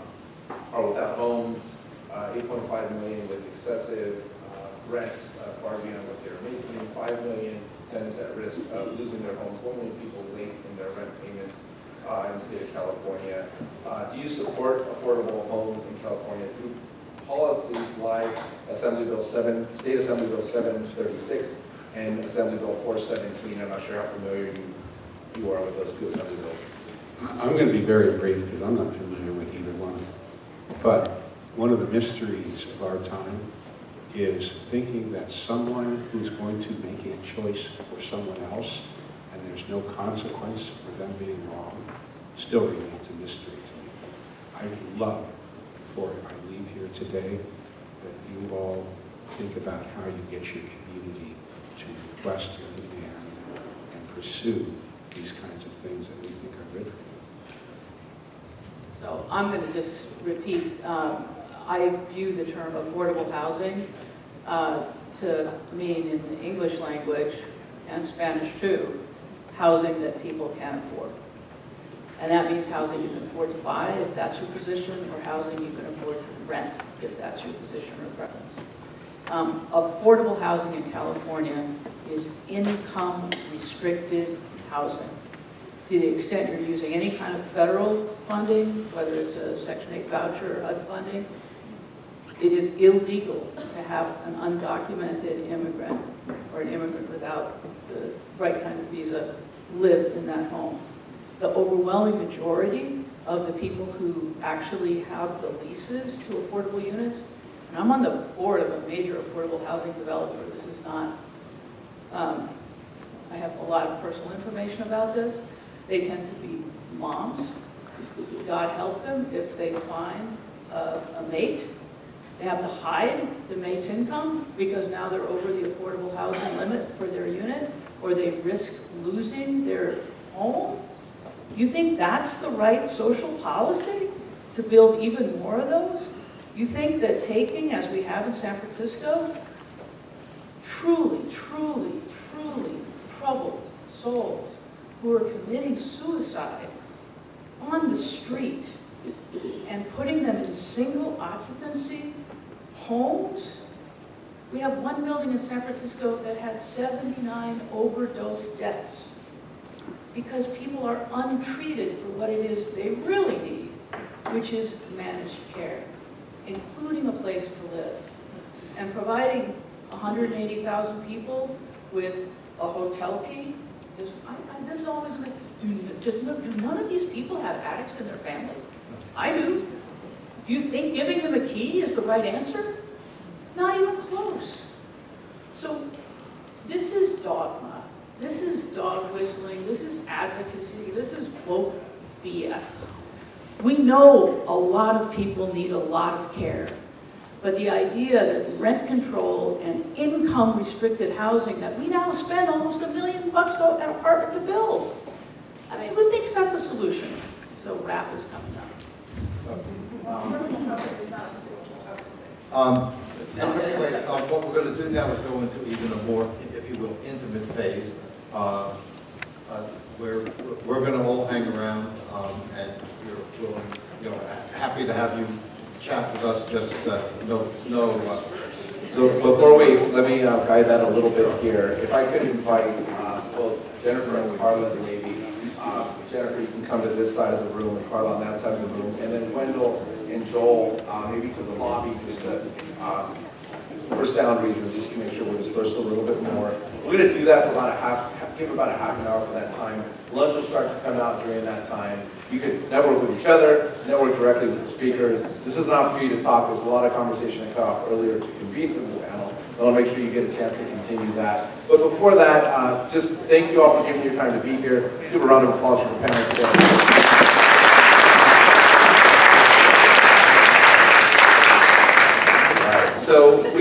S11: without homes, 8.5 million with excessive rents far beyond what they're making, 5 million tenants at risk of losing their homes, 1 million people late in their rent payments in the state of California. Do you support affordable homes in California through policies like State Assembly Bill 736 and Assembly Bill 417? I'm not sure how familiar you are with those two Assembly bills.
S9: I'm going to be very brief because I'm not familiar with either one. But one of the mysteries of our time is thinking that someone who's going to make a choice for someone else and there's no consequence for them being wrong still remains a mystery to me. I would love, before I leave here today, that you all think about how you get your community to request and demand and pursue these kinds of things that we think are good for them.
S8: So I'm going to just repeat, I view the term affordable housing to mean in the English language and Spanish too, housing that people can afford. And that means housing you can afford to buy if that's your position, or housing you can afford to rent if that's your position or preference. Affordable housing in California is income restricted housing. To the extent you're using any kind of federal funding, whether it's a Section 8 voucher or HUD funding, it is illegal to have an undocumented immigrant or an immigrant without the right kind of visa live in that home. The overwhelming majority of the people who actually have the leases to affordable units, and I'm on the board of a major affordable housing developer. This is not, I have a lot of personal information about this. They tend to be moms. God help them if they find a mate. They have to hide the mate's income because now they're over the affordable housing limit for their unit, or they risk losing their home. You think that's the right social policy to build even more of those? You think that taking, as we have in San Francisco, truly, truly, truly troubled souls who are committing suicide on the street and putting them in single occupancy homes? We have one building in San Francisco that had 79 overdose deaths because people are untreated for what it is they really need, which is managed care, including a place to live. And providing 180,000 people with a hotel key, this is always, do none of these people have addicts in their family? I do. Do you think giving them a key is the right answer? Not even close. So this is dogma. This is dog whistling. This is advocacy. This is woke BS. We know a lot of people need a lot of care. But the idea that rent control and income restricted housing that we now spend almost $1 million an apartment to build. I mean, who thinks that's a solution? So rap is coming up.
S3: Anyway, what we're going to do now is go into even a more, if you will, intimate phase, where we're going to all hang around, and we're happy to have you chat with us. Just
S11: So before let me guide that a little bit here. If I could invite both Jennifer and Carla to maybe, Jennifer, you can come to this side of the room, and Carla on that side of the room, and then Wendell and Joel maybe to the lobby just to, for sound reasons, just to make sure we're dispersed a little bit more. We're going to do that for about give about a half an hour for that time. Lunch will start to come out during that time. You can network with each other, network directly with the speakers. This is an opportunity to talk. There's a lot of conversation that cut off earlier to convene for this panel. But I'll make sure you get a chance to continue that. But before that, just thank you all for giving your time to be here. Give a round of applause for the panel today.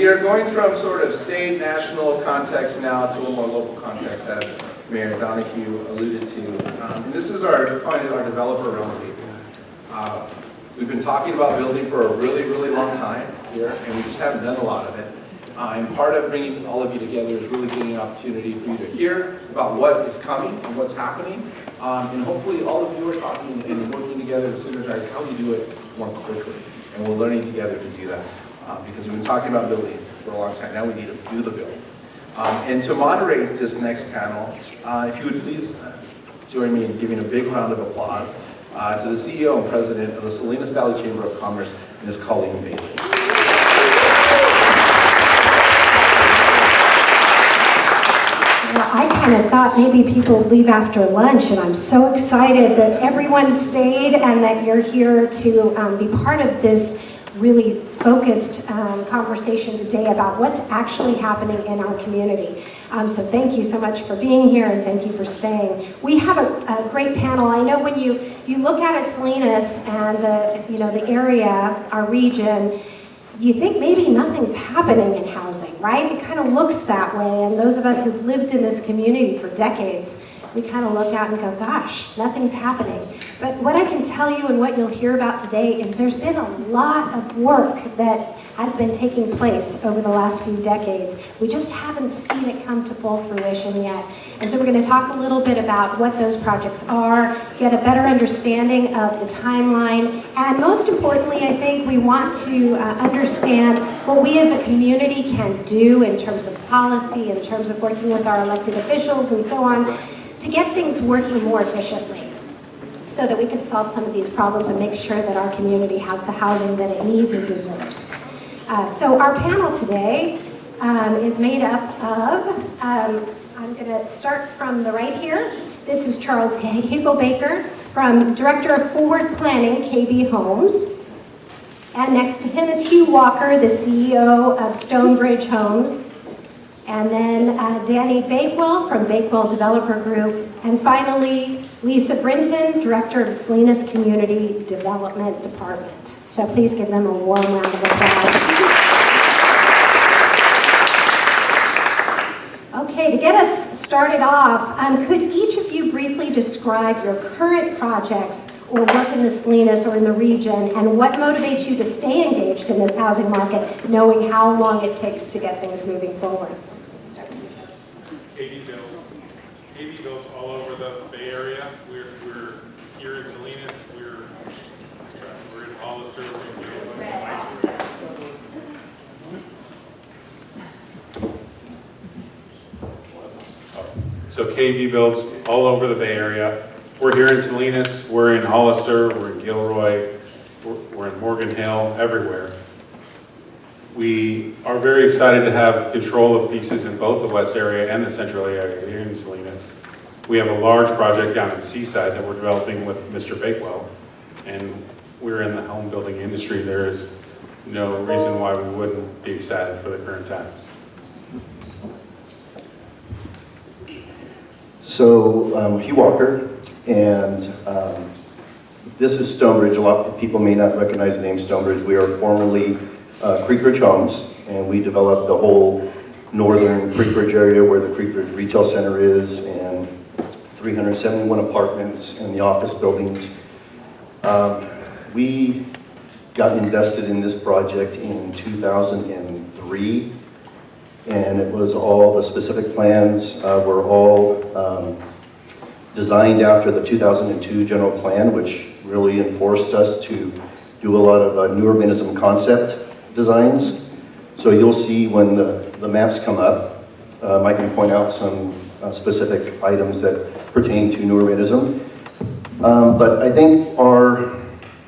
S11: are going from sort of state, national context now to a more local context, as Mayor Donohue alluded to. And this is our developer roundtable. We've been talking about building for a really, really long time here, and we just haven't done a lot of it. And part of bringing all of you together is really getting an opportunity for you to hear about what is coming and what's happening. And hopefully all of you are talking and working together to synergize how we do it more quickly. And we're learning together to do that. Because we've been talking about building for a long time. Now we need to do the building. And to moderate this next panel, if you would please join me in giving a big round of applause to the CEO and President of the Salinas Valley Chamber of Commerce, Ms. Colleen Bailey.
S12: I kind of thought maybe people would leave after lunch, and I'm so excited that everyone stayed and that you're here to be part of this really focused conversation today about what's actually happening in our community. So thank you so much for being here, and thank you for staying. We have a great panel. I know when you look at it, Salinas and the area, our region, you think maybe nothing's happening in housing, right? It kind of looks that way, and those of us who've lived in this community for decades, we kind of look out and go, gosh, nothing's happening. But what I can tell you and what you'll hear about today is there's been a lot of work that has been taking place over the last few decades. We just haven't seen it come to full fruition yet. And so we're going to talk a little bit about what those projects are, get a better understanding of the timeline, and most importantly, I think we want to understand what we as a community can do in terms of policy, in terms of working with our elected officials and so on, to get things working more efficiently so that we can solve some of these problems and make sure that our community has the housing that it needs and deserves. So our panel today is made up of, I'm going to start from the right here. This is Charles Hazelbaker, Director of Forward Planning, KB Homes. And next to him is Hugh Walker, the CEO of Stonebridge Homes. And then Danny Bakewell from Bakewell Developer Group. And finally, Lisa Brinton, Director of Salinas Community Development Department. So please give them a warm round of applause. Okay, to get us started off, could each of you briefly describe your current projects or work in the Salinas or in the region, and what motivates you to stay engaged in this housing market, knowing how long it takes to get things moving forward?
S13: KB builds all over the Bay Area. We're here in Salinas. We're in Hollister. So KB builds all over the Bay Area. We're here in Salinas. We're in Hollister. We're in Gilroy. We're in Morgan Hill. Everywhere. We are very excited to have control of pieces in both the West area and the Central area here in Salinas. We have a large project down in Seaside that we're developing with Mr. Bakewell, and we're in the home building industry. There is no reason why we wouldn't be excited for the current times.
S14: So I'm Hugh Walker, and this is Stonebridge. A lot of people may not recognize the name Stonebridge. We are formerly Creek Ridge Homes, and we developed the whole northern Creek Ridge area where the Creek Ridge Retail Center is, and 371 apartments and the office buildings. We got invested in this project in 2003, and it was all, the specific plans were all designed after the 2002 general plan, which really enforced us to do a lot of new urbanism concept designs. So you'll see when the maps come up, I can point out some specific items that pertain to new urbanism. But I think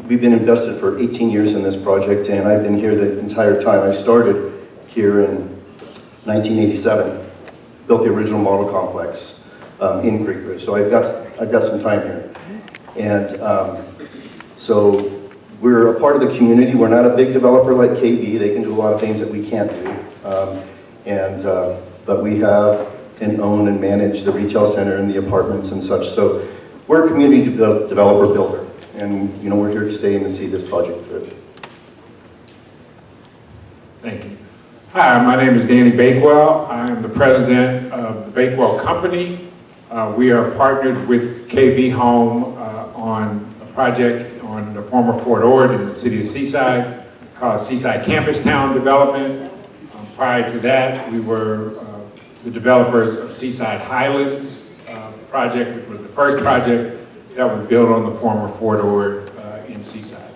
S14: we've been invested for 18 years in this project, and I've been here the entire time. I started here in 1987, built the original model complex in Creek Ridge. So I've got some time here. And so we're a part of the community. We're not a big developer like KB. They can do a lot of things that we can't do. But we have and own and manage the retail center and the apartments and such. So we're a community developer builder. And we're here to stay and see this project through.
S15: Thank you.
S13: Hi, my name is Danny Bakewell. I am the president of the Bakewell Company. We are partnered with KB Home on a project on the former Fort Ord in the city of Seaside called Seaside Campus Town Development. Prior to that, we were the developers of Seaside Highlands project, which was the first project that was built on the former Fort Ord in Seaside.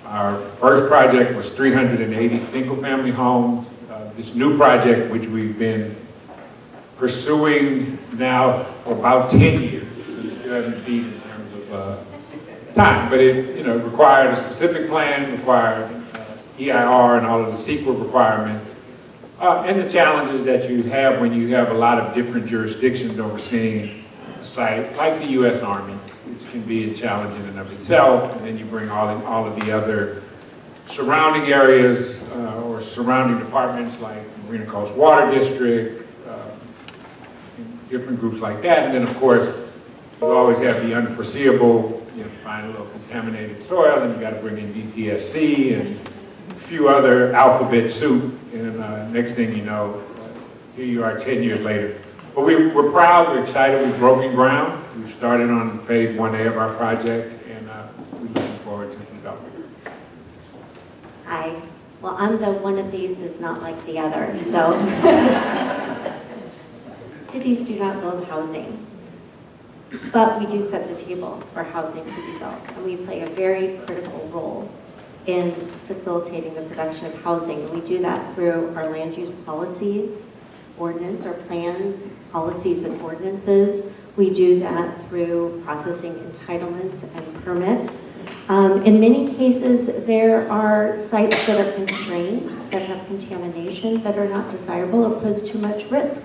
S13: Our first project was 380 single-family homes. This new project, which we've been pursuing now for about 10 years, so we still haven't beat in terms of time, but it required a specific plan, required EIR and all of the CEQA requirements, and the challenges that you have when you have a lot of different jurisdictions overseeing a site, like the U.S. Army, which can be a challenge in and of itself, and then you bring all of the other surrounding areas or surrounding departments like Marina Coast Water District, different groups like that, and then of course you always have the unforeseeable, find a little contaminated soil, and you got to bring in DTSC and a few other alphabet soup, and next thing you know, here you are 10 years later. But we're proud, we're excited, we've broken ground. We've started on phase 1A of our project, and we're looking forward to the development.
S15: Hi. Well, I'm the one of these is not like the other, so. Cities do not build housing, but we do set the table for housing to be built, and we play a very critical role in facilitating the production of housing. We do that through our land use policies, ordinance or plans, policies and ordinances. We do that through processing entitlements and permits. In many cases, there are sites that are constrained, that have contamination, that are not desirable or pose too much risk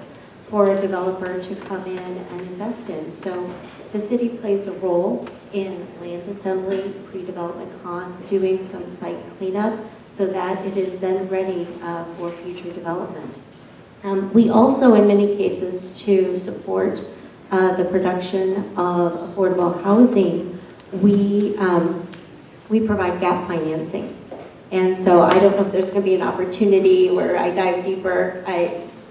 S15: for a developer to come in and invest in. So the city plays a role in land assembly, pre-development costs, doing some site cleanup so that it is then ready for future development. We also, in many cases, to support the production of affordable housing, we provide gap financing. And so I don't know if there's going to be an opportunity where I dive deeper.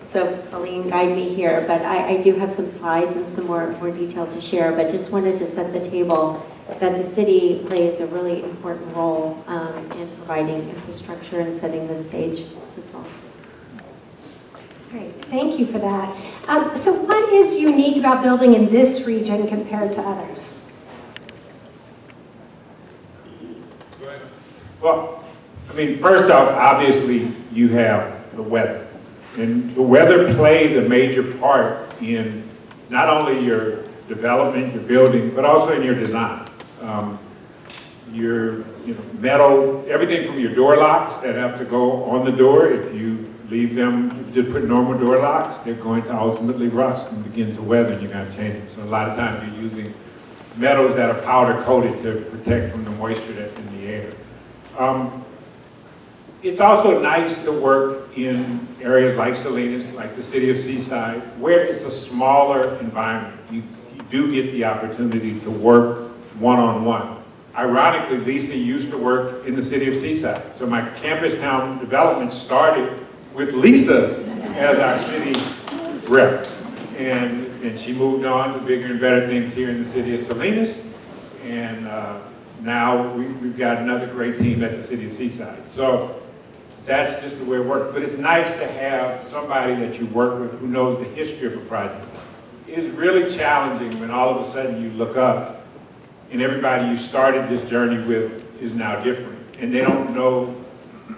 S15: So Colleen, guide me here, but I do have some slides and some more detail to share, but just wanted to set the table that the city plays a really important role in providing infrastructure and setting the stage to policy.
S12: Great, thank you for that. So what is unique about building in this region compared to others?
S13: Well, I mean, first off, obviously you have the weather. And the weather plays a major part in not only your development, your building, but also in your design. Your metal, everything from your door locks that have to go on the door. If you leave them, if you just put normal door locks, they're going to ultimately rust and begin to weather, and you're going to change them. So a lot of times you're using metals that are powder coated to protect from the moisture that's in the air. It's also nice to work in areas like Salinas, like the city of Seaside, where it's a smaller environment. You do get the opportunity to work one-on-one. Ironically, Lisa used to work in the city of Seaside. So my campus town development started with Lisa as our city rep. And she moved on to bigger and better things here in the city of Salinas. And now we've got another great team at the city of Seaside. So that's just the way it works. But it's nice to have somebody that you work with who knows the history of a project. It's really challenging when all of a sudden you look up and everybody you started this journey with is now different. And they don't know,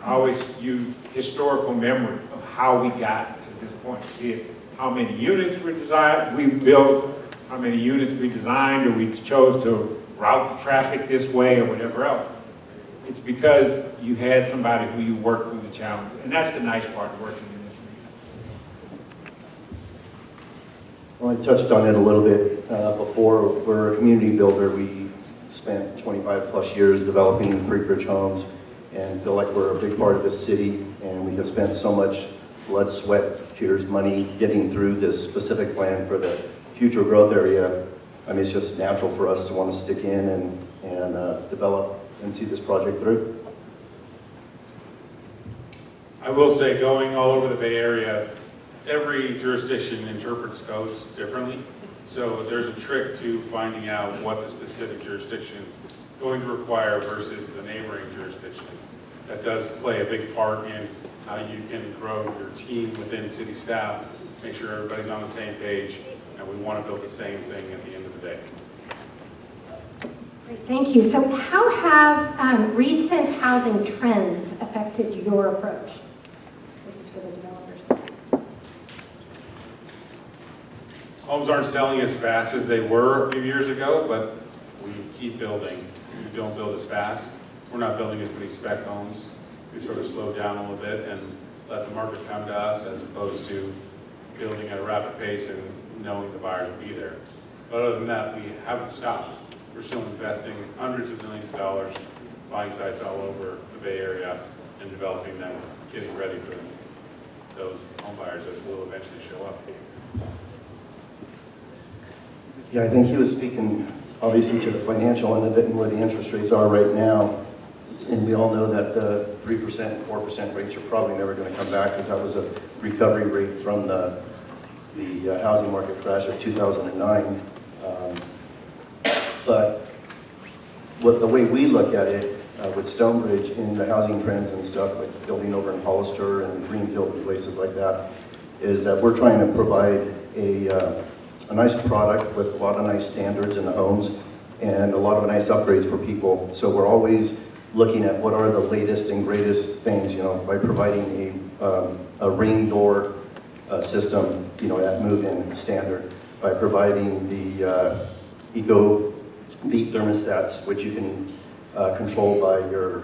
S13: always use historical memory of how we got to this point. Be it how many units we built, how many units we designed, or we chose to route the traffic this way or whatever else. It's because you had somebody who you worked through the challenge. And that's the nice part of working in this region.
S14: Well, I touched on it a little bit before. We're a community builder. We spent 25 plus years developing Creek Ridge homes and feel like we're a big part of this city. And we have spent so much blood, sweat, tears, money getting through this specific plan for the future growth area. I mean, it's just natural for us to want to stick in and develop and see this project through.
S13: I will say, going all over the Bay Area, every jurisdiction interprets codes differently. So there's a trick to finding out what the specific jurisdiction is going to require versus the neighboring jurisdiction. That does play a big part in how you can grow your team within city staff, make sure everybody's on the same page, and we want to build the same thing at the end of the day.
S12: Great, thank you. So how have recent housing trends affected your approach? This is for the developers.
S13: Homes aren't selling as fast as they were a few years ago, but we keep building. We don't build as fast. We're not building as many spec homes. We sort of slowed down a little bit and let the market come to us as opposed to building at a rapid pace and knowing the buyers will be there. But other than that, we haven't stopped. We're still investing hundreds of millions of dollars, buying sites all over the Bay Area and developing them, getting ready for those home buyers that will eventually show up.
S14: Yeah, I think he was speaking obviously to the financial end of it and where the interest rates are right now. And we all know that the 3%, 4% rates are probably never going to come back because that was a recovery rate from the housing market crash of 2009. But the way we look at it with Stonebridge in the housing trends and stuff, like building over in Hollister and Greenfield and places like that, is that we're trying to provide a nice product with a lot of nice standards in the homes and a lot of nice upgrades for people. So we're always looking at what are the latest and greatest things, you know, by providing a ring door system, you know, at move-in standard, by providing the Eco Beat thermostats, which you can control by your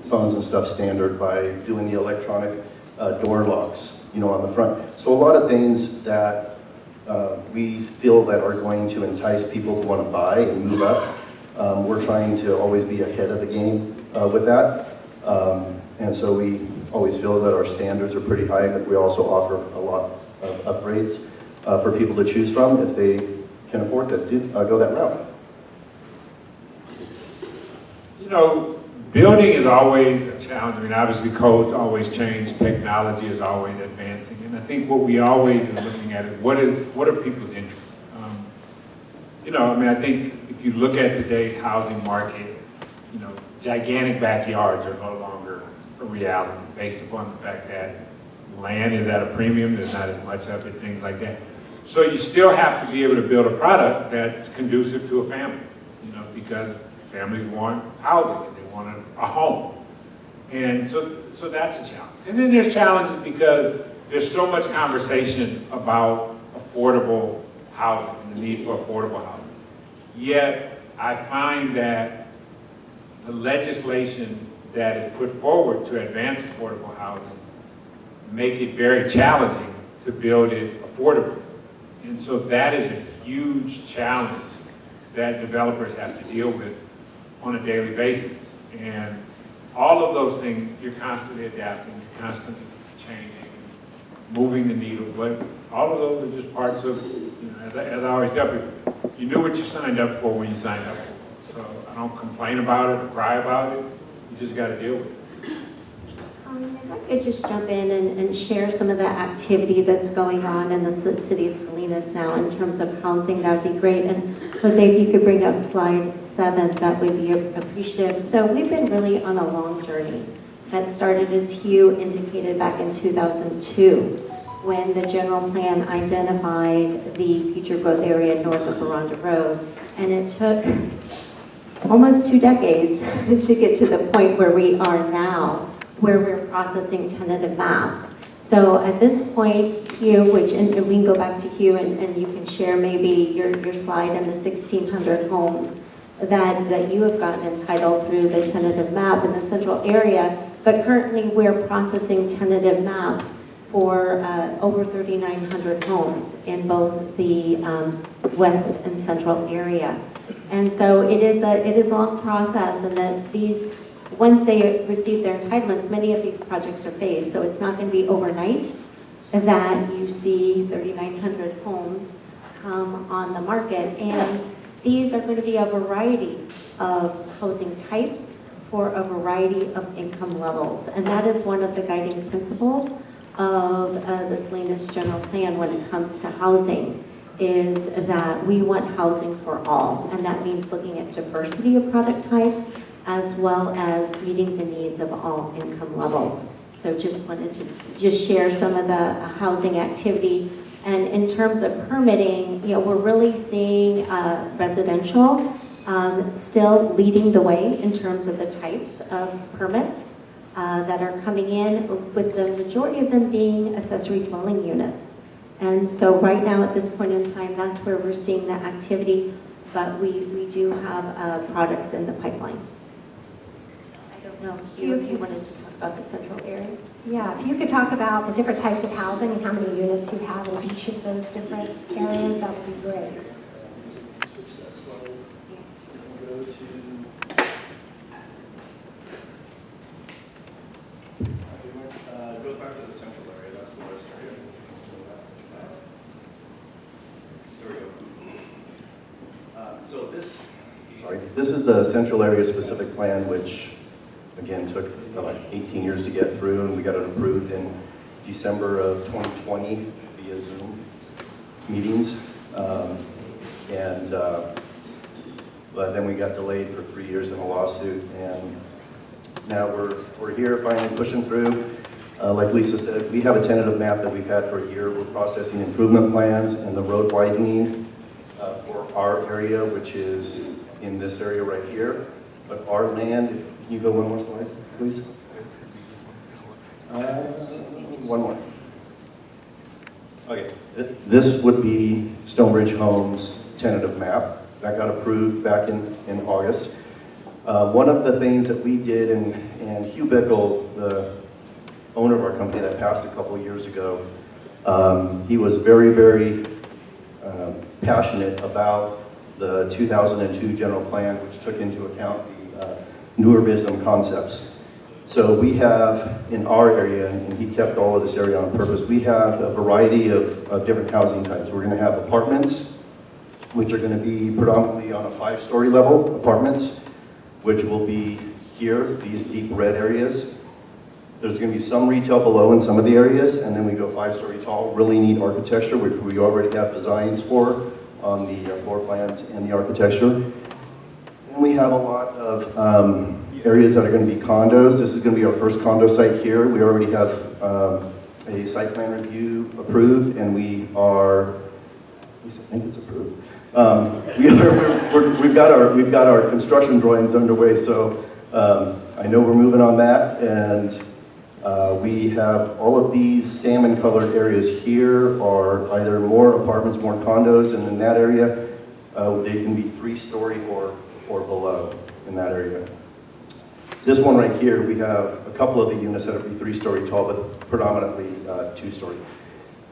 S14: phones and stuff standard, by doing the electronic door locks, you know, on the front. So a lot of things that we feel that are going to entice people to want to buy and move up. We're trying to always be ahead of the game with that. And so we always feel that our standards are pretty high, but we also offer a lot of upgrades for people to choose from if they can afford to go that route.
S16: You know, building is always a challenge. I mean, obviously codes always change, technology is always advancing, and I think what we always are looking at is what are people's interests? You know, I mean, I think if you look at today's housing market, you know, gigantic backyards are no longer a reality based upon the fact that land is at a premium, there's not as much of it, things like that. So you still have to be able to build a product that's conducive to a family, you know, because families want housing, they want a home. And so that's a challenge. And then there's challenges because there's so much conversation about affordable housing and the need for affordable housing. Yet I find that the legislation that is put forward to advance affordable housing make it very challenging to build it affordably. And so that is a huge challenge that developers have to deal with on a daily basis. And all of those things, you're constantly adapting, you're constantly changing, moving the needle. But all of those are just parts of, you know, as I always tell people, you knew what you signed up for when you signed up for it. So I don't complain about it or cry about it. You just got to deal with it.
S15: If I could just jump in and share some of the activity that's going on in the City of Salinas now in terms of housing, that would be great. And Jose, if you could bring up slide 7, that would be appreciative. So we've been really on a long journey that started, as Hugh indicated, back in 2002, when the general plan identified the future growth area north of Veranda Road. And it took almost 2 decades to get to the point where we are now, where we're processing tentative maps. So at this point, Hugh, and we can go back to Hugh and you can share maybe your slide and the 1,600 homes that you have gotten entitled through the tentative map in the central area, but currently we're processing tentative maps for over 3,900 homes in both the west and central area. And so it is a long process, and that these, once they receive their entitlements, many of these projects are phased, so it's not going to be overnight that you see 3,900 homes come on the market. And these are going to be a variety of housing types, for a variety of income levels. And that is one of the guiding principles of the Salinas General Plan when it comes to housing, is that we want housing for all. And that means looking at diversity of product types as well as meeting the needs of all income levels. So just wanted to just share some of the housing activity. And in terms of permitting, we're really seeing residential still leading the way in terms of the types of permits that are coming in, with the majority of them being accessory dwelling units. And so right now at this point in time, that's where we're seeing the activity, but we do have products in the pipeline. I don't know, Hugh, if you wanted to talk about the central area.
S12: Yeah, if you could talk about the different types of housing and how many units you have in each of those different areas, that would be great.
S14: Goes back to the central area, that's the west area. So this is the central area specific plan, which again took like 18 years to get through, and we got it approved in December of 2020 via Zoom meetings. But then we got delayed for 3 years in a lawsuit, and now we're here finally pushing through. Like Lisa said, we have a tentative map that we've had for a year. We're processing improvement plans and the road widening for our area, which is in this area right here. But our land, can you go one more slide, please? One more. Okay, this would be Stonebridge Homes tentative map. That got approved back in August. One of the things that we did, and Hugh Bickle, the owner of our company that passed a couple of years ago, he was very, very passionate about the 2002 general plan, which took into account the new urbanism concepts. So we have in our area, and he kept all of this area on purpose, we have a variety of different housing types. We're going to have apartments, which are going to be predominantly on a 5-story level, apartments, which will be here, these deep red areas. There's going to be some retail below in some of the areas, and then we go 5-story tall, really neat architecture, which we already have designs for on the floor plans and the architecture. And we have a lot of areas that are going to be condos. This is going to be our first condo site here. We already have a site plan review approved, and we are, at least I think it's approved. We've got our construction drawings underway, so I know we're moving on that, and we have all of these salmon-colored areas here are either more apartments, more condos, and in that area, they can be 3-story or below in that area. This one right here, we have a couple of the units that would be 3-story tall, but predominantly 2-story.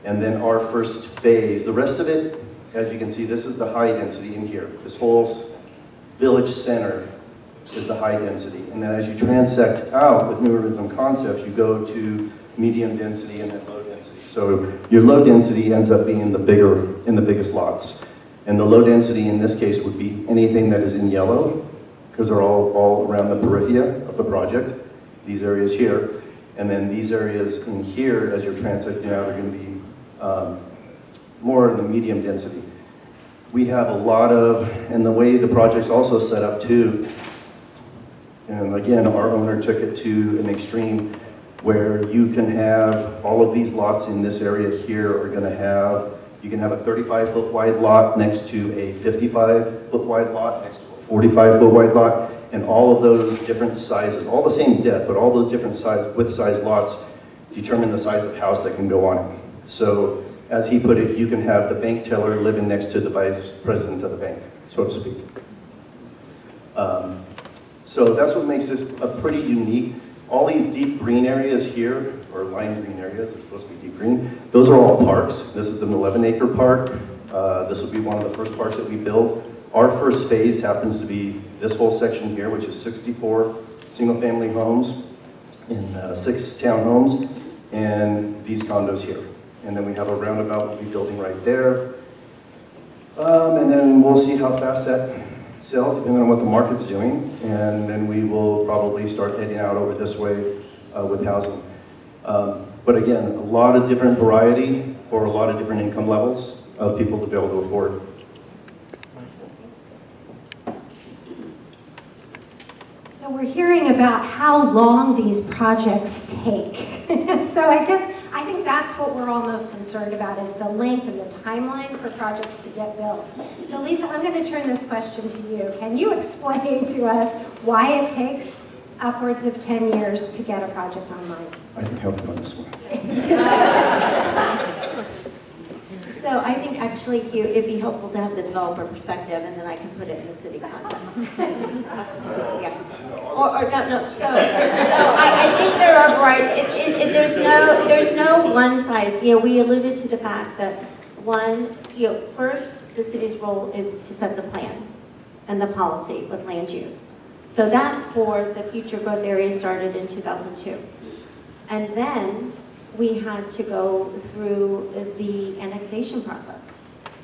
S14: And then our first phase, the rest of it, as you can see, this is the high density in here. This whole village center is the high density. And then as you transect out with new urbanism concepts, you go to medium density and then low density. So your low density ends up being in the biggest lots. And the low density in this case would be anything that is in yellow, because they're all around the periphery of the project, these areas here. And then these areas in here, as you're transecting out, are going to be more in the medium density. We have a lot of, and the way the project's also set up too, and again, our owner took it to an extreme where you can have all of these lots in this area here are going to have, you can have a 35-foot wide lot next to a 55-foot wide lot, next to a 45-foot wide lot, and all of those different sizes, all the same depth, but all those different width size lots determine the size of the house that can go on it. So as he put it, you can have the bank teller living next to the vice president of the bank, so to speak. So that's what makes this a pretty unique. All these deep green areas here, or lime green areas, they're supposed to be deep green, those are all parks. This is an 11-acre park. This will be one of the first parks that we build. Our first phase happens to be this whole section here, which is 64 single-family homes in 6 townhomes, and these condos here. And then we have a roundabout we'll be building right there. And then we'll see how fast that sell, depending on what the market's doing, and then we will probably start heading out over this way with housing. But again, a lot of different variety for a lot of different income levels of people to be able to afford.
S12: So we're hearing about how long these projects take. So I think that's what we're all most concerned about, is the length and the timeline for projects to get built. So Lisa, I'm going to turn this question to you. Can you explain to us why it takes upwards of 10 years to get a project online?
S14: I can help you on this one.
S15: So I think actually, Hugh, it'd be helpful to have the developer perspective, and then I can put it in the city context. Yeah. Or no. So I think there are variety. There's no one size. We alluded to the fact that first the city's role is to set the plan and the policy with land use. So that for the future growth area started in 2002, and then we had to go through the annexation process.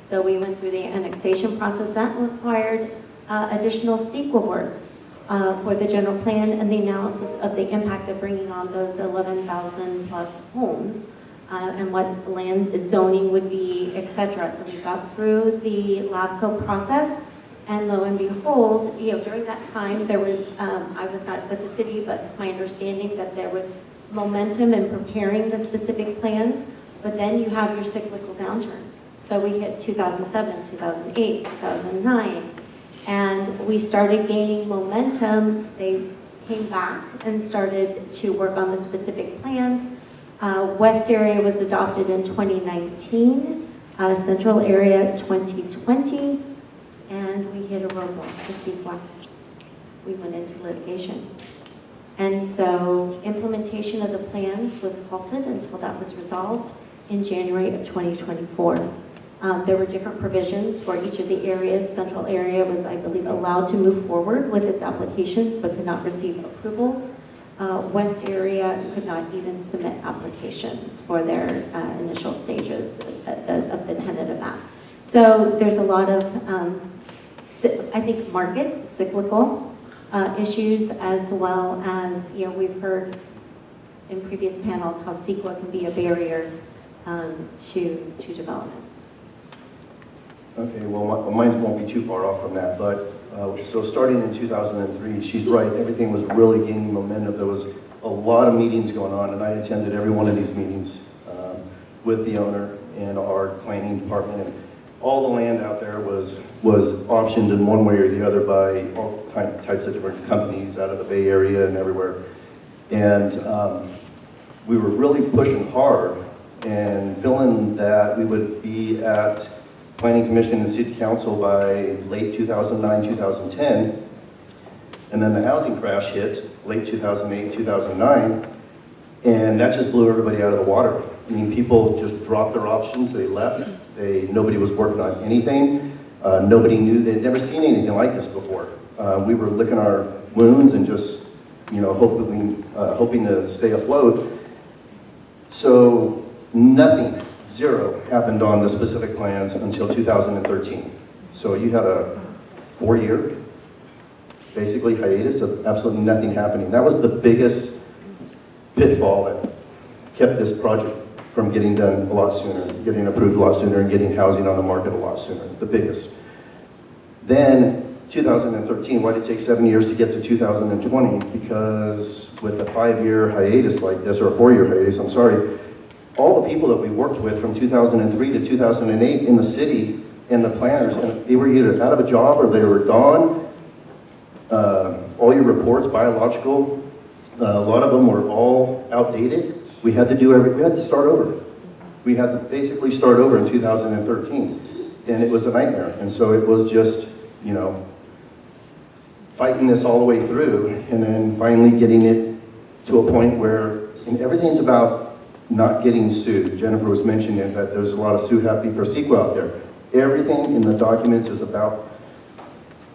S15: So we went through the annexation process. That required additional CEQA work for the general plan and the analysis of the impact of bringing on those 11,000 plus homes and what land zoning would be, etc. So we got through the LAVCO process, and lo and behold, during that time there was, I was not with the city, but it's my understanding that there was momentum in preparing the specific plans, but then you have your cyclical downturns. So we hit 2007, 2008, 2009, and we started gaining momentum. They came back and started to work on the specific plans. West area was adopted in 2019, central area 2020, and we hit a roadblock, the CEQA. We went into litigation. And so implementation of the plans was halted until that was resolved in January of 2024. There were different provisions for each of the areas. Central area was, I believe, allowed to move forward with its applications but could not receive approvals. West area could not even submit applications for their initial stages of the tentative map. So there's a lot of, I think, market cyclical issues, as well as, we've heard in previous panels how CEQA can be a barrier to development.
S14: Okay, well, mine won't be too far off from that, but so starting in 2003, she's right, everything was really gaining momentum. There was a lot of meetings going on, and I attended every one of these meetings with the owner and our planning department. And all the land out there was optioned in one way or the other by all types of different companies out of the Bay Area and everywhere. And we were really pushing hard and feeling that we would be at Planning Commission and City Council by late 2009, 2010. And then the housing crash hits late 2008, 2009, and that just blew everybody out of the water. I mean, people just dropped their options, they left. Nobody was working on anything. Nobody knew, they'd never seen anything like this before. We were licking our wounds and just, hoping to stay afloat. So nothing, zero, happened on the specific plans until 2013. So you had a 4-year, basically, hiatus of absolutely nothing happening. That was the biggest pitfall that kept this project from getting done a lot sooner, getting approved a lot sooner, and getting housing on the market a lot sooner, the biggest. Then 2013, why did it take 7 years to get to 2020? Because with a 5-year hiatus like this, or a 4-year hiatus, I'm sorry, all the people that we worked with from 2003 to 2008 in the city and the planners, and they were either out of a job or they were gone. All your reports, biological, a lot of them were all outdated. We had to start over. We had to basically start over in 2013, and it was a nightmare. And so it was just, fighting this all the way through, and then finally getting it to a point where, and everything's about not getting sued. Jennifer was mentioning that there's a lot of sue happy for CEQA out there. Everything in the documents is about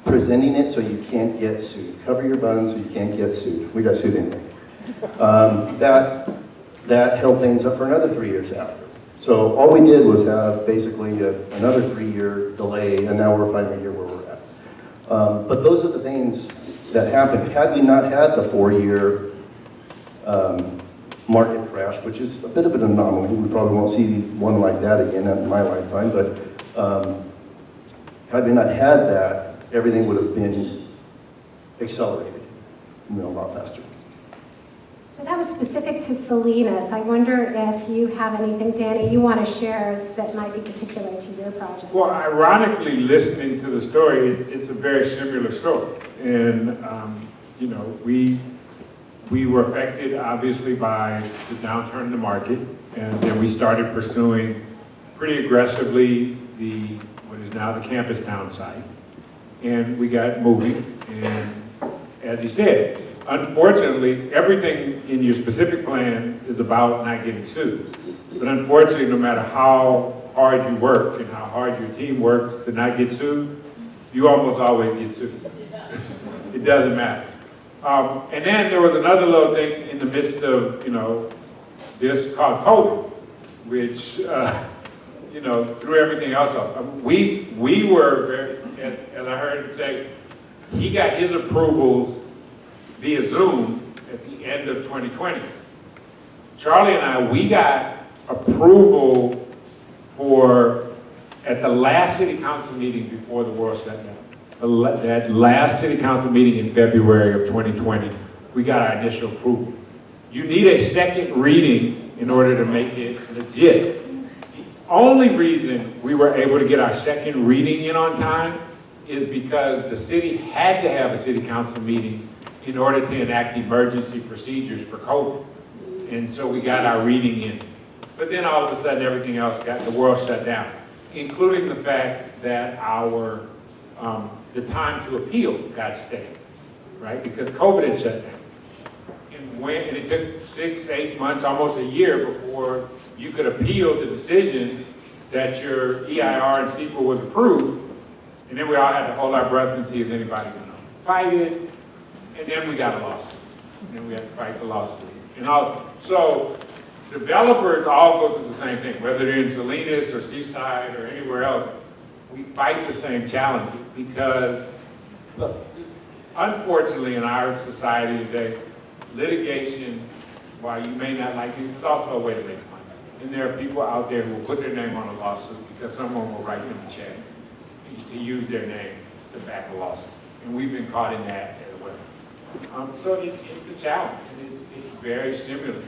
S14: presenting it so you can't get sued. Cover your buns so you can't get sued. We got sued anyway. That held things up for another 3 years after. So all we did was have basically another 3-year delay, and now we're finally here where we're at. But those are the things that happened. Had we not had the 4-year market crash, which is a bit of an anomaly, we probably won't see one like that again in my lifetime, but had we not had that, everything would have been accelerated, a lot faster.
S12: So that was specific to Salinas. I wonder if you have anything, Danny, you want to share that might be particular to your project.
S16: Well, ironically, listening to the story, it's a very similar story. And, you know, we were affected, obviously, by the downturn in the market. And then we started pursuing pretty aggressively what is now the campus town site. And we got moving. And as you said, unfortunately, everything in your specific plan is about not getting sued. But unfortunately, no matter how hard you work and how hard your team works to not get sued, you almost always get sued. It doesn't matter. And then there was another little thing in the midst of, you know, this called COVID, which, you know, threw everything else off. We were very, as I heard him say, he got his approvals via Zoom at the end of 2020. Charlie and I, we got approval at the last city council meeting before the world shut down. That last city council meeting in February of 2020, we got our initial approval. You need a second reading in order to make it legit. The only reason we were able to get our second reading in on time is because the city had to have a city council meeting in order to enact emergency procedures for COVID. And so we got our reading in. But then all of a sudden everything else the world shut down, including the fact that the time to appeal got stayed, right? Because COVID had shut down. And it took 6-8 months, almost a year before you could appeal the decision that your EIR and CEQA was approved. And then we all had to hold our breath and see if anybody was going to fight it. And then we got a lawsuit. And then we had to fight the lawsuit. So developers all go through the same thing, whether they're in Salinas or Seaside or anywhere else. We fight the same challenges because, look, unfortunately in our society today, litigation, while you may not like it, is also a way to make money. And there are people out there who will put their name on a lawsuit because someone will write them a check to use their name to back a lawsuit. And we've been caught in that as well. So it's a challenge, and it's very similar.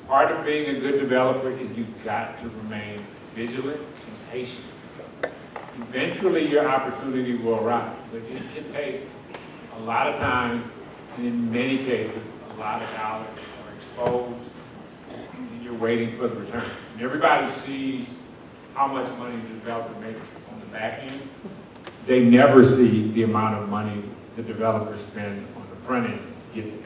S16: Part of being a good developer is you've got to remain vigilant and patient. Eventually your opportunity will arrive, but it can take a lot of time, and in many cases, a lot of dollars are exposed, and you're waiting for the return. And everybody sees how much money the developer makes on the back end. They never see the amount of money the developers spend on the front end to get it.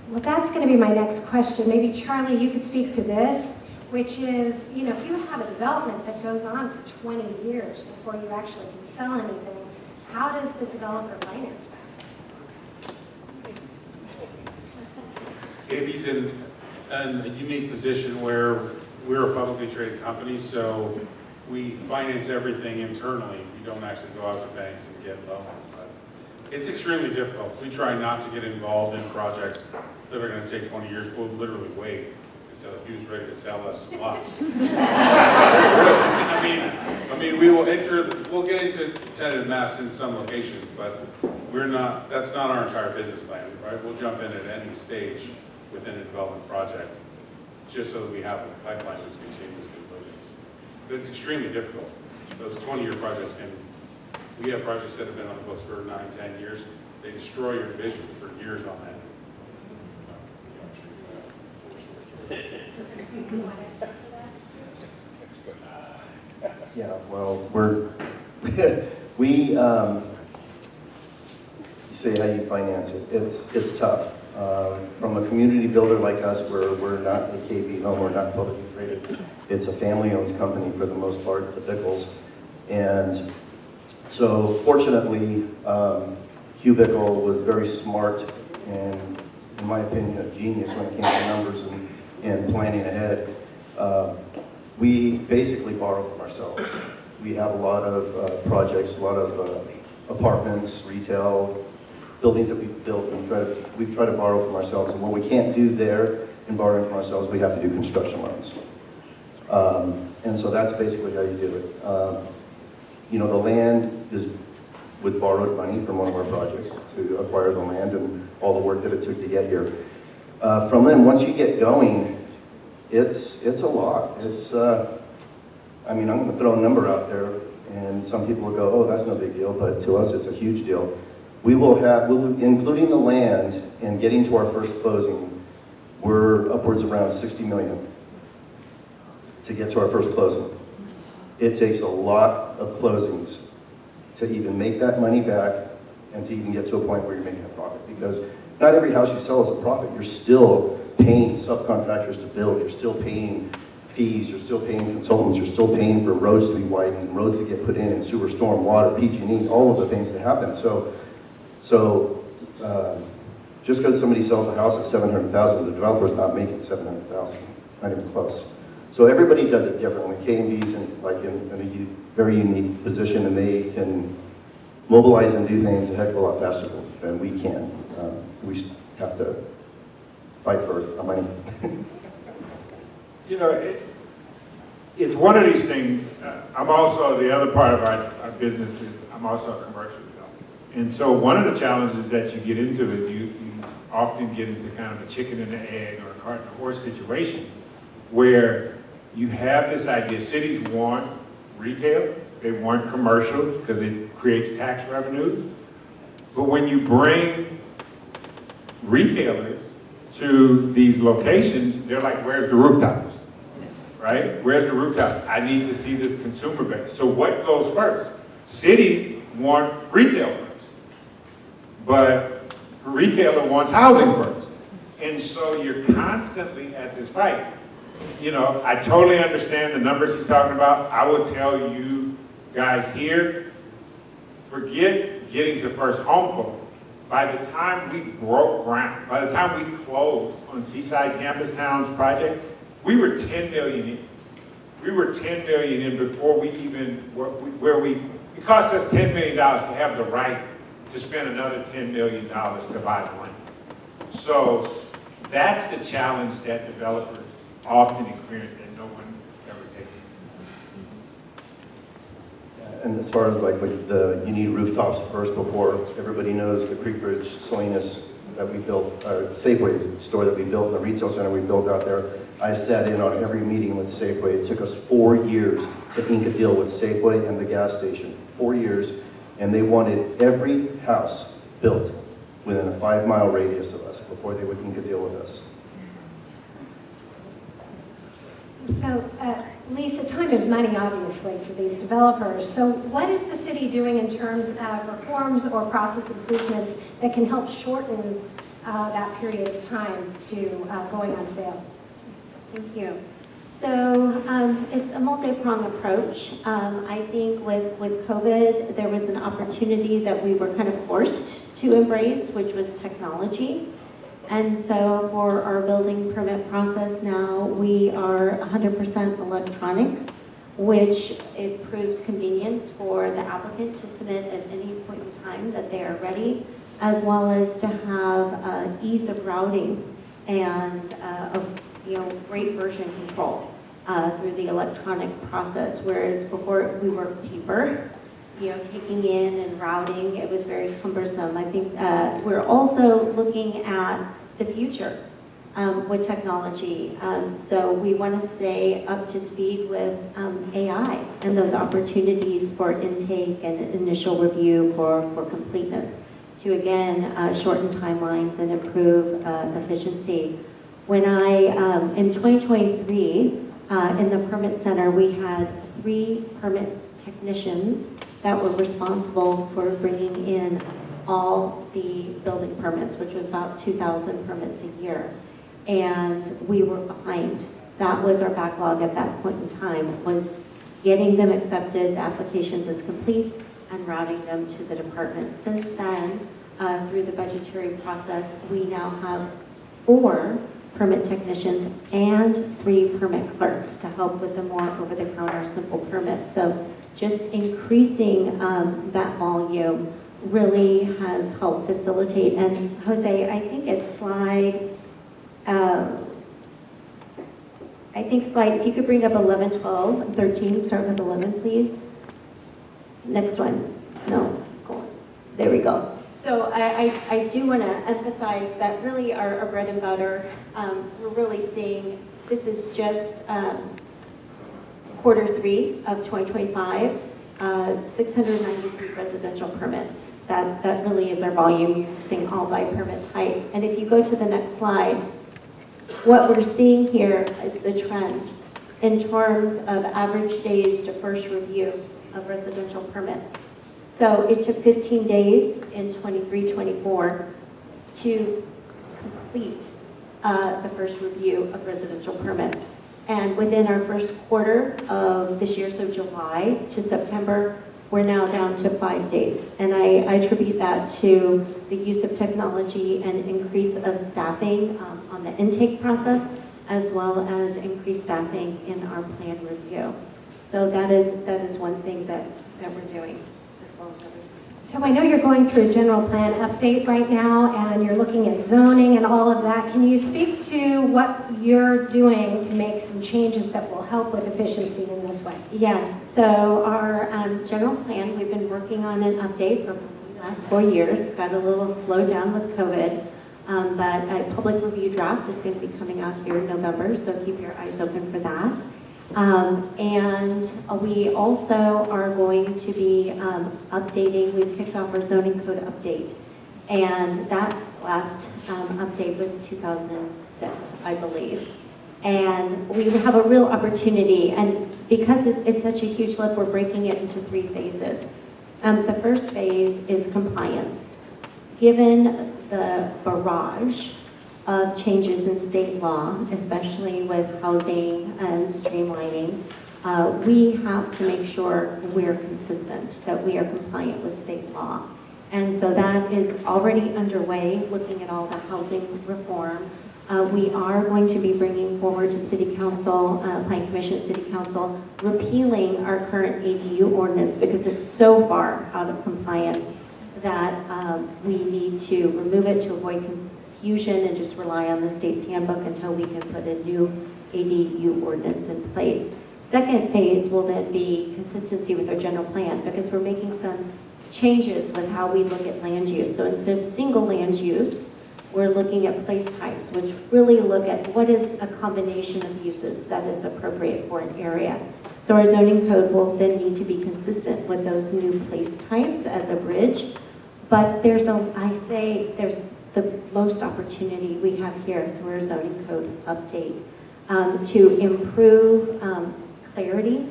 S12: Well, that's going to be my next question. Maybe Charlie, you could speak to this, which is, you know, if you have a development that goes on for 20 years before you actually can sell anything, how does the developer finance that?
S13: AB's in a unique position where we're a publicly traded company, so we finance everything internally. We don't actually go out to banks and get loans. But it's extremely difficult. We try not to get involved in projects that are going to take 20 years. We'll literally wait until Hugh's ready to sell us lots. I mean, we'll get into tentative maps in some locations, but that's not our entire business plan, right? We'll jump in at any stage within a development project, just so that we have a pipeline that's continuously moving. But it's extremely difficult. Those 20-year projects we have projects that have been on the books for 9-10 years. They destroy your vision for years on that.
S14: Yeah, well, you say how you finance it. It's tough. From a community builder like us, we're not a KB home, we're not publicly traded. It's a family-owned company for the most part, the Bickles. And so fortunately, Hugh Bickle was very smart and, in my opinion, a genius when it came to numbers and planning ahead. We basically borrow from ourselves. We have a lot of projects, a lot of apartments, retail, buildings that we've built, and we try to borrow from ourselves. And what we can't do there in borrowing from ourselves, we have to do construction loans. And so that's basically how you do it. You know, the land is with borrowed money from one of our projects to acquire the land and all the work that it took to get here. From then, once you get going, it's a lot. I mean, I'm going to throw a number out there, and some people will go, oh, that's no big deal, but to us, it's a huge deal. Including the land and getting to our first closing, we're upwards around 60 million to get to our first closing. It takes a lot of closings to even make that money back and to even get to a point where you're making a profit. Because not every house you sell is a profit. You're still paying subcontractors to build. You're still paying fees. You're still paying consultants. You're still paying for roads to be widened, roads to get put in, and sewer, storm, water, PG&E, all of the things that happen. So just because somebody sells a house at $700,000, the developer's not making $700,000. Not even close. So everybody does it differently. K&B's in a very unique position, and they can mobilize and do things a heck of a lot faster than we can. We have to fight for our money.
S16: You know, it's one of these things. I'm also, the other part of our business is I'm also a commercial developer. And so one of the challenges that you get into is you often get into kind of a chicken and the egg or a cart and horse situation where you have this idea. Cities want retail, they want commercial because it creates tax revenue. But when you bring retailers to these locations, they're like, where's the rooftops? Right? Where's the rooftop? I need to see this consumer base. So what goes first? Cities want retail first, but the retailer wants housing first. And so you're constantly at this fight. You know, I totally understand the numbers he's talking about. I will tell you guys here, forget getting to first home quote. By the time we broke ground, by the time we closed on Seaside Campus Towns project, we were 10 million in. We were 10 million in before we even, it cost us $10 million to have the right to spend another $10 million to buy the land. So that's the challenge that developers often experience that no one ever takes.
S14: And as far as you need rooftops first before everybody knows the Creek Bridge Salinas that we built, our Safeway store that we built, the retail center we built out there. I sat in on every meeting with Safeway. It took us 4 years to ink a deal with Safeway and the gas station. 4 years, and they wanted every house built within a 5-mile radius of us before they would ink a deal with us.
S12: So, Lisa, time is money, obviously, for these developers. So what is the city doing in terms of reforms or process improvements that can help shorten that period of time to going on sale?
S15: Thank you. So it's a multi-pronged approach. I think with COVID, there was an opportunity that we were kind of forced to embrace, which was technology. And so for our building permit process now, we are 100% electronic, which improves convenience for the applicant to submit at any point in time that they are ready, as well as to have ease of routing and great version control through the electronic process, whereas before we were paper, taking in and routing, it was very cumbersome. I think we're also looking at the future with technology. So we want to stay up to speed with AI and those opportunities for intake and initial review for completeness to, again, shorten timelines and improve efficiency. When in 2023, in the permit center, we had 3 permit technicians that were responsible for bringing in all the building permits, which was about 2,000 permits a year. And we were behind. That was our backlog at that point in time, was getting them accepted, applications as complete, and routing them to the departments. Since then, through the budgetary process, we now have 4 permit technicians and 3 permit clerks to help with the more over-the-counter simple permits. So just increasing that volume really has helped facilitate. And Jose, I think it's slide, if you could bring up 11, 12, and 13, start with 11, please. Next one. No, go on. There we go. So I do want to emphasize that really our bread and butter, we're really seeing this is just quarter 3 of 2025, 693 residential permits. That really is our volume. You're seeing all by permit type. And if you go to the next slide, what we're seeing here is the trend in terms of average days to first review of residential permits. So it took 15 days in 23-24 to complete the first review of residential permits. And within our first quarter of this year, so July to September, we're now down to 5 days. And I attribute that to the use of technology and increase of staffing on the intake process, as well as increased staffing in our plan review. So that is one thing that we're doing, as well as everything.
S12: So I know you're going through a general plan update right now, and you're looking at zoning and all of that. Can you speak to what you're doing to make some changes that will help with efficiency in this way?
S15: Yes, so our general plan, we've been working on an update for the last 4 years. Got a little slowed down with COVID, but a public review draft is going to be coming out here in November, so keep your eyes open for that. And we also are going to be updating, we've kicked off our zoning code update. And that last update was 2006, I believe. And we have a real opportunity, and because it's such a huge lift, we're breaking it into 3 phases. The first phase is compliance. Given the barrage of changes in state law, especially with housing and streamlining, we have to make sure we're consistent, that we are compliant with state law. And so that is already underway, looking at all the housing reform. We are going to be bringing forward to City Council, Planning Commission, City Council, repealing our current ADU ordinance because it's so far out of compliance that we need to remove it to avoid confusion and just rely on the state's handbook until we can put a new ADU ordinance in place. Second phase will then be consistency with our general plan because we're making some changes with how we look at land use. So instead of single land use, we're looking at place types, which really look at what is a combination of uses that is appropriate for an area. So our zoning code will then need to be consistent with those new place types as a bridge. But there's the most opportunity we have here through our zoning code update to improve clarity,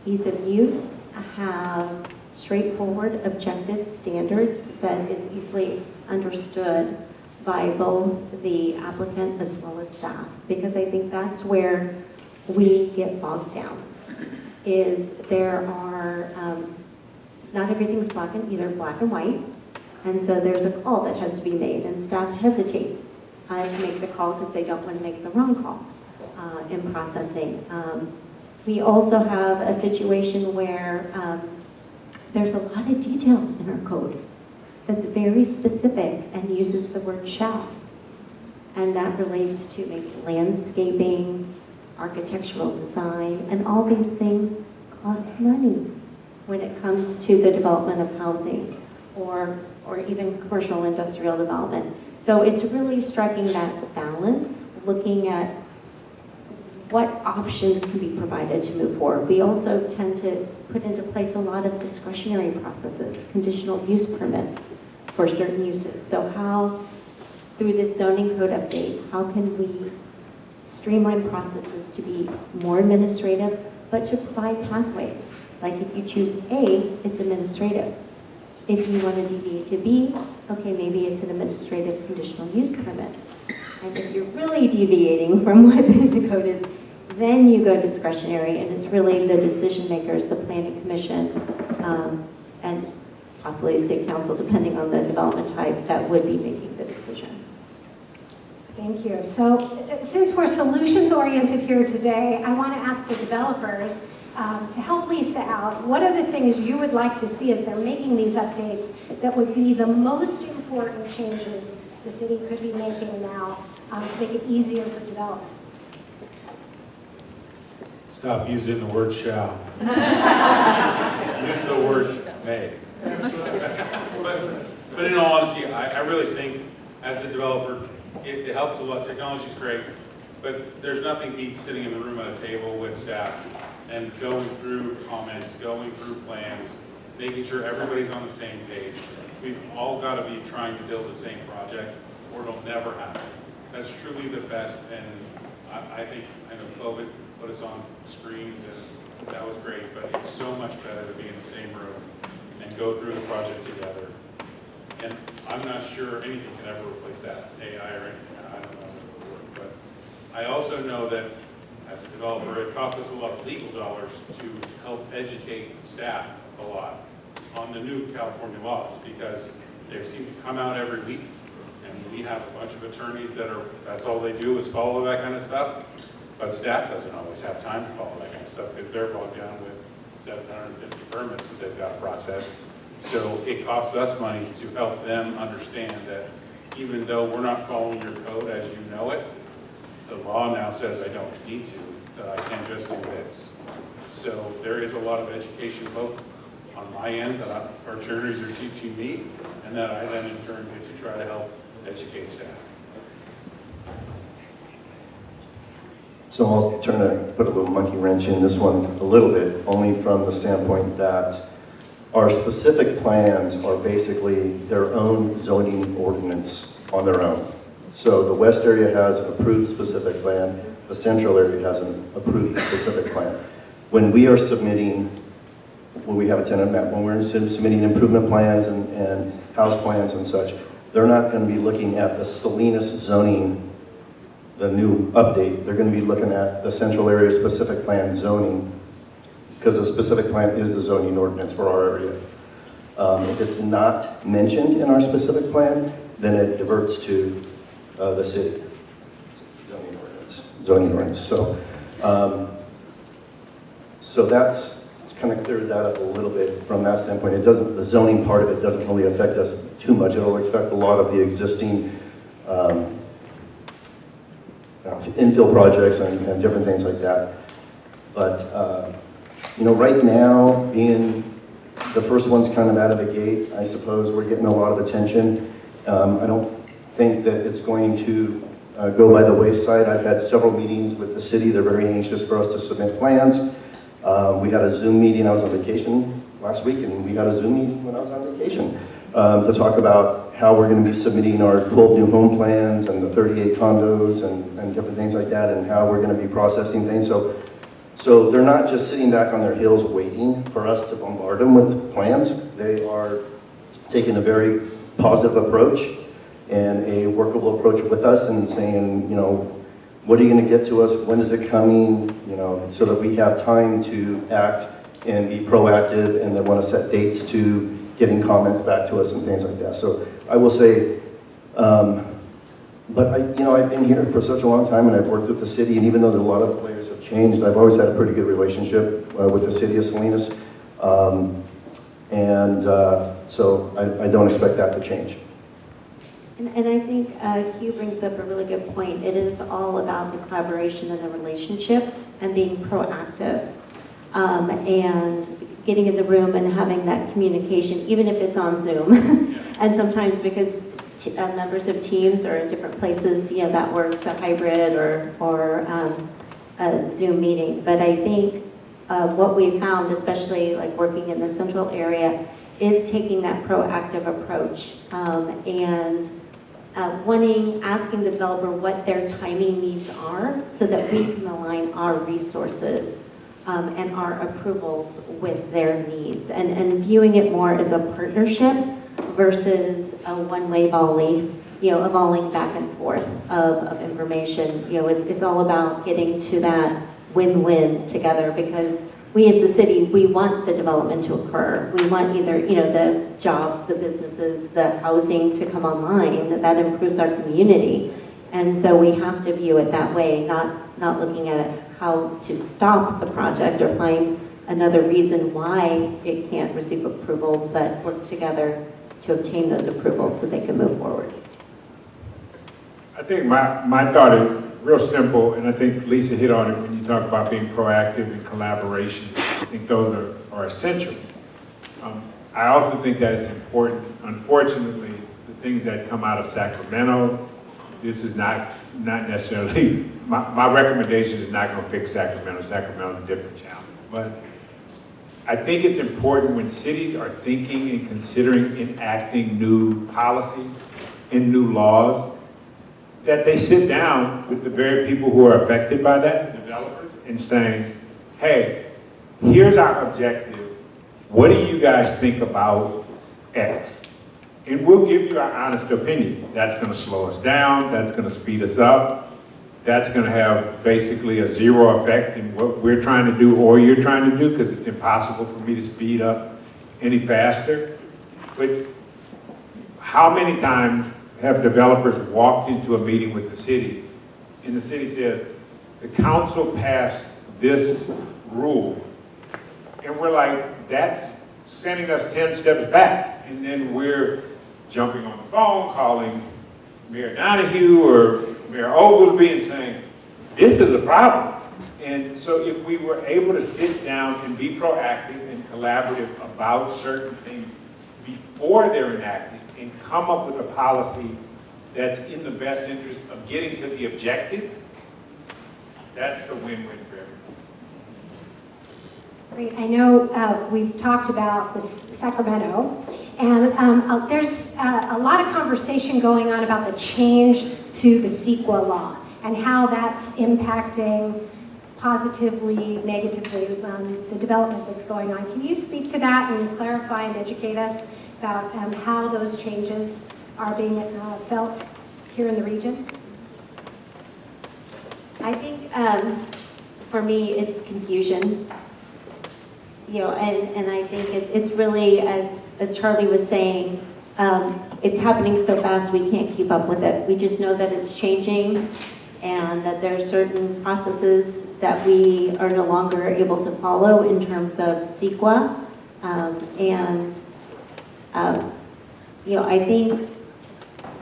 S15: ease of use, have straightforward, objective standards that is easily understood by both the applicant as well as staff. Because I think that's where we get bogged down, is there are, not everything's either black and white, and so there's a call that has to be made, and staff hesitate to make the call because they don't want to make the wrong call in processing. We also have a situation where there's a lot of detail in our code that's very specific and uses the word shall. And that relates to maybe landscaping, architectural design, and all these things cost money when it comes to the development of housing or even commercial industrial development. So it's really striking that balance, looking at what options can be provided to move forward. We also tend to put into place a lot of discretionary processes, conditional use permits for certain uses. So how, through this zoning code update, how can we streamline processes to be more administrative, but to provide pathways? Like if you choose A, it's administrative. If you want to deviate to B, okay, maybe it's an administrative conditional use permit. And if you're really deviating from what the code is, then you go discretionary, and it's really the decision makers, the planning commission, and possibly the city council, depending on the development type, that would be making the decision.
S12: Thank you. So since we're solutions oriented here today, I want to ask the developers, to help Lisa out, what are the things you would like to see as they're making these updates that would be the most important changes the city could be making now to make it easier for development?
S13: Stop using the word shall. Use the word may. But in all honesty, I really think as a developer, it helps a lot. Technology's great, but there's nothing beats sitting in the room at a table with staff and going through comments, going through plans, making sure everybody's on the same page. We've all got to be trying to build the same project or it'll never happen. That's truly the best, and I know COVID put us on screens and that was great, but it's so much better to be in the same room and go through the project together. And I'm not sure anything can ever replace that, AI or anything, I don't know if it will work, but I also know that as a developer, it costs us a lot of legal dollars to help educate staff a lot on the new California laws, because they seem to come out every week, and we have a bunch of attorneys that's all they do is follow that kind of stuff, but staff doesn't always have time to follow that kind of stuff because they're bogged down with 750 permits that they've got to process. So it costs us money to help them understand that even though we're not following your code as you know it, the law now says I don't need to, that I can just do this. So there is a lot of education both on my end that our attorneys are teaching me, and that I then in turn get to try to help educate staff.
S14: So I'll put a little monkey wrench in this one a little bit, only from the standpoint that our specific plans are basically their own zoning ordinance on their own. So the west area has an approved specific plan, the central area has an approved specific plan. When we are submitting, when we have a tenant map, when we're submitting improvement plans and house plans and such, they're not going to be looking at the Salinas zoning, the new update. They're going to be looking at the central area specific plan zoning, because the specific plan is the zoning ordinance for our area. If it's not mentioned in our specific plan, then it diverts to the city zoning ordinance. So that's kind of clears that up a little bit from that standpoint. It doesn't, the zoning part of it doesn't really affect us too much. It'll affect a lot of the existing infill projects and different things like that. But you know, right now, being the first one's kind of out of the gate, I suppose we're getting a lot of attention. I don't think that it's going to go by the wayside. I've had several meetings with the city. They're very anxious for us to submit plans. We had a Zoom meeting. I was on vacation last week, and we had a Zoom meeting when I was on vacation to talk about how we're going to be submitting our 12 new home plans and the 38 condos and different things like that, and how we're going to be processing things. So they're not just sitting back on their heels waiting for us to bombard them with plans. They are taking a very positive approach and a workable approach with us and saying, you know, what are you going to get to us? When is it coming? You know, so that we have time to act and be proactive, and they want to set dates to getting comments back to us and things like that. So I will say, but I've been here for such a long time, and I've worked with the city, and even though a lot of players have changed, I've always had a pretty good relationship with the city of Salinas, so I don't expect that to change.
S15: And I think Hugh brings up a really good point. It is all about the collaboration and the relationships and being proactive and getting in the room and having that communication, even if it's on Zoom. And sometimes because members of teams are in different places, you know, that works, a hybrid or a Zoom meeting. But I think what we found, especially like working in the central area, is taking that proactive approach and asking the developer what their timing needs are so that we can align our resources and our approvals with their needs, and viewing it more as a partnership versus a one-way volley, you know, a volleying back and forth of information. You know, it's all about getting to that win-win together, because we as the city, we want the development to occur. We want either, you know, the jobs, the businesses, the housing to come online. That improves our community. And so we have to view it that way, not looking at how to stop the project or find another reason why it can't receive approval, but work together to obtain those approvals so they can move forward.
S16: I think my thought is real simple, and I think Lisa hit on it when you talk about being proactive and collaboration. I think those are essential. I also think that it's important. Unfortunately, the things that come out of Sacramento, this is not necessarily, my recommendation is not going to fix Sacramento. Sacramento's a different challenge. But I think it's important when cities are thinking and considering enacting new policies and new laws, that they sit down with the very people who are affected by that, developers, and saying, hey, here's our objective. What do you guys think about X? And we'll give you our honest opinion. That's going to slow us down. That's going to speed us up. That's going to have basically a zero effect in what we're trying to do or you're trying to do, because it's impossible for me to speed up any faster. But how many times have developers walked into a meeting with the city and the city said, the council passed this rule, and we're like, that's sending us 10 steps back, and then we're jumping on the phone, calling Mayor Donohue or Mayor Oglesby and saying, this is a problem. And so if we were able to sit down and be proactive and collaborative about certain things before they're enacted and come up with a policy that's in the best interest of getting to the objective, that's the win-win for everyone.
S12: Great. I know we've talked about this Sacramento, and there's a lot of conversation going on about the change to the CEQA law and how that's impacting positively, negatively the development that's going on. Can you speak to that and clarify and educate us about how those changes are being felt here in the region?
S15: I think for me, it's confusion. You know, and I think it's really, as Charlie was saying, it's happening so fast we can't keep up with it. We just know that it's changing and that there are certain processes that we are no longer able to follow in terms of CEQA. You know, I think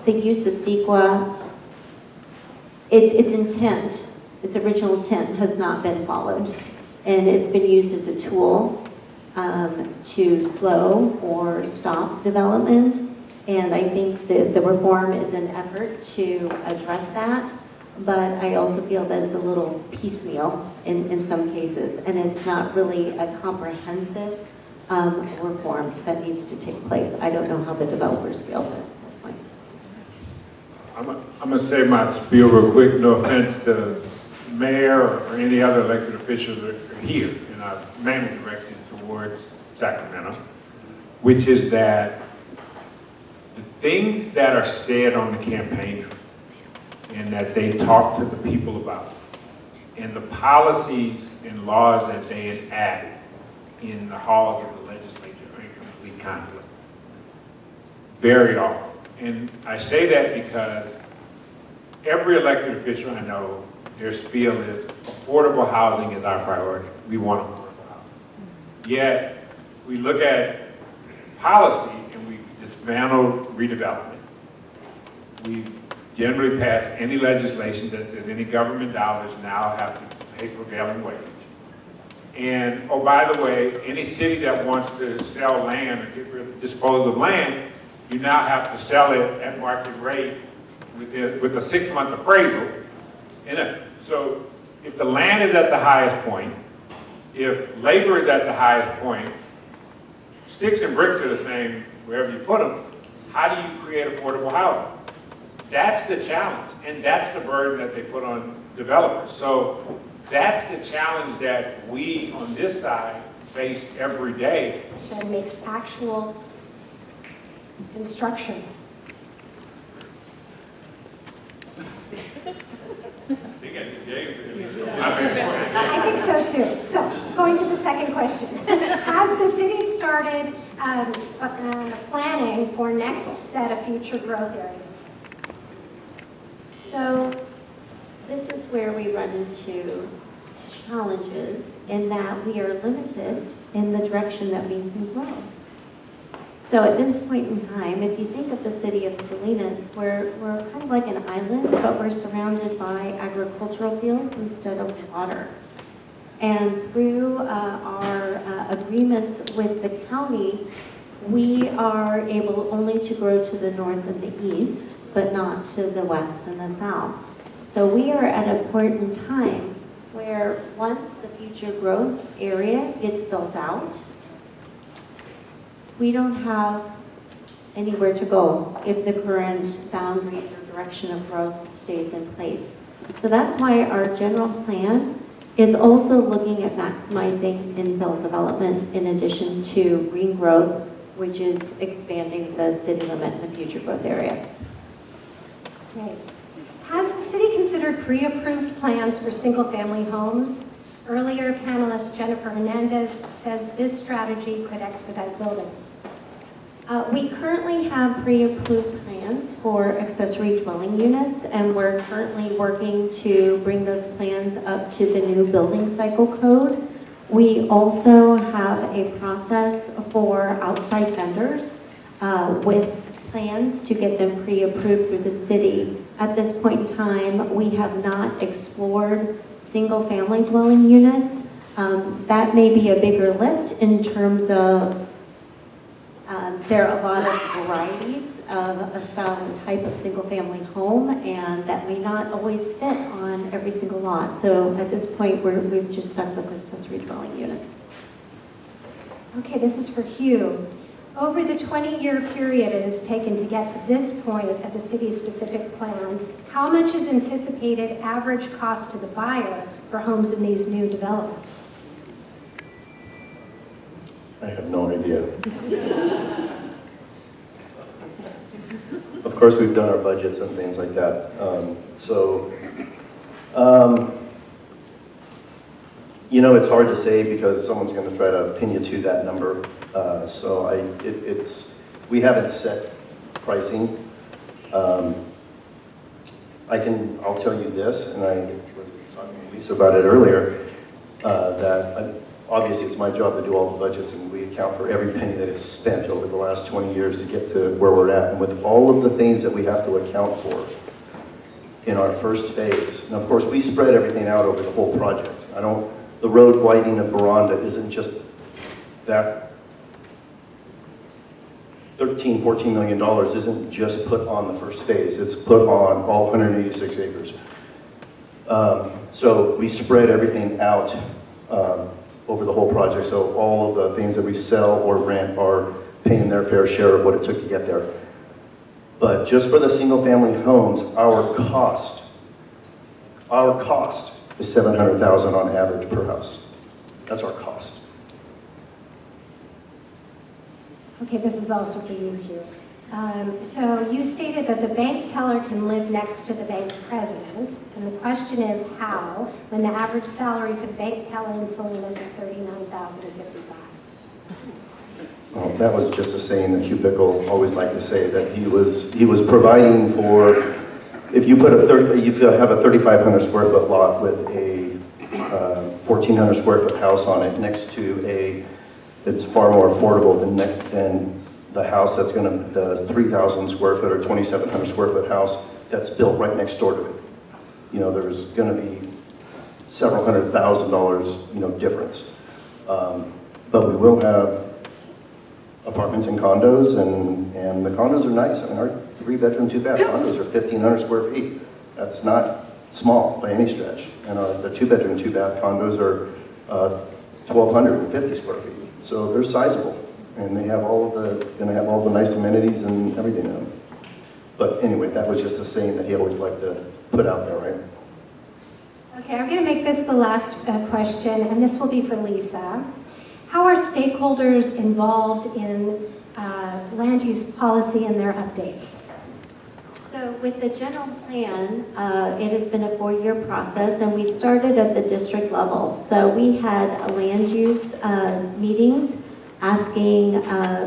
S15: the use of CEQA, its intent, its original intent has not been followed. And it's been used as a tool to slow or stop development. And I think that the reform is an effort to address that. But I also feel that it's a little piecemeal in some cases. And it's not really a comprehensive reform that needs to take place. I don't know how the developers feel, but that's my
S16: I'm going to say my spiel real quick, no offense to the mayor or any other elected officials that are here, and I'm mainly directed towards Sacramento, which is that the things that are said on the campaign trail and that they talk to the people about, and the policies and laws that they enact in the halls of the legislature are in complete conflict. Very often. And I say that because every elected official I know, their spiel is affordable housing is our priority. We want affordable housing. Yet, we look at policy and we dismantle redevelopment. We generally pass any legislation that says any government dollars now have to pay prevailing wage. And, oh, by the way, any city that wants to sell land or dispose of land, you now have to sell it at market rate with a 6-month appraisal. So if the land is at the highest point, if labor is at the highest point, sticks and bricks are the same wherever you put them. How do you create affordable housing? That's the challenge, and that's the burden that they put on developers. So that's the challenge that we on this side face every day.
S12: That makes actual construction. I think so too. So, going to the second question. Has the city started planning for next set of future growth areas?
S15: So this is where we run into challenges in that we are limited in the direction that we can grow. So at this point in time, if you think of the city of Salinas, we're kind of like an island, but we're surrounded by agricultural fields instead of water. And through our agreements with the county, we are able only to grow to the north and the east, but not to the west and the south. So we are at a point in time where once the future growth area gets built out, we don't have anywhere to go if the current boundaries or direction of growth stays in place. So that's why our general plan is also looking at maximizing infill development in addition to green growth, which is expanding the city limit in the future growth area.
S12: Okay. Has the city considered pre-approved plans for single-family homes? Earlier panelist Jennifer Hernandez says this strategy could expedite building.
S15: We currently have pre-approved plans for accessory dwelling units, and we're currently working to bring those plans up to the new building cycle code. We also have a process for outside vendors with plans to get them pre-approved through the city. At this point in time, we have not explored single-family dwelling units. That may be a bigger lift in terms of there are a lot of varieties of a style and type of single-family home, and that may not always fit on every single lot. So at this point, we've just stuck with accessory dwelling units.
S12: Okay, this is for Hugh. Over the 20-year period it has taken to get to this point of the city's specific plans, how much is anticipated average cost to the buyer for homes in these new developments?
S14: I have no idea. Of course, we've done our budgets and things like that. You know, it's hard to say because someone's going to try to pin you to that number. We haven't set pricing. I'll tell you this, and I was talking to Lisa about it earlier, that obviously it's my job to do all the budgets, and we account for every penny that is spent over the last 20 years to get to where we're at. And with all of the things that we have to account for in our first phase, and of course we spread everything out over the whole project. The road widening of Veranda isn't just that $14 million isn't just put on the first phase, it's put on all 186 acres. So we spread everything out over the whole project, so all of the things that we sell or rent are paying their fair share of what it took to get there. But just for the single-family homes, our cost is $700,000 on average per house. That's our cost.
S12: Okay, this is also for you, Hugh. So you stated that the bank teller can live next to the bank president, and the question is how, when the average salary for the bank teller in Salinas is $39,055.
S14: Well, that was just a saying that Hugh Bickle always liked to say, that he was providing for, if you have a 3,500 square foot lot with a 1,400 square foot house on it next to it's far more affordable than the house that's the 3,000 square foot or 2,700 square foot house that's built right next door to it. You know, there's going to be several $100,000, difference. But we will have apartments and condos, and the condos are nice. I mean, our 3-bedroom, 2-bath condos are 1,500 square feet. That's not small by any stretch. And the 2-bedroom, 2-bath condos are 1,250 square feet. So they're sizable, and they have gonna have all the nice amenities and everything in them. But anyway, that was just a saying that he always liked to put out there, right?
S12: Okay, I'm going to make this the last question, and this will be for Lisa. How are stakeholders involved in land use policy and their updates?
S15: So with the general plan, it has been a 4-year process, and we started at the district level. So we had land use meetings asking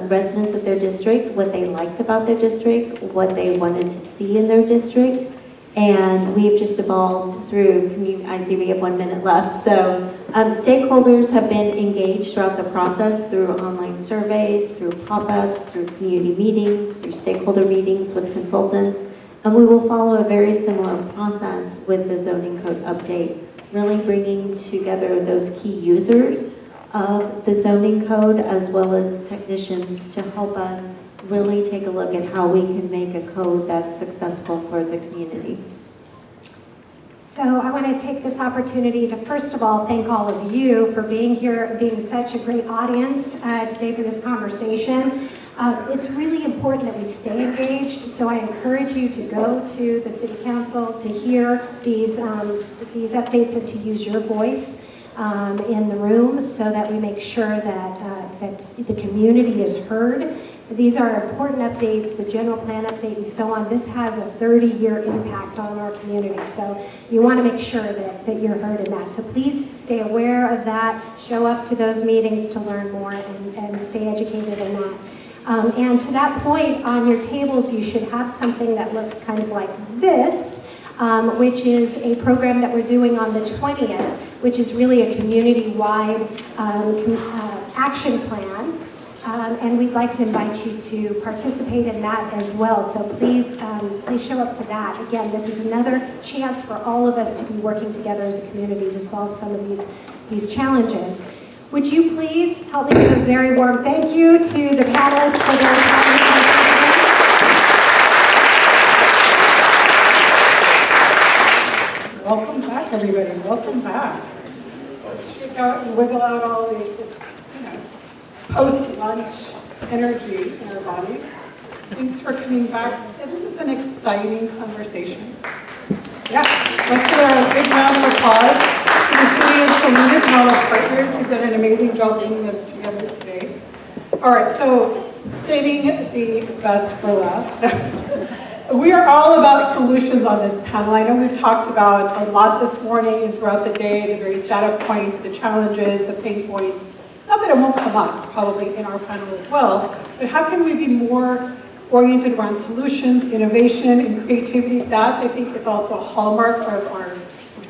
S15: residents of their district what they liked about their district, what they wanted to see in their district. And we've just evolved through, I see we have 1 minute left. So stakeholders have been engaged throughout the process through online surveys, through pop-ups, through community meetings, through stakeholder meetings with consultants. And we will follow a very similar process with the zoning code update, really bringing together those key users of the zoning code as well as technicians to help us really take a look at how we can make a code that's successful for the community.
S12: So I want to take this opportunity to first of all thank all of you for being here, being such a great audience today for this conversation. It's really important that we stay engaged, so I encourage you to go to the City Council to hear these updates and to use your voice in the room so that we make sure that the community is heard. These are important updates, the general plan update and so on. This has a 30-year impact on our community, so you want to make sure that you're heard in that. So please stay aware of that, show up to those meetings to learn more and stay educated in that. And to that point, on your tables, you should have something that looks kind of like this, which is a program that we're doing on the 20th, which is really a community-wide action plan. And we'd like to invite you to participate in that as well. So please show up to that. Again, this is another chance for all of us to be working together as a community to solve some of these challenges. Would you please help me give a very warm thank you to the panelists for their time.
S4: Welcome back, everybody. Welcome back. Let's check out and wiggle out all the post-lunch energy in our bodies. Thanks for coming back. Isn't this an exciting conversation? Yeah. Let's give a big round of applause to the City of Salinas and all our partners who've done an amazing job putting this together today. All right, so saving the best for last. We are all about solutions on this panel. I know we've talked about a lot this morning and throughout the day, the various data points, the challenges, the pain points. Not that it won't come up probably in our panel as well, but how can we be more oriented around solutions, innovation, and creativity? That, I think, is also a hallmark of our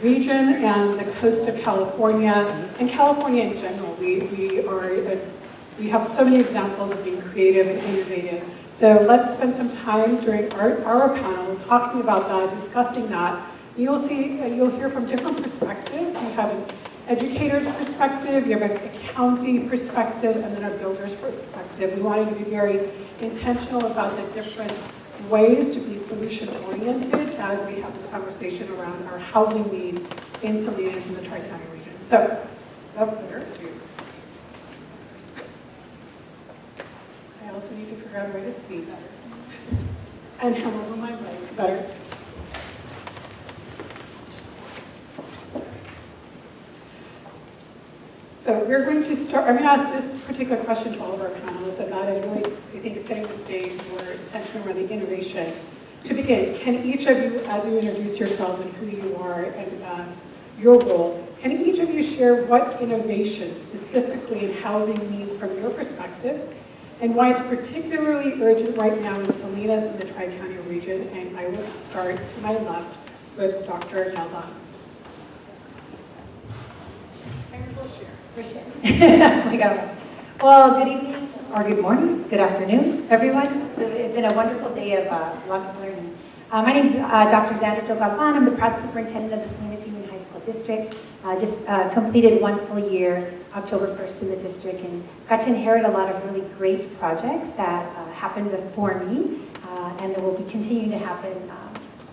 S4: region and the coast of California, and California in general. We have so many examples of being creative and innovative. So let's spend some time during our panel talking about that, discussing that. You'll hear from different perspectives. You have an educator's perspective, you have a county perspective, and then a builder's perspective. We wanted to be very intentional about the different ways to be solution-oriented as we have this conversation around our housing needs in Salinas and the Tri-County region. So, up there. I also need to figure out a way to see better. And come over my legs better. So we're going to start, I'm going to ask this particular question to all of our panelists, and that is really, I think, setting the stage for attention around the innovation. To begin, can each of you, as you introduce yourselves and who you are and your role, can each of you share what innovation specifically in housing means from your perspective, and why it's particularly urgent right now in Salinas and the Tri-County region? And I will start to my left with Dr. Donohue.
S17: Well, good evening, or good morning, good afternoon, everyone. It's been a wonderful day of lots of learning. My name is Dr. Xander Phil-Galvan. I'm the proud superintendent of the Salinas Union High School District. Just completed 1 full year, October 1st in the district, and got to inherit a lot of really great projects that happened before me, and that will be continuing to happen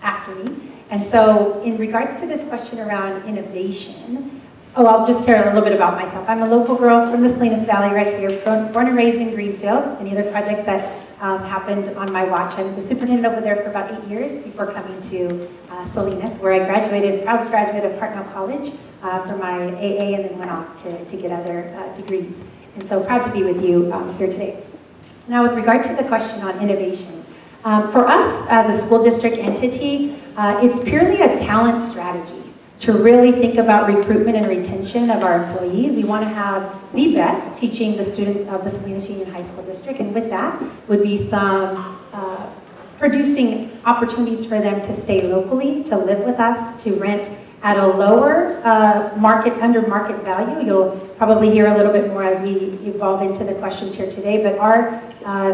S17: after me. And so in regards to this question around innovation, I'll just share a little bit about myself. I'm a local girl from the Salinas Valley right here, born and raised in Greenfield. Any other projects that happened on my watch? I'm the superintendent over there for about 8 years before coming to Salinas, where I graduated, proud graduate of Hartnell College for my AA, and then went off to get other degrees. And so proud to be with you here today. Now, with regard to the question on innovation, for us as a school district entity, it's purely a talent strategy to really think about recruitment and retention of our employees. We want to have the best teaching the students of the Salinas Union High School District, and with that would be some producing opportunities for them to stay locally, to live with us, to rent at a lower under market value. You'll probably hear a little bit more as we evolve into the questions here today, but our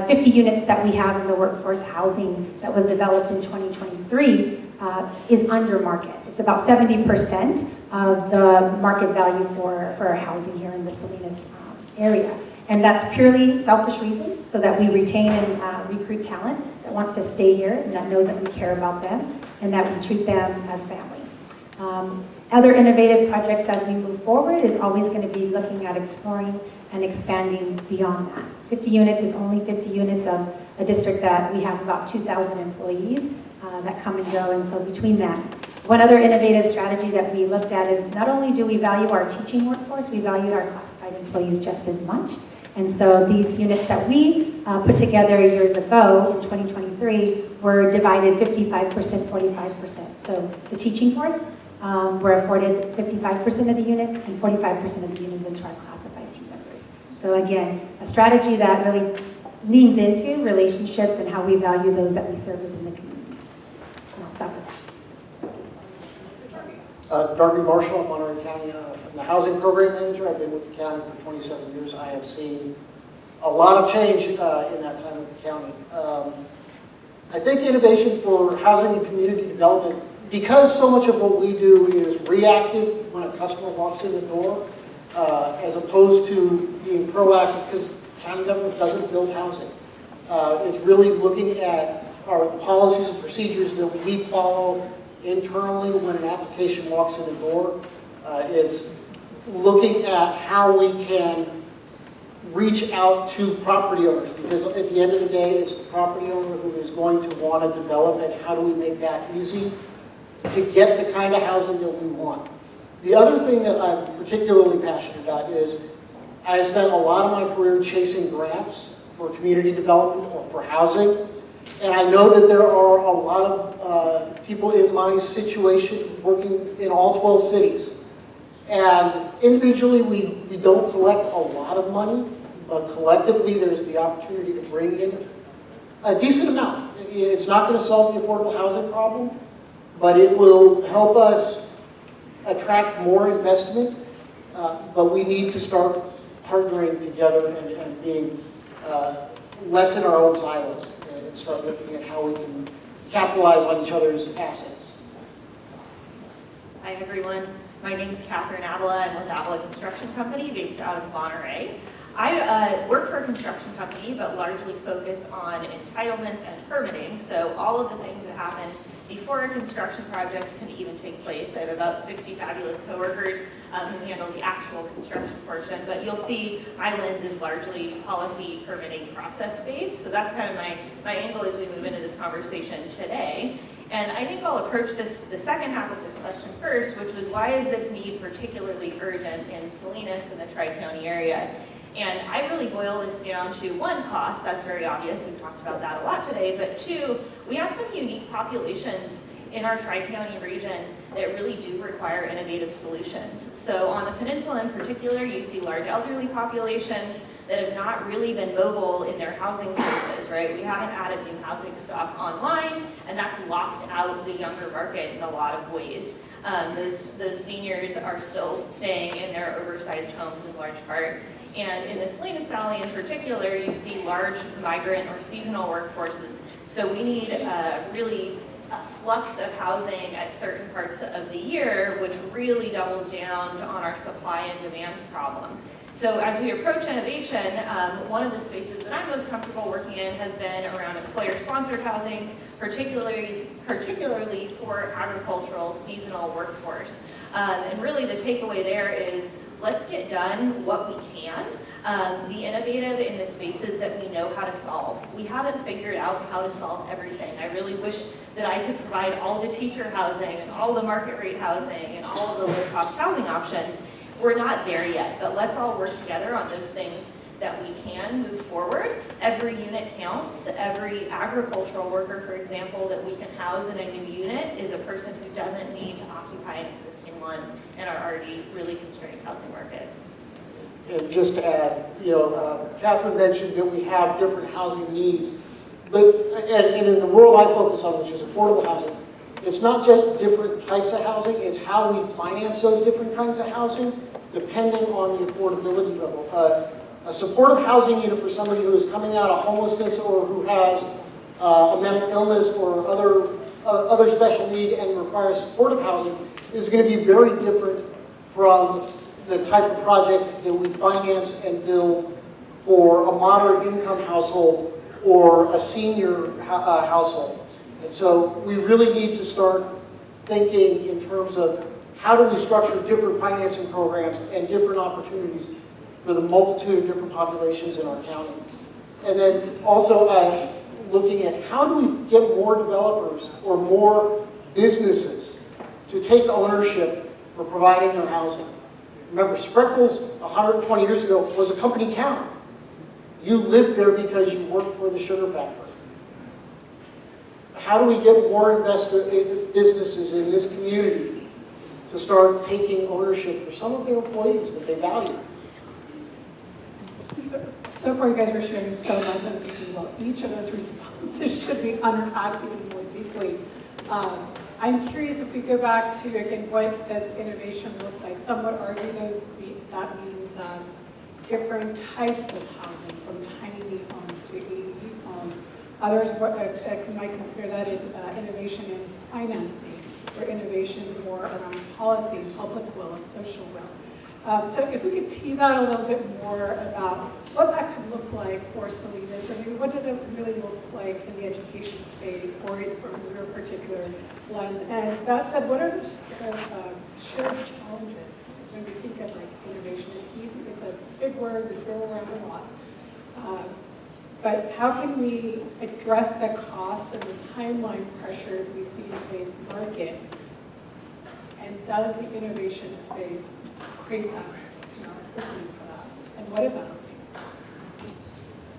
S17: 50 units that we have in the workforce housing that was developed in 2023 is under market. It's about 70% of the market value for our housing here in the Salinas area. And that's purely selfish reasons, so that we retain and recruit talent that wants to stay here and that knows that we care about them and that we treat them as family. Other innovative projects as we move forward is always going to be looking at exploring and expanding beyond that. 50 units is only 50 units of a district that we have about 2,000 employees that come and go, and so between that. One other innovative strategy that we looked at is not only do we value our teaching workforce, we value our classified employees just as much. And so these units that we put together years ago in 2023 were divided 55%, 45%. So the teaching force were afforded 55% of the units and 45% of the units were our classified team members. So again, a strategy that really leans into relationships and how we value those that we serve within the community. And I'll stop with that.
S6: Darby Marshall, I'm Monterey County. I'm the housing program manager. I've been with the county for 27 years. I have seen a lot of change in that time with the county. I think innovation for housing and community development, because so much of what we do is reactive when a customer walks in the door, as opposed to being proactive, because county government doesn't build housing. It's really looking at our policies and procedures that we follow internally when an application walks in the door. It's looking at how we can reach out to property owners, because at the end of the day, it's the property owner who is going to want to develop, and how do we make that easy to get the kind of housing that we want. The other thing that I'm particularly passionate about is I spent a lot of my career chasing grants for community development or for housing, and I know that there are a lot of people in my situation working in all 12 cities. And individually, we don't collect a lot of money, but collectively, there's the opportunity to bring in a decent amount. It's not going to solve the affordable housing problem, but it will help us attract more investment. But we need to start partnering together and being less in our own silos and start looking at how we can capitalize on each other's assets.
S18: Hi, everyone. My name is Catherine Avila. I'm with Avila Construction Company based out of Monterey. I work for a construction company, but largely focus on entitlements and permitting. So all of the things that happen before a construction project can even take place. I have about 60 fabulous coworkers who handle the actual construction portion. But you'll see my lens is largely policy, permitting, process based. So that's kind of my angle as we move into this conversation today. And I think I'll approach the second half of this question first, which was why is this need particularly urgent in Salinas and the Tri-County area? And I really boil this down to one, cost. That's very obvious. We've talked about that a lot today. But two, we have some unique populations in our Tri-County region that really do require innovative solutions. So on the peninsula in particular, you see large elderly populations that have not really been mobile in their housing choices, right? We haven't added new housing stock online, and that's locked out the younger market in a lot of ways. Those seniors are still staying in their oversized homes in large part. And in the Salinas Valley in particular, you see large migrant or seasonal workforces. So we need really a flux of housing at certain parts of the year, which really doubles down on our supply and demand problem. So as we approach innovation, one of the spaces that I'm most comfortable working in has been around employer-sponsored housing, particularly for agricultural seasonal workforce. And really the takeaway there is let's get done what we can, be innovative in the spaces that we know how to solve. We haven't figured out how to solve everything. I really wish that I could provide all the teacher housing and all the market rate housing and all of the low cost housing options. We're not there yet, but let's all work together on those things that we can move forward. Every unit counts. Every agricultural worker, for example, that we can house in a new unit is a person who doesn't need to occupy an existing one in our already really constrained housing market.
S6: And just to add, Catherine mentioned that we have different housing needs. and in the world I focus on, which is affordable housing, it's not just different types of housing, it's how we finance those different kinds of housing, depending on the affordability level. A supportive housing unit for somebody who is coming out of homelessness or who has a mental illness or other special need and requires supportive housing is going to be very different from the type of project that we finance and build for a moderate income household or a senior household. And so we really need to start thinking in terms of how do we structure different financing programs and different opportunities for the multitude of different populations in our county. And then also looking at how do we get more developers or more businesses to take ownership for providing their housing. Remember, Spreckles 120 years ago was a company town. You lived there because you worked for the sugar factory. How do we get more businesses in this community to start taking ownership for some of their employees that they value?
S4: So far you guys were sharing so much, I'm thinking, well, each of those responses should be unpacked even more deeply. I'm curious if we go back to, again, what does innovation look like? Some would argue that means different types of housing, from tiny homes to ADU homes. Others might consider that innovation in financing, or innovation more around policy, public will, and social will. So if we could tease out a little bit more about what that could look like for Salinas, or maybe what does it really look like in the education space, or from your particular lens. And that said, what are the shared challenges when we think of like innovation? It's easy, it's a big word, we throw around a lot. But how can we address the costs and the timeline pressures we see in today's market? And does the innovation space create that opening for that? And what is that opening?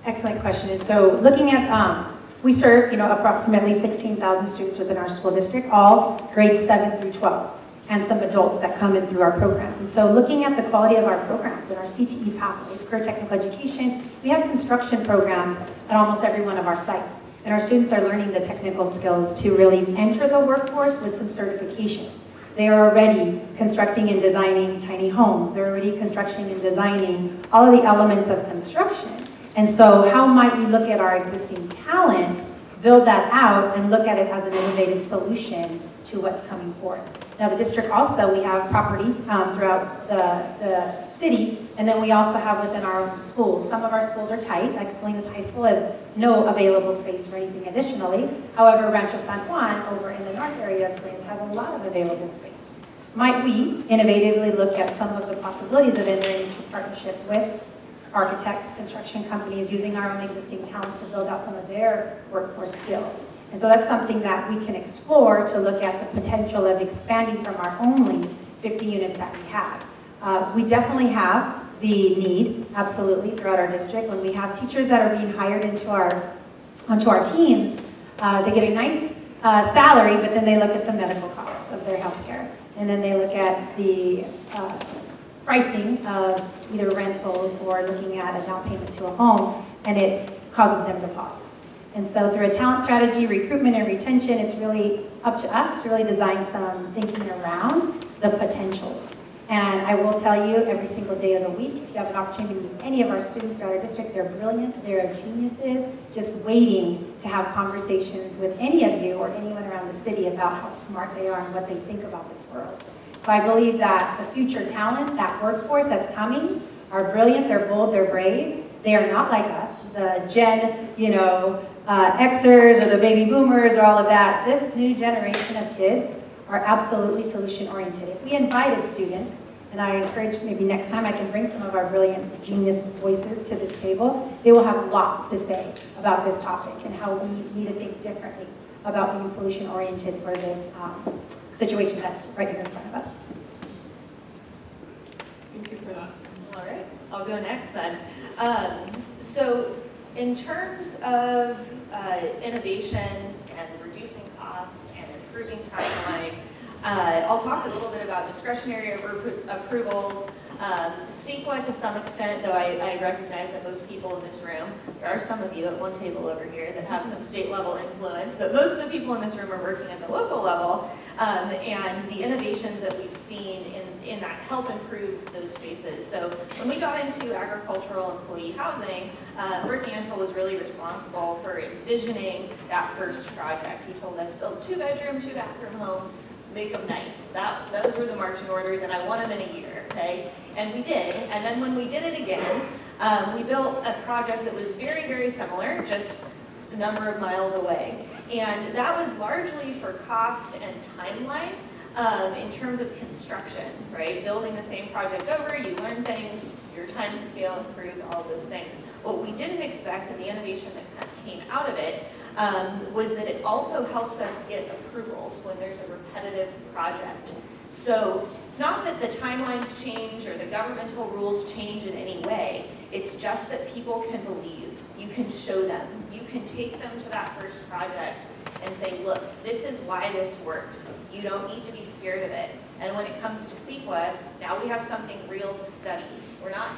S17: Excellent question. And so looking at, we serve, approximately 16,000 students within our school district, all grades 7 through 12, and some adults that come in through our programs. And so looking at the quality of our programs and our CTE pathways, career technical education, we have construction programs at almost every one of our sites. And our students are learning the technical skills to really enter the workforce with some certifications. They are already constructing and designing tiny homes. They're already constructing and designing all of the elements of construction. And so how might we look at our existing talent, build that out, and look at it as an innovative solution to what's coming forward? Now the district also, we have property throughout the city, and then we also have within our schools. Some of our schools are tight, like Salinas High School has no available space for anything additionally. However, Rancho San Juan, over in the north area of Salinas, has a lot of available space. Might we innovatively look at some of the possibilities of entering into partnerships with architects, construction companies, using our own existing talent to build out some of their workforce skills? And so that's something that we can explore to look at the potential of expanding from our only 50 units that we have. We definitely have the need, absolutely, throughout our district. When we have teachers that are being hired onto our teams, they get a nice salary, but then they look at the medical costs of their health care. And then they look at the pricing of either rentals or looking at a down payment to a home, and it causes them to pause. And so through a talent strategy, recruitment and retention, it's really up to us to really design some thinking around the potentials. And I will tell you, every single day of the week, if you have an opportunity to meet any of our students throughout our district, they're brilliant, they're geniuses, just waiting to have conversations with any of you or anyone around the city about how smart they are and what they think about this world. So I believe that the future talent, that workforce that's coming, are brilliant, they're bold, they're brave. They are not like us, the Gen, Xers or the baby boomers or all of that. This new generation of kids are absolutely solution-oriented. If we invited students, and I encourage maybe next time I can bring some of our brilliant genius voices to this table, they will have lots to say about this topic and how we need to think differently about being solution-oriented for this situation that's right here in front of us.
S4: Thank you for that.
S18: All right, I'll go next then. So in terms of innovation and reducing costs and improving timeline, I'll talk a little bit about discretionary approvals, CEQA to some extent, though I recognize that most people in this room, there are some of you at one table over here that have some state level influence, but most of the people in this room are working at the local level, and the innovations that we've seen in that help improve those spaces. So when we got into agricultural employee housing, Rick Antle was really responsible for envisioning that first project. He told us, build 2-bedroom, 2-bathroom homes, make them nice. Those were the marching orders, and I won them in a year, okay? And we did, and then when we did it again, we built a project that was very, very similar, just a number of miles away. And that was largely for cost and timeline in terms of construction, right? Building the same project over, you learn things, your time to scale improves, all of those things. What we didn't expect, and the innovation that kind of came out of it, was that it also helps us get approvals when there's a repetitive project. So it's not that the timelines change or the governmental rules change in any way. It's just that people can believe. You can show them. You can take them to that first project and say, look, this is why this works. You don't need to be scared of it. And when it comes to CEQA, now we have something real to study. We're not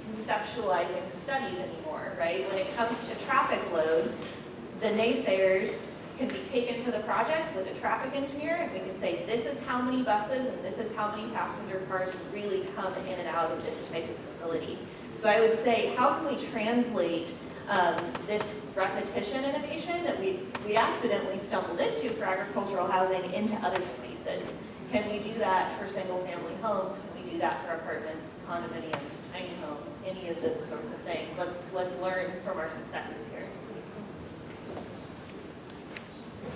S18: conceptualizing studies anymore, right? When it comes to traffic load, the naysayers can be taken to the project with a traffic engineer, and we can say, this is how many buses and this is how many passenger cars really come in and out of this type of facility. So I would say, how can we translate this repetition innovation that we accidentally stumbled into for agricultural housing into other spaces? Can we do that for single-family homes? Can we do that for apartments, condominiums, tiny homes, any of those sorts of things? Let's learn from our successes here.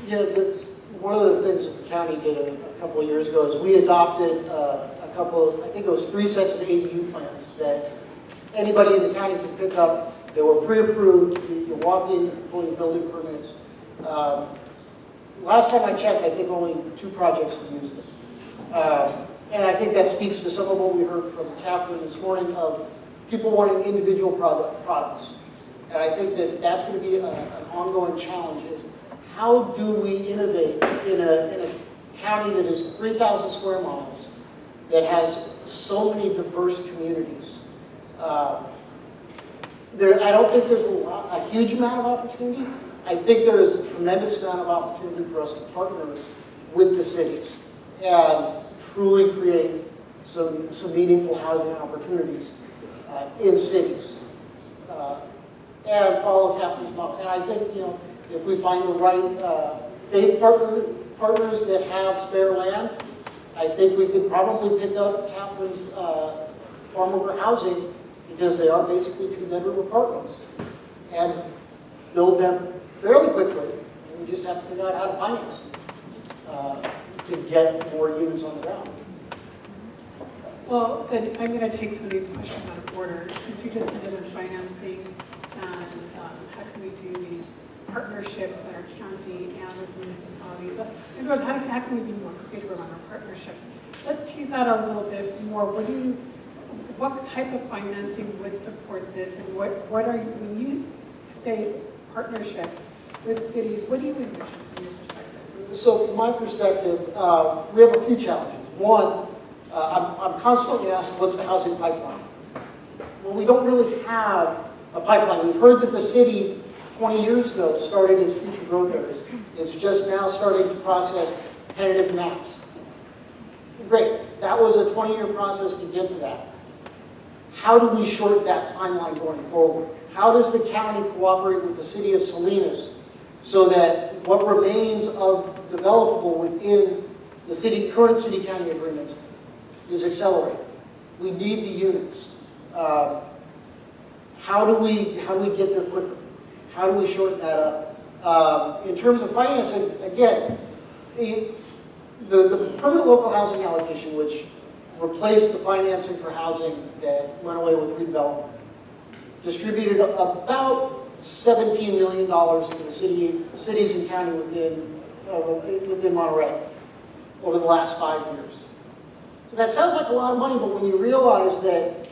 S6: Yeah, that's one of the things that the county did a couple of years ago is we adopted a couple, I think it was 3 sets of ADU plans that anybody in the county could pick up. They were pre-approved. You walk in, pull your building permits. Last time I checked, I think only 2 projects have used it. And I think that speaks to some of what we heard from Catherine this morning of people wanting individual products. And I think that that's going to be an ongoing challenge is how do we innovate in a county that is 3,000 square miles, that has so many diverse communities? I don't think there's a huge amount of opportunity. I think there is a tremendous amount of opportunity for us to partner with the cities and truly create some meaningful housing opportunities in cities. And follow Catherine's model. And I think, if we find the right faith partners that have spare land, I think we could probably pick up Catherine's farm over housing, because they are basically 2-bedroom apartments, and build them fairly quickly. And we just have to figure out how to finance them to get more units on the ground.
S4: Well, then I'm going to take some of these questions out of order. Since you just ended on financing and how can we do these partnerships that are county and with municipalities, but how can we be more creative around our partnerships? Let's tease that out a little bit more. What type of financing would support this, and what are you, when you say partnerships with cities, what do you envision from your perspective?
S6: So from my perspective, we have a few challenges. One, I'm constantly asked, what's the housing pipeline? Well, we don't really have a pipeline. We've heard that the city 20 years ago started its future growth areas. It's just now starting to process tentative maps. Great, that was a 20-year process to get to that. How do we shorten that timeline going forward? How does the county cooperate with the City of Salinas so that what remains of developable within the current city-county agreements is accelerated? We need the units. How do we get there quicker? How do we shorten that up? In terms of financing, again, the permanent local housing allocation, which replaced the financing for housing that went away with redevelopment, distributed about $17 million into the cities and county within Monterey over the last 5 years. So that sounds like a lot of money, but when you realize that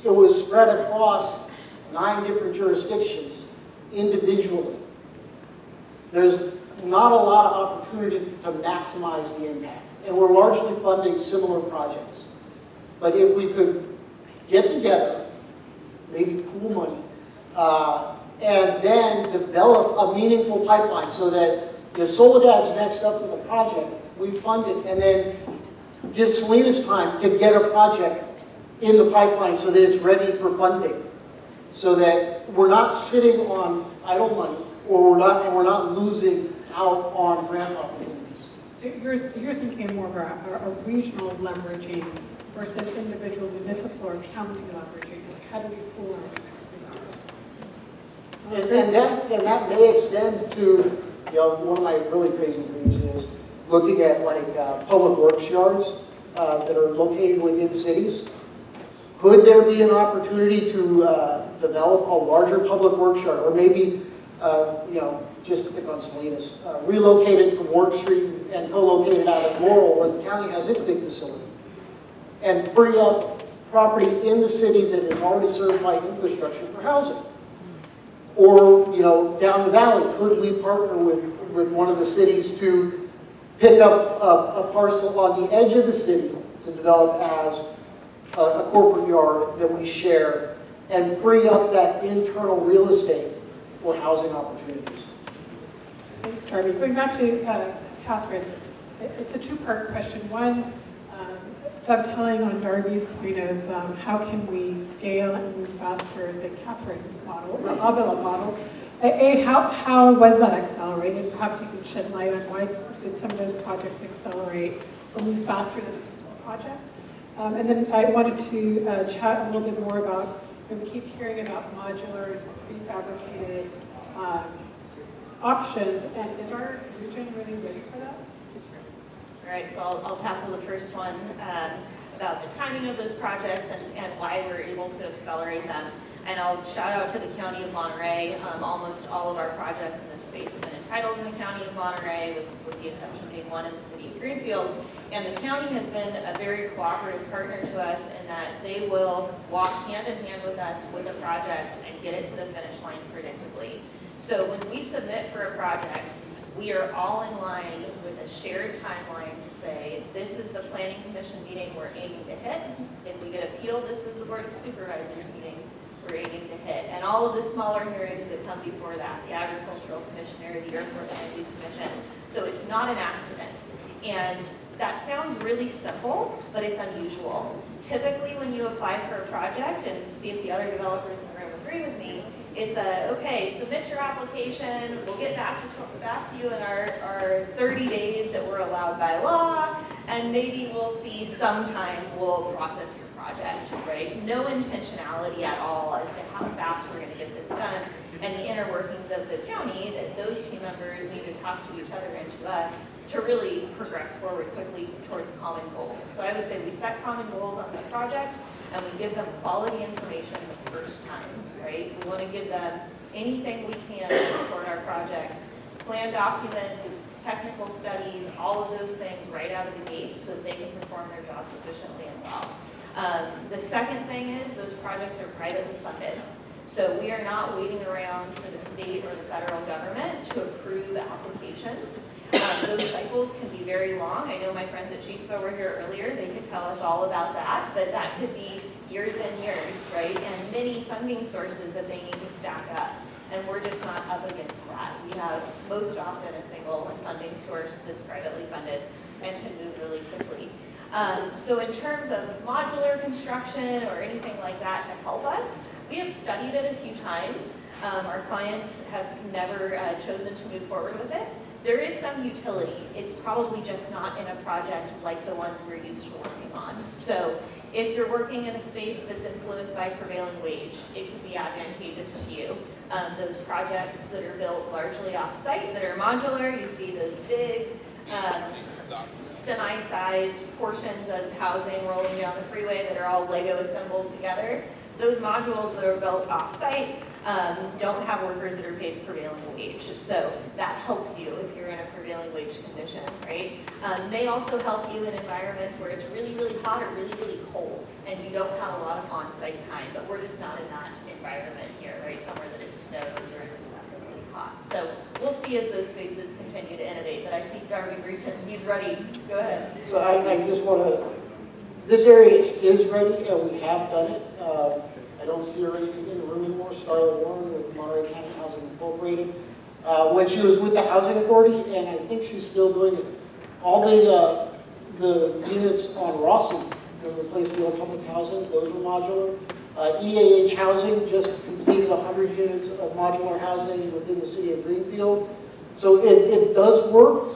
S6: it was spread across 9 different jurisdictions individually, there's not a lot of opportunity to maximize the impact. And we're largely funding similar projects. But if we could get together, maybe pool money, and then develop a meaningful pipeline so that if Soledad's next up with a project, we fund it, and then give Salinas time to get a project in the pipeline so that it's ready for funding. So that we're not sitting on idle money, or we're not losing out on grant opportunities.
S4: So you're thinking more of a regional leveraging versus individual municipal or county leveraging. Like how do we pool our resources?
S6: And that may extend to, one of my really crazy dreams is looking at like public works yards that are located within cities. Could there be an opportunity to develop a larger public works yard, or maybe, just to pick on Salinas, relocated from Work Street and co-located out at Laurel, where the county has its big facility, and free up property in the city that is already served by infrastructure for housing? Or, down the valley, could we partner with one of the cities to pick up a parcel on the edge of the city to develop as a corporate yard that we share and free up that internal real estate for housing opportunities?
S4: Thanks, Darby. Going back to Catherine, it's a two-part question. One, dovetailing on Darby's point of how can we scale and move faster than Catherine's model, or Avila model. How was that accelerated? Perhaps you can shed light on why did some of those projects accelerate or move faster than the project? And then I wanted to chat a little bit more about, we keep hearing about modular, prefabricated options, and is our region really ready for that?
S18: All right, so I'll tackle the first one about the timing of those projects and why we're able to accelerate them. And I'll shout out to the County of Monterey. Almost all of our projects in this space have been entitled in the County of Monterey, with the exception of being one in the City of Greenfield. And the county has been a very cooperative partner to us in that they will walk hand in hand with us with a project and get it to the finish line predictably. So when we submit for a project, we are all in line with a shared timeline to say, this is the Planning Commission meeting we're aiming to hit. If we get appealed, this is the Board of Supervisors meeting we're aiming to hit. And all of the smaller hearings that come before that, the Agricultural Commissioner, the Airport Land Use Commission. So it's not an accident. And that sounds really simple, but it's unusual. Typically when you apply for a project, and see if the other developers in the room agree with me, it's okay, submit your application, we'll get back to you in our 30 days that we're allowed by law, and maybe we'll see sometime we'll process your project, right? No intentionality at all as to how fast we're gonna get this done, and the inner workings of the county that those team members need to talk to each other and to us to really progress forward quickly towards common goals. So I would say we set common goals on the project, and we give them quality information the first time, right? We want to give them anything we can to support our projects, plan documents, technical studies, all of those things right out of the gate so that they can perform their jobs efficiently and well. The second thing is those projects are privately funded. So we are not waiting around for the state or the federal government to approve applications. Those cycles can be very long. I know my friends at GSPA were here earlier. They could tell us all about that, but that could be years and years, right? And many funding sources that they need to stack up. And we're just not up against that. We have most often a single funding source that's privately funded and can move really quickly. So in terms of modular construction or anything like that to help us, we have studied it a few times. Our clients have never chosen to move forward with it. There is some utility. It's probably just not in a project like the ones we're used to working on. So if you're working in a space that's influenced by prevailing wage, it could be advantageous to you. Those projects that are built largely off-site, that are modular, you see those big semi-sized portions of housing rolling down the freeway that are all Lego assembled together. Those modules that are built off-site don't have workers that are paid prevailing wage. So that helps you if you're in a prevailing wage condition, right? They also help you in environments where it's really, really hot or really, really cold and you don't have a lot of on-site time, but we're just not in that environment here, right? Somewhere that it snows or is excessively hot. So we'll see as those spaces continue to innovate, but I see Darby Breachin, he's ready. Go ahead.
S6: So I just want to, this area is ready and we have done it. I don't see her in the room anymore, Starla Warren with Monterey County Housing Incorporated. When she was with the Housing Authority, and I think she's still doing it, all the units on Rossi that replaced the old public housing, those were modular. EAH Housing just completed 100 units of modular housing within the city of Greenfield. So it does work.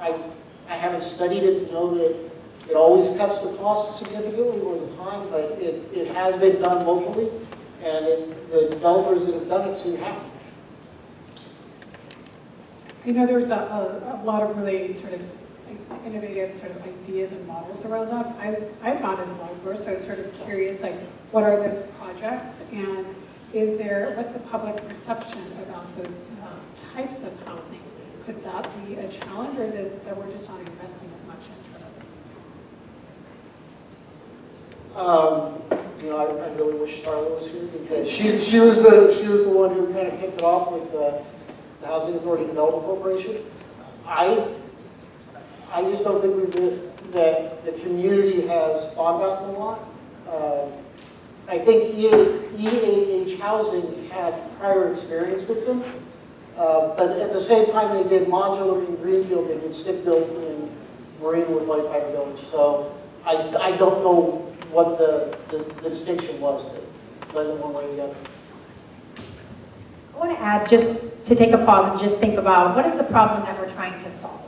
S6: I haven't studied it to know that it always cuts the cost significantly over the time, but it has been done locally, and the developers that have done it seem happy.
S4: You know, there's a lot of really sort of innovative sort of ideas and models around that. I'm not a developer, so I was sort of curious, like, what are those projects, and what's the public perception about those types of housing? Could that be a challenge, or is it that we're just not investing as much into it?
S6: You know, I really wish Starla was here, because she was the one who kind of kicked it off with the Housing Authority Development Corporation. I just don't think that the community has thought about it a lot. I think EAH Housing had prior experience with them, but at the same time they did modular in Greenfield, they did stick built in Marina with White Fiber Village. So I don't know what the distinction was that led them one way or the other.
S17: I want to add, just to take a pause and just think about, what is the problem that we're trying to solve?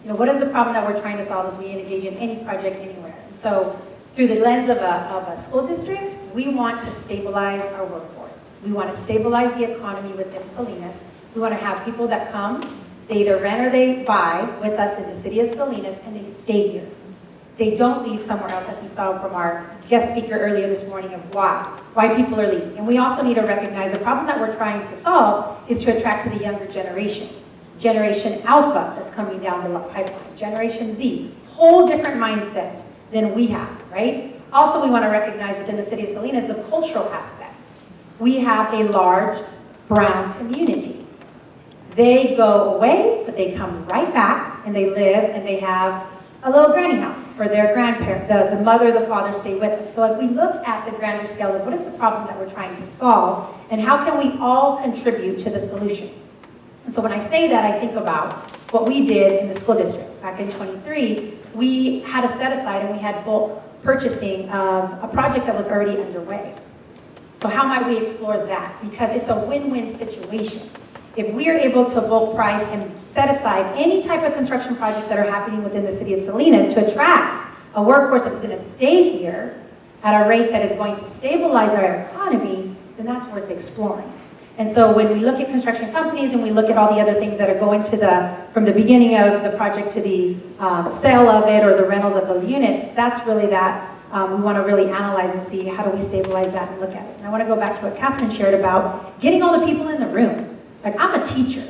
S17: You know, what is the problem that we're trying to solve as we engage in any project anywhere? And so through the lens of a school district, we want to stabilize our workforce. We want to stabilize the economy within Salinas. We want to have people that come, they either rent or they buy with us in the city of Salinas, and they stay here. They don't leave somewhere else, that we saw from our guest speaker earlier this morning, of why people are leaving. And we also need to recognize the problem that we're trying to solve is to attract to the younger generation. Generation Alpha that's coming down the pipeline, Generation Z, whole different mindset than we have, right? Also, we want to recognize within the city of Salinas the cultural aspects. We have a large brown community. They go away, but they come right back, and they live, and they have a little granny house for their grandparent, the mother, the father stay with them. So if we look at the grander scale of what is the problem that we're trying to solve, and how can we all contribute to the solution? And so when I say that, I think about what we did in the school district. Back in 23, we had a set aside and we had bulk purchasing of a project that was already underway. So how might we explore that? Because it's a win-win situation. If we are able to bulk price and set aside any type of construction projects that are happening within the city of Salinas to attract a workforce that's going to stay here at a rate that is going to stabilize our economy, then that's worth exploring. And so when we look at construction companies and we look at all the other things that are going to from the beginning of the project to the sale of it or the rentals of those units, that's really that we want to really analyze and see how do we stabilize that and look at it. And I want to go back to what Catherine shared about getting all the people in the room. Like, I'm a teacher.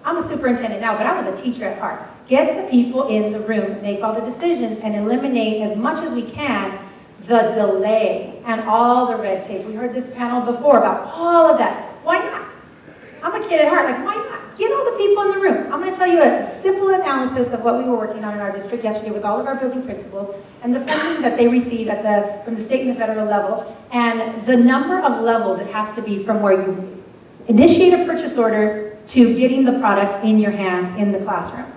S17: I'm a superintendent now, but I was a teacher at heart. Get the people in the room, make all the decisions, and eliminate as much as we can the delay and all the red tape. We heard this panel before about all of that. Why not? I'm a kid at heart. Like, why not? Get all the people in the room. I'm going to tell you a simple analysis of what we were working on in our district yesterday with all of our building principals and the funding that they receive from the state and the federal level, and the number of levels it has to be from where you initiate a purchase order to getting the product in your hands in the classroom.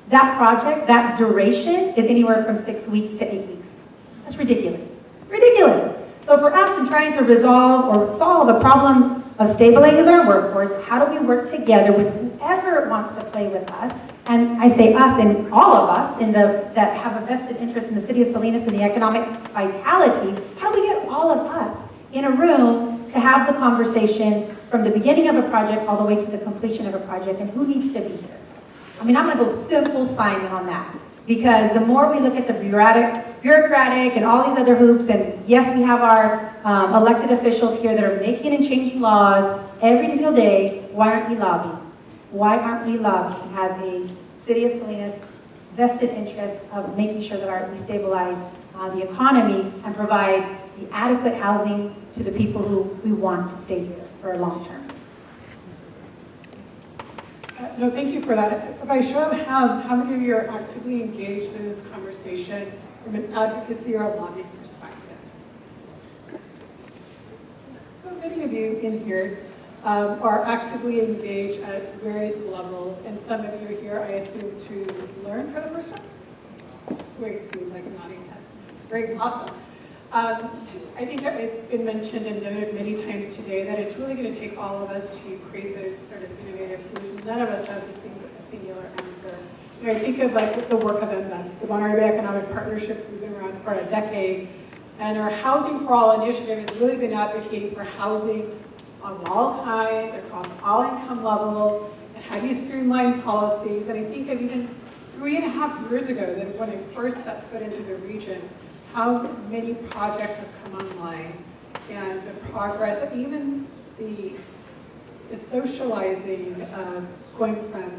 S17: That project, that duration is anywhere from 6 weeks to 8 weeks. That's ridiculous. Ridiculous. So for us in trying to resolve or solve a problem of stabilizing our workforce, how do we work together with whoever wants to play with us? And I say us and all of us that have a vested interest in the city of Salinas and the economic vitality. How do we get all of us in a room to have the conversations from the beginning of a project all the way to the completion of a project, and who needs to be here? I mean, I'm going to go simple Simon on that, because the more we look at the bureaucratic and all these other hoops, and yes, we have our elected officials here that are making and changing laws every single day. Why aren't we lobbying? Why aren't we lobbying as a city of Salinas vested interest of making sure that we stabilize the economy and provide the adequate housing to the people who we want to stay here for a long term?
S4: No, thank you for that. By show of hands, how many of you are actively engaged in this conversation from an advocacy or a lobbying perspective? many of you in here are actively engaged at various levels, and some of you are here, I assume, to learn for the first time? Great, seems like nodding head. Great, awesome. I think it's been mentioned and noted many times today that it's really going to take all of us to create those sort of innovative solutions. None of us have the singular answer. So I think of like the work of MBEP, the Monterey Bay Economic Partnership. We've been around for a decade, and our Housing for All initiative has really been advocating for housing of all kinds, across all income levels, and how do you streamline policies. And I think of even 3.5 years ago, that when I first set foot into the region, how many projects have come online, and the progress of even the socializing of going from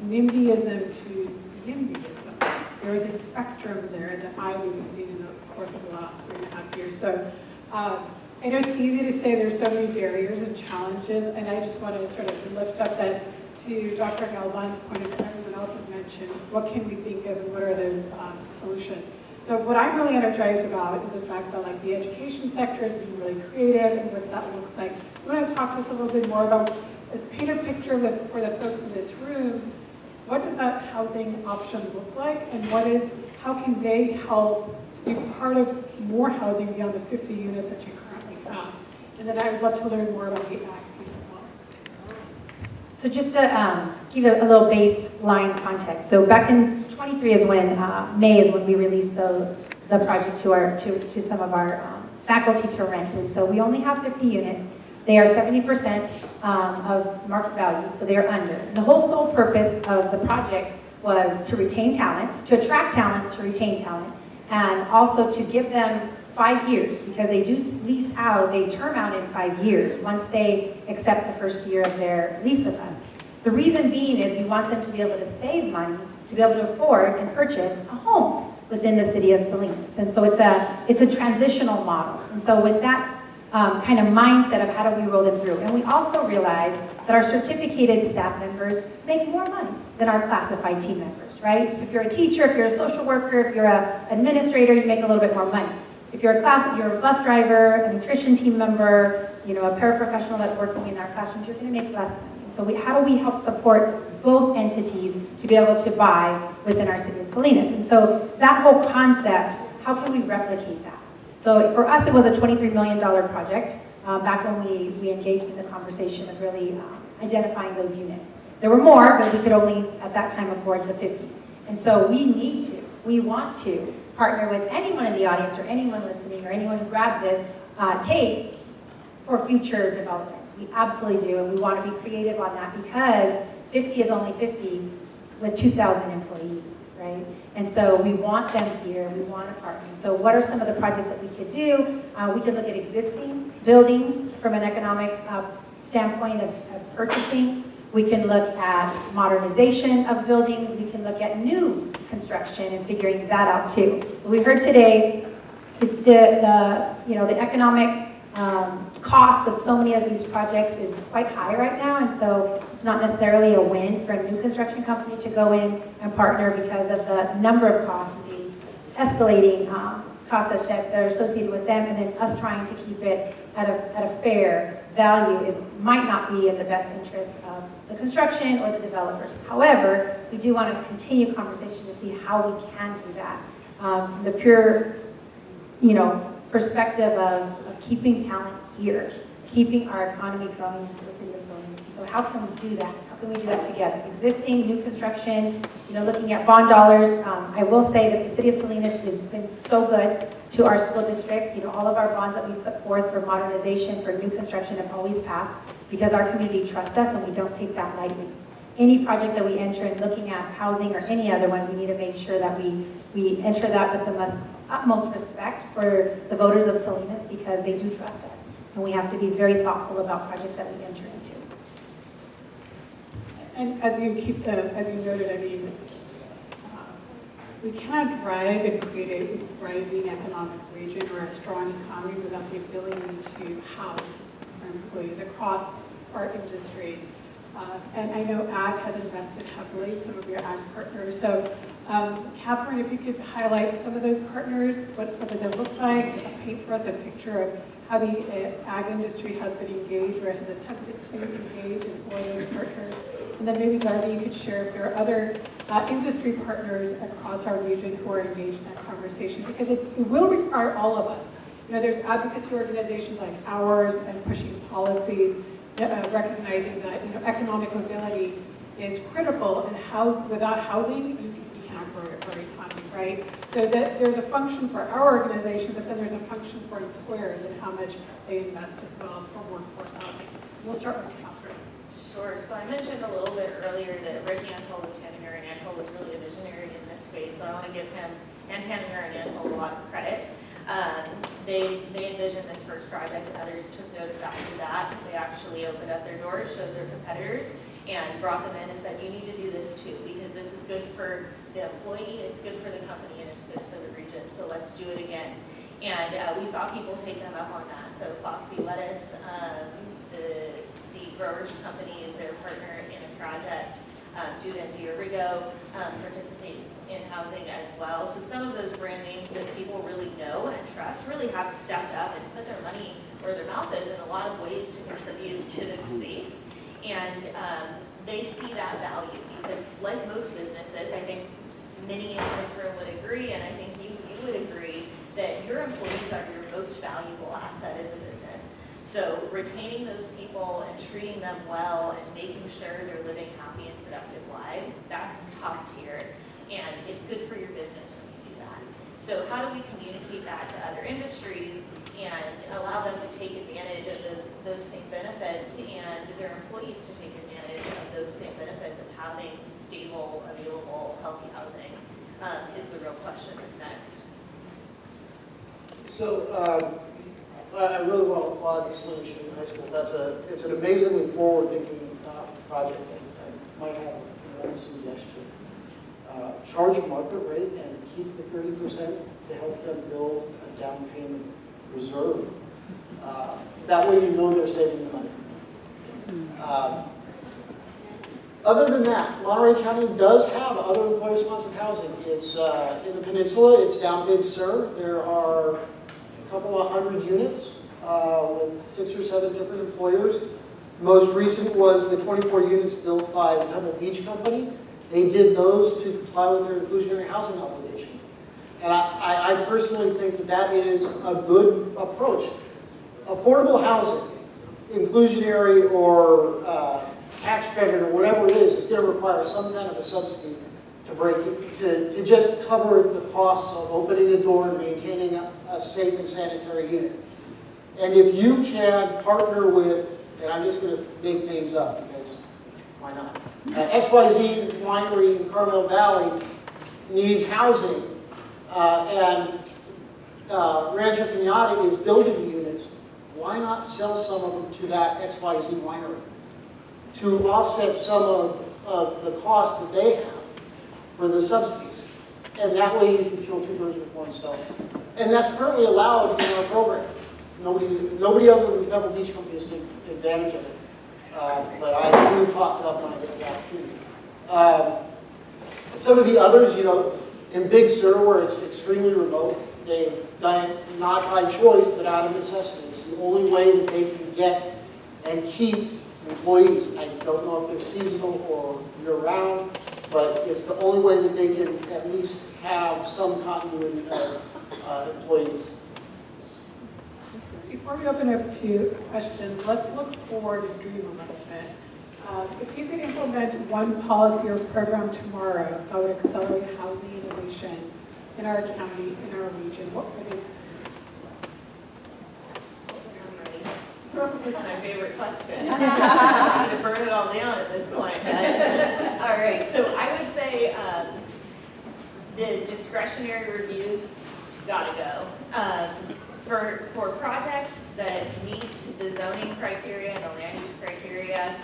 S4: NIMBYism to YIMBYism. There was a spectrum there that I've even seen in the course of the last 3.5 years. So I know it's easy to say there's so many barriers and challenges, and I just want to sort of lift up that to Dr. Galvan's point and everyone else has mentioned, what can we think of and what are those solutions? So what I'm really energized about is the fact that like the education sector is being really creative and what that looks like. You want to talk to us a little bit more about, let's paint a picture for the folks in this room. What does that housing option look like, and how can they help to be part of more housing beyond the 50 units that you currently have? And then I would love to learn more about the ag piece as well.
S17: So just to give a little baseline context. So back in 23 is when, May is when we released the project to some of our faculty to rent. And so we only have 50 units. They are 70% of market value, so they are under. And the whole sole purpose of the project was to retain talent, to attract talent, to retain talent, and also to give them 5 years, because they do lease out, they term out in 5 years once they accept the first year of their lease with us. The reason being is we want them to be able to save money, to be able to afford and purchase a home within the city of Salinas. And so it's a transitional model. And so with that kind of mindset of how do we roll them through. And we also realize that our certificated staff members make more money than our classified team members, right? So if you're a teacher, if you're a social worker, if you're an administrator, you make a little bit more money. If you're if you're a bus driver, a nutrition team member, a paraprofessional that's working in our classrooms, you're going to make less money. And so how do we help support both entities to be able to buy within our city of Salinas? And so that whole concept, how can we replicate that? So for us, it was a $23 million project back when we engaged in the conversation of really identifying those units. There were more, but we could only, at that time, afford the 50. And so we want to partner with anyone in the audience or anyone listening or anyone who grabs this tape for future developments. We absolutely do, and we want to be creative on that because 50 is only 50 with 2,000 employees, right? And so we want them here, we want to partner. So what are some of the projects that we could do? We could look at existing buildings from an economic standpoint of purchasing. We can look at modernization of buildings. We can look at new construction and figuring that out too. We heard today the economic costs of so many of these projects is quite high right now, and so it's not necessarily a win for a new construction company to go in and partner because of the number of costs and the escalating costs that are associated with them, and then us trying to keep it at a fair value might not be in the best interest of the construction or the developers. However, we do want to continue conversation to see how we can do that from the pure, perspective of keeping talent here, keeping our economy growing in the city of Salinas. So how can we do that? How can we do that together? Existing, new construction, looking at bond dollars. I will say that the city of Salinas has been so good to our school district. All of our bonds that we put forth for modernization, for new construction have always passed because our community trusts us and we don't take that lightly. Any project that we enter in looking at housing or any other one, we need to make sure that we enter that with the utmost respect for the voters of Salinas because they do trust us. And we have to be very thougtful about projects that we enter into.
S4: And as you noted, we cannot drive and create a thriving economic region or a strong economy without the ability to house our employees across our industries. And I know ag has invested heavily, some of your ag partners. So Catherine, if you could highlight some of those partners, what does it look like? Paint for us a picture of how the ag industry has been engaged or has attempted to engage and for those partners. And then maybe Darby, you could share if there are other industry partners across our region who are engaged in that conversation, because it will require all of us. You know, there's advocacy organizations like ours and pushing policies, recognizing that, you know, economic mobility is critical, and without housing, you can't grow our economy, right? So that there's a function for our organization, but then there's a function for employers and how much they invest as well for workforce housing. So we'll start with Catherine.
S18: Sure. So I mentioned a little bit earlier that Rick Antle, Lieutenant Aaron Antle, was really a visionary in this space. So I want to give him and Lieutenant Aaron Antle a lot of credit. They envisioned this first project, and others took notice after that. They actually opened up their doors, showed their competitors, and brought them in and said, you need to do this too, because this is good for the employee, it's good for the company, and it's good for the region. So let's do it again. And we saw people take them up on that. So Foxy Lettuce, the growers company, is their partner in a project. Judah and Diorigo participate in housing as well. So some of those brand names that people really know and trust really have stepped up and put their money where their mouth is in a lot of ways to contribute to this space. And they see that value because, like most businesses, I think many in this room would agree, and I think you would agree, that your employees are your most valuable asset as a business. So retaining those people and treating them well and making sure they're living happy and productive lives, that's top tier, and it's good for your business when you do that. So how do we communicate that to other industries and allow them to take advantage of those same benefits, and their employees to take advantage of those same benefits of having stable, available, healthy housing is the real question that's next.
S6: So I really want to applaud the Salinas Union High School. It's an amazingly forward-thinking project, and I might have one suggestion. Charge a market rate and keep the 30% to help them build a down payment reserve. That way you know they're saving the money. Other than that, Monterey County does have other employer-sponsored housing. It's in the peninsula, it's down Big Sur. There are a couple of hundred units with 6 or 7 different employers. Most recent was the 24 units built by the Pebble Beach Company. They did those to comply with their inclusionary housing obligations. And I personally think that that is a good approach. Affordable housing, inclusionary or tax credit or whatever it is going to require some kind of a subsidy to break it, to just cover the costs of opening the door and maintaining a safe and sanitary unit. And if you can partner with, and I'm just going to make names up because why not? XYZ Winery in Carmel Valley needs housing, and Rancho Cañada is building the units. Why not sell some of them to that XYZ Winery to offset some of the cost that they have for the subsidies? And that way you can kill 2 birds with 1 stone. And that's currently allowed in our program. Nobody other than the Pebble Beach Company is taking advantage of it. But I do talk it up when I get the opportunity. Some of the others, you know, in Big Sur, where it's extremely remote, they've done it not by choice, but out of necessity. It's the only way that they can get and keep employees. I don't know if they're seasonal or year-round, but it's the only way that they can at least have some continuity of employees.
S4: Before we open up to questions, let's look forward and dream a little bit. If you could implement one policy or program tomorrow that would accelerate housing innovation in our county, in our region, what would it
S18: That's my favorite question. I'm going to burn it all down at this point. All right, so I would say the discretionary reviews gotta go. For projects that meet the zoning criteria and the land use criteria,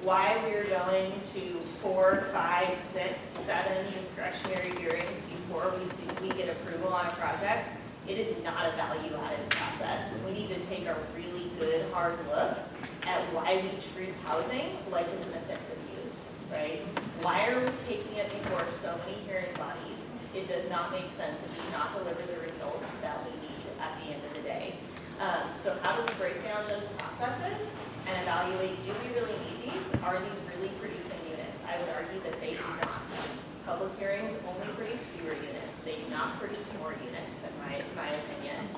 S18: why we're going to 4, 5, 6, 7 discretionary hearings before we get approval on a project, it is not a value-added process. We need to take a really good, hard look at why we treat housing like it's an offensive use. right? Why are we taking it before so many hearing bodies? It does not make sense. It does not deliver the results that we need at the end of the day. So how do we break down those processes and evaluate, do we really need these? Are these really producing units? I would argue that they do not. Public hearings only produce fewer units. They do not produce more units, in my opinion.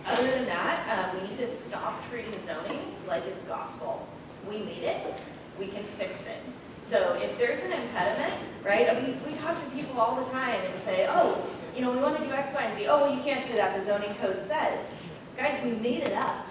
S18: Other than that, we need to stop treating zoning like it's gospel. We made it, we can fix it. So if there's an impediment, right, we talk to people all the time and say, oh, you know, we want to do X, Y, and Z. Oh, well, you can't do that, the zoning code says. Guys, we made it up.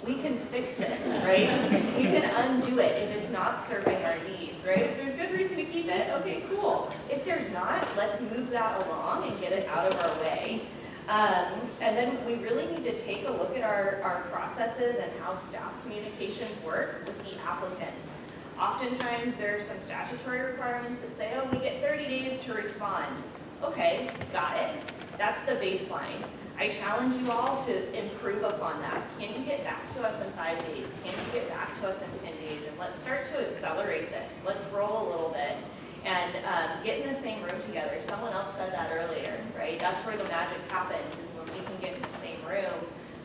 S18: We can fix it, right? We can undo it if it's not serving our needs, right? If there's good reason to keep it, okay, cool. If there's not, let's move that along and get it out of our way. And then we really need to take a look at our processes and how staff communications work with the applicants. Oftentimes there are some statutory requirements that say, oh, we get 30 days to respond. Okay, got it. That's the baseline. I challenge you all to improve upon that. Can you get back to us in 5 days? Can you get back to us in 10 days? And let's start to accelerate this. Let's roll a little bit and get in the same room together. Someone else said that earlier, right? That's where the magic happens, is when we can get in the same room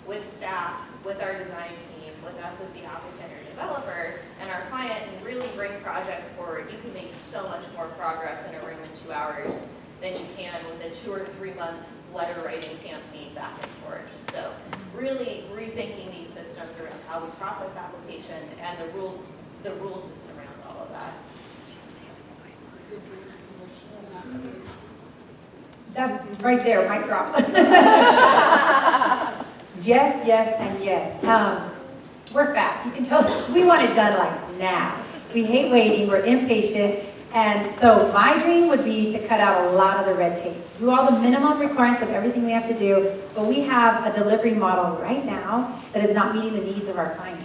S18: with staff, with our design team, with us as the applicant or developer, and our client, and really bring projects forward. You can make so much more progress in a room in 2 hours than you can with a 2 or 3 month letter writing campaign back and forth. So really rethinking these systems around how we process application and the rules that surround all of that.
S17: That's right there, mic drop. Yes, yes, and yes. We're fast. You can tell we want it done like now. We hate waiting. We're impatient. And so my dream would be to cut out a lot of the red tape, do all the minimum requirements of everything we have to do, but we have a delivery model right now that is not meeting the needs of our clients.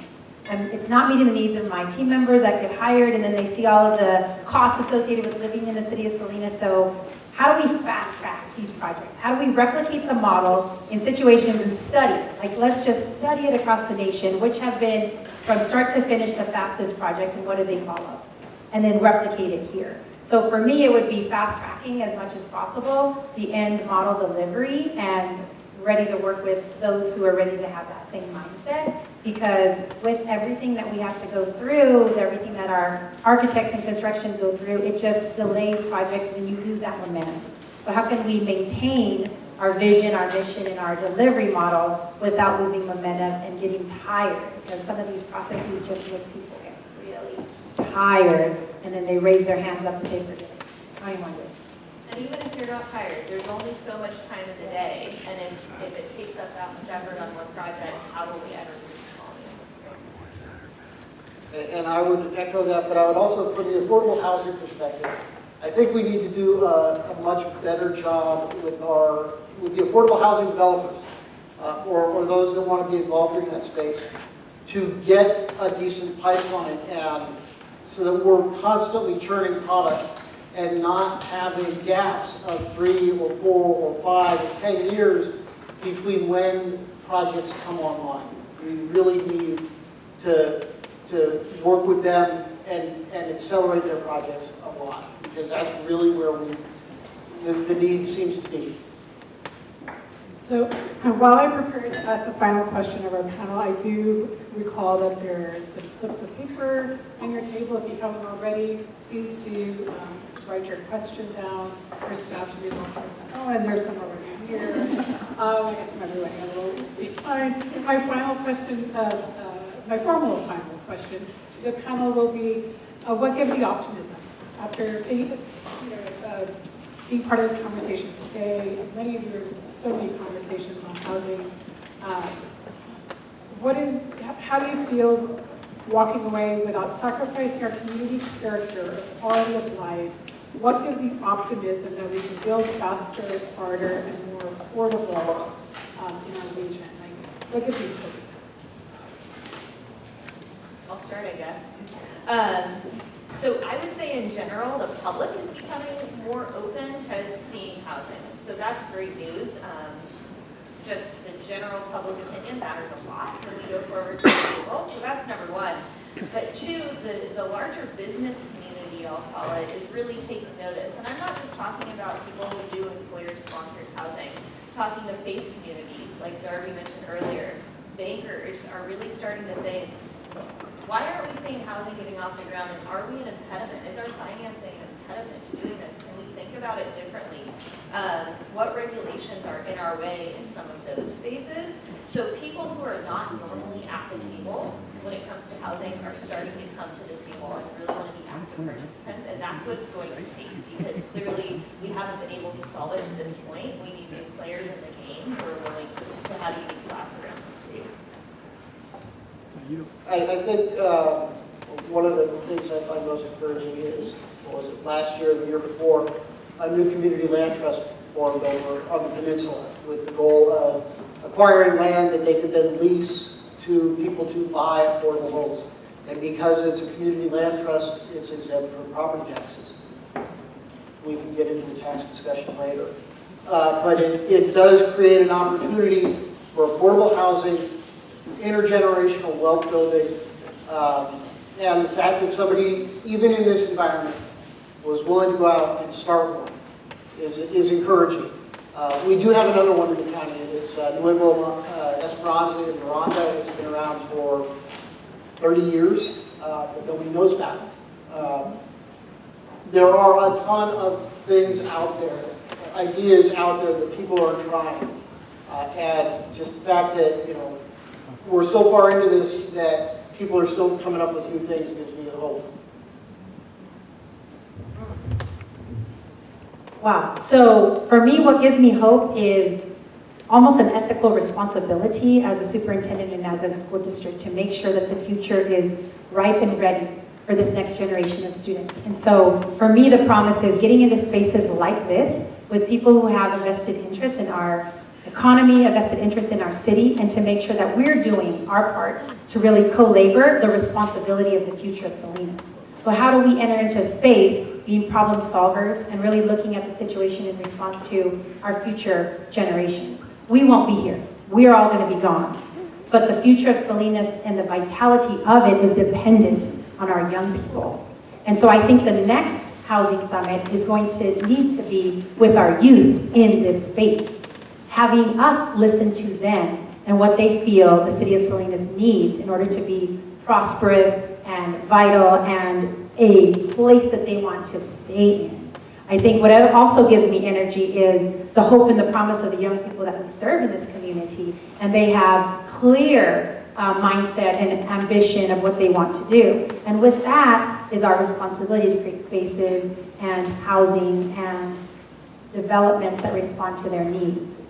S17: And it's not meeting the needs of my team members that get hired, and then they see all of the costs associated with living in the city of Salinas. So how do we fast track these projects? How do we replicate the model in situations and study? Like, let's just study it across the nation, which have been, from start to finish, the fastest projects, and what do they follow? And then replicate it here. So for me, it would be fast tracking as much as possible the end model delivery, and ready to work with those who are ready to have that same mindset. Because with everything that we have to go through, with everything that our architects and construction go through, it just delays projects and you lose that momentum. So how can we maintain our vision, our mission, and our delivery model without losing momentum and getting tired? Because some of these processes just make people get really tired, and then they raise their hands up and say, forget it. I don't want to do it.
S18: And even if you're not tired, there's only so much time in the day, and if it takes up that much effort on one project, how will we ever reduce volume?
S6: And I would echo that, but I would also, from the affordable housing perspective, I think we need to do a much better job with the affordable housing developers, or those that want to be involved in that space, to get a decent pipeline, and so that we're constantly churning product and not having gaps of 3 or 4 or 5 or 10 years between when projects come online. We really need to work with them and accelerate their projects a lot, because that's really where the need seems to be.
S4: So while I prepared to ask the final question of our panel, I do recall that there's some slips of paper on your table. If you haven't already, please do write your question down. Your staff should be looking at that. Oh, and there's some already here. I guess I'm everywhere a little behind. My final question, my formal final question to the panel will be, what gives you optimism after being part of this conversation today? Many of your so many conversations on housing. How do you feel walking away without sacrificing our community character, quality of life? What gives you optimism that we can build faster, smarter, and more affordable in our region? Like, what gives you hope?
S18: I'll start, I guess. So I would say in general, the public is becoming more open to seeing housing. So that's great news. Just the general public opinion matters a lot when we go forward to the table. So that's number one. But two, the larger business community, I'll call it, is really taking notice. And I'm not just talking about people who do employer-sponsored housing. I'm talking the faith community, like Darby mentioned earlier. Bankers are really starting to think, why aren't we seeing housing getting off the ground, and are we an impediment? Is our financing an impediment to doing this? Can we think about it differently? What regulations are in our way in some of those spaces? So people who are not normally at the table when it comes to housing are starting to come to the table and really want to be active participants, and that's what it's going to take, because clearly we haven't been able to solve it at this point. We need new players in the game who are willing to have unique thoughts around the space.
S6: I think one of the things I find most encouraging is, what was it, last year, the year before, a new community land trust formed over on the peninsula with the goal of acquiring land that they could then lease to people to buy affordable homes. And because it's a community land trust, it's exempt from property taxes. We can get into the tax discussion later. But it does create an opportunity for affordable housing, intergenerational wealth building, and the fact that somebody, even in this environment, was willing to go out and start one is encouraging. We do have another one in the county. It's Nuevo Esperanza in Miranda. It's been around for 30 years, but nobody knows about it. There are a ton of things out there, ideas out there that people are trying, and just the fact that, you know, we're so far into this that people are still coming up with new things gives me hope.
S17: Wow. So for me, what gives me hope is almost an ethical responsibility as a superintendent and as a school district to make sure that the future is ripe and ready for this next generation of students. And so for me, the promise is getting into spaces like this with people who have a vested interest in our economy, a vested interest in our city, and to make sure that we're doing our part to really co-labor the responsibility of the future of Salinas. So how do we enter into space being problem solvers and really looking at the situation in response to our future generations? We won't be here. We're all going to be gone. But the future of Salinas and the vitality of it is dependent on our young people. And so I think the next housing summit is going to need to be with our youth in this space, having us listen to them and what they feel the city of Salinas needs in order to be prosperous and vital and a place that they want to stay in. I think what also gives me energy is the hope and the promise of the young people that we serve in this community, and they have clear mindset and ambition of what they want to do. And with that is our responsibility to create spaces and housing and developments that respond to their needs.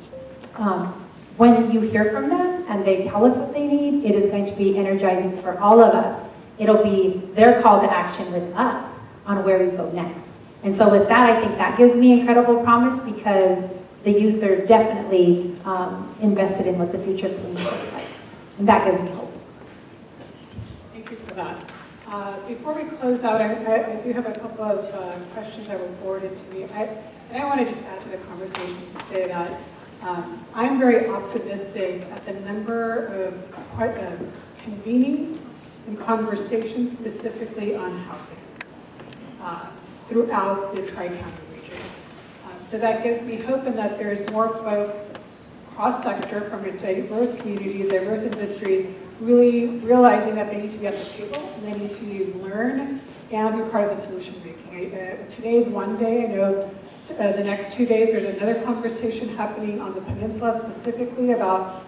S17: When you hear from them and they tell us what they need, it is going to be energizing for all of us. It'll be their call to action with us on where we go next. And so with that, I think that gives me incredible promise because the youth are definitely invested in what the future of Salinas looks like. And that gives me hope.
S4: Thank you for that. Before we close out, I do have a couple of questions that were forwarded to me. And I want to just add to the conversation to say that I'm very optimistic at the number of convenings and conversations specifically on housing throughout the Tri-County region. So that gives me hope in that there's more folks cross-sector from a diverse community, diverse industries, really realizing that they need to be at the table and they need to learn and be part of the solution making. Today is one day. I know the next 2 days there's another conversation happening on the peninsula specifically about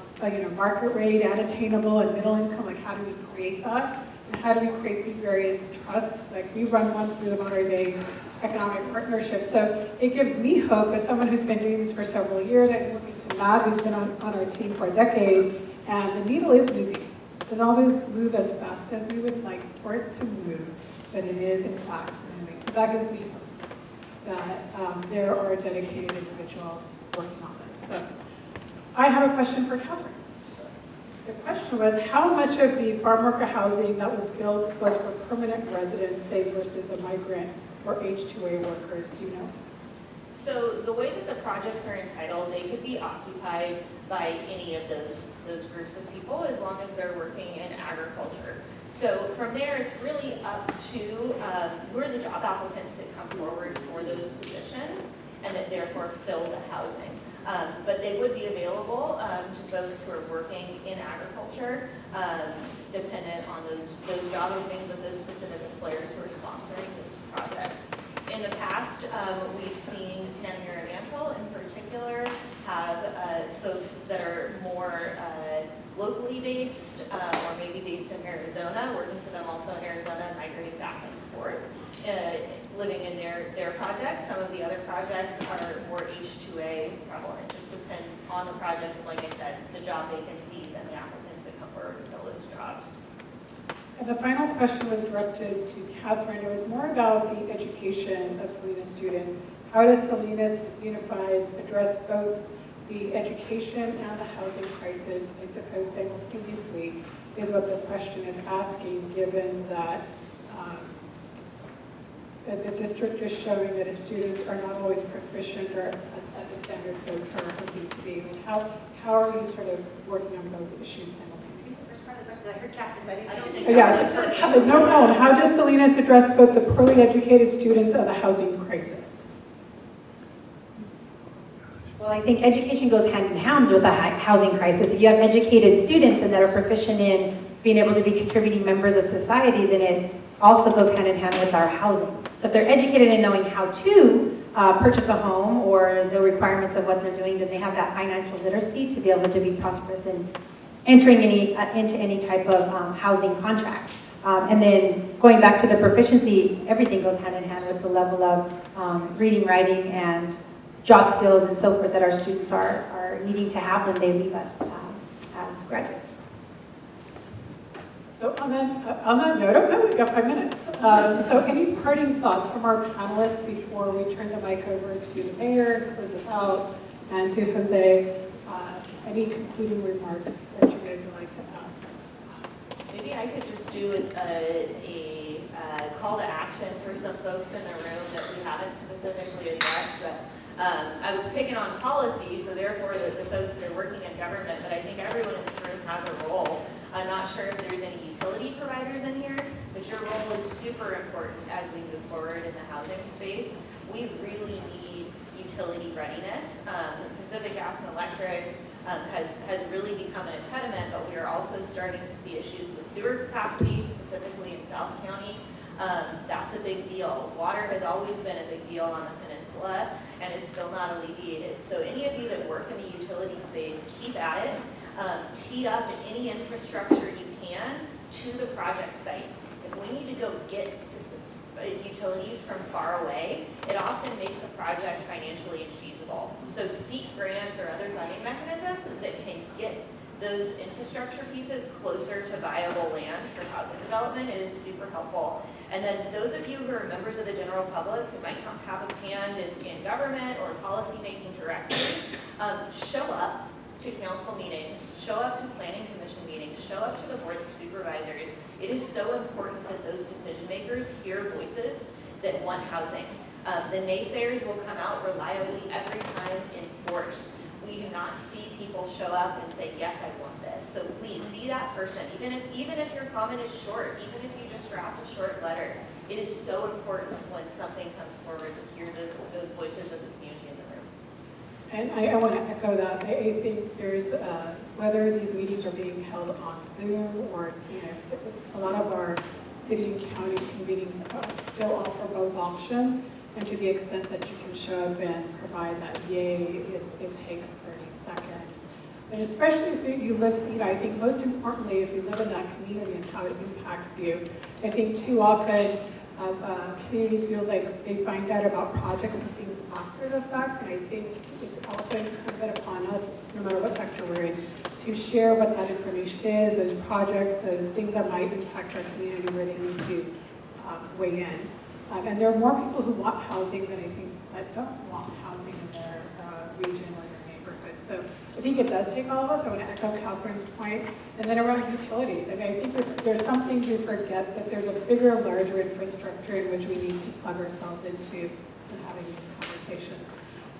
S4: market rate, unattainable, and middle income. Like, how do we create that? And how do we create these various trusts? Like, we run one through the Monterey Bay Economic Partnership. So it gives me hope as someone who's been doing this for several years. I'm looking to Matt, who's been on our team for a decade, and the needle is moving. It doesn't always move as fast as we would like for it to move, but it is in fact moving. So that gives me hope that there are dedicated individuals working on this. So I have a question for Catherine. The question was, how much of the farm worker housing that was built was for permanent residents, say, versus a migrant or H-2A workers? Do you know?
S18: So the way that the projects are entitled, they could be occupied by any of those groups of people as long as they're working in agriculture. So from there, it's really up to who are the job applicants that come forward for those positions and that therefore fill the housing. But they would be available to folks who are working in agriculture, dependent on those job openings with those specific employers who are sponsoring those projects. In the past, we've seen Tanner Mantle in particular have folks that are more locally based or maybe based in Arizona, working for them also in Arizona, migrating back and forth, living in their projects. Some of the other projects are more H2A prevalent. It just depends on the project, like I said, the job vacancies and the applicants that come forward to fill those jobs.
S4: And the final question was directed to Catherine. It was more about the education of Salinas students. How does Salinas Unified address both the education and the housing crisis, I suppose simultaneously, is what the question is asking, given that the district is showing that its students are not always proficient or at the standard folks are hoping to be. Like how are you sort of working on both issues simultaneously?
S17: First part of the question, I heard Catherine's, I don't think.
S4: Yes, no problem. How does Salinas address both the poorly educated students and the housing crisis?
S17: Well, I think education goes hand in hand with the housing crisis. If you have educated students and that are proficient in being able to be contributing members of society, then it also goes hand in hand with our housing. So if they're educated in knowing how to purchase a home or the requirements of what they're doing, then they have that financial literacy to be able to be prosperous in entering into any type of housing contract. And then going back to the proficiency, everything goes hand in hand with the level of reading, writing, and job skills and so forth that our students are needing to have when they leave us as graduates.
S4: So on that note, okay, we've got 5 minutes. So any parting thoughts from our panelists before we turn the mic over to the mayor, close us out, and to Jose? Any concluding remarks that you guys would like to add?
S18: Maybe I could just do a call to action for some folks in the room that we haven't specifically addressed, but I was picking on policy, so therefore the folks that are working in government, but I think everyone in this room has a role. I'm not sure if there's any utility providers in here, but your role is super important as we move forward in the housing space. We really need utility readiness. Pacific Gas and Electric has really become an impediment, but we are also starting to see issues with sewer capacity, specifically in South County. That's a big deal. Water has always been a big deal on the peninsula and is still not alleviated. So any of you that work in the utility space, keep at it. Tee up any infrastructure you can to the project site. If we need to go get utilities from far away, it often makes a project financially infeasible. So seek grants or other funding mechanisms that can get those infrastructure pieces closer to viable land for housing development. It is super helpful. And then those of you who are members of the general public who might not have a hand in government or policy making directly, show up to council meetings, show up to planning commission meetings, show up to the board of supervisors. It is so important that those decision makers hear voices that want housing. The naysayers will come out reliably every time in force. We do not see people show up and say, yes, I want this. So please be that person, even if your comment is short, even if you just draft a short letter. It is so important when something comes forward to hear those voices of the community in the room.
S4: And I want to echo that. I think there's, whether these meetings are being held on Zoom or, a lot of our city and county convenings still offer both options. And to the extent that you can show up and provide that yay, it takes 30 seconds. And especially if you live, I think most importantly, if you live in that community and how it impacts you. I think too often, community feels like they find out about projects and things after the fact, and I think it's also incumbent upon us, no matter what sector we're in, to share what that information is, those projects, those things that might impact our community where they need to weigh in. And there are more people who want housing than I think that don't want housing in their region or their neighborhood. So I think it does take all of us. I want to echo Catherine's point. And then around utilities. I mean, I think there's something to forget that there's a bigger, larger infrastructure in which we need to plug ourselves into in having these conversations.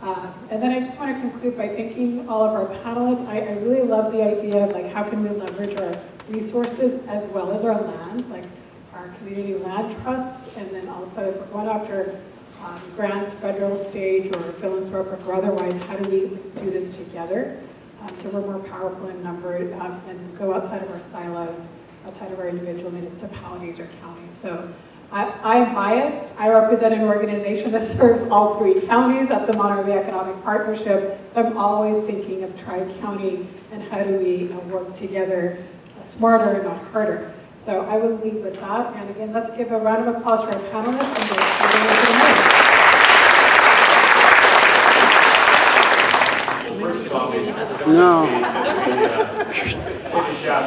S4: And then I just want to conclude by thanking all of our panelists. I really love the idea of like how can we leverage our resources as well as our land, like our community land trusts, and then also if we're going after grants, federal, state, or philanthropic or otherwise, how do we do this together? So we're more powerful in number and go outside of our silos, outside of our individual municipalities or counties. So I'm biased. I represent an organization that serves all 3 counties at the Monterey Bay Economic Partnership. So I'm always thinking of Tri-County and how do we work together smarter, not harder. So I will leave with that. And again, let's give a round of applause for our panelists. And
S1: First of all, finish up,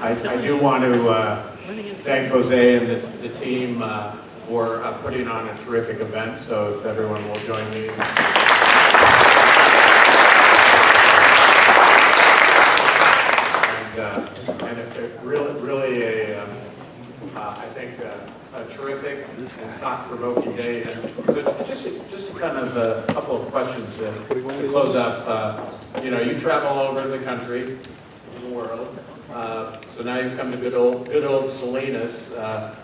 S1: I do want to thank Jose and the team for putting on a terrific event. So if everyone will join me. And it really I think a terrific and thought-provoking day. And so just to kind of a couple of questions to close up. You travel all over the country, the world. So now you've come to good old Salinas.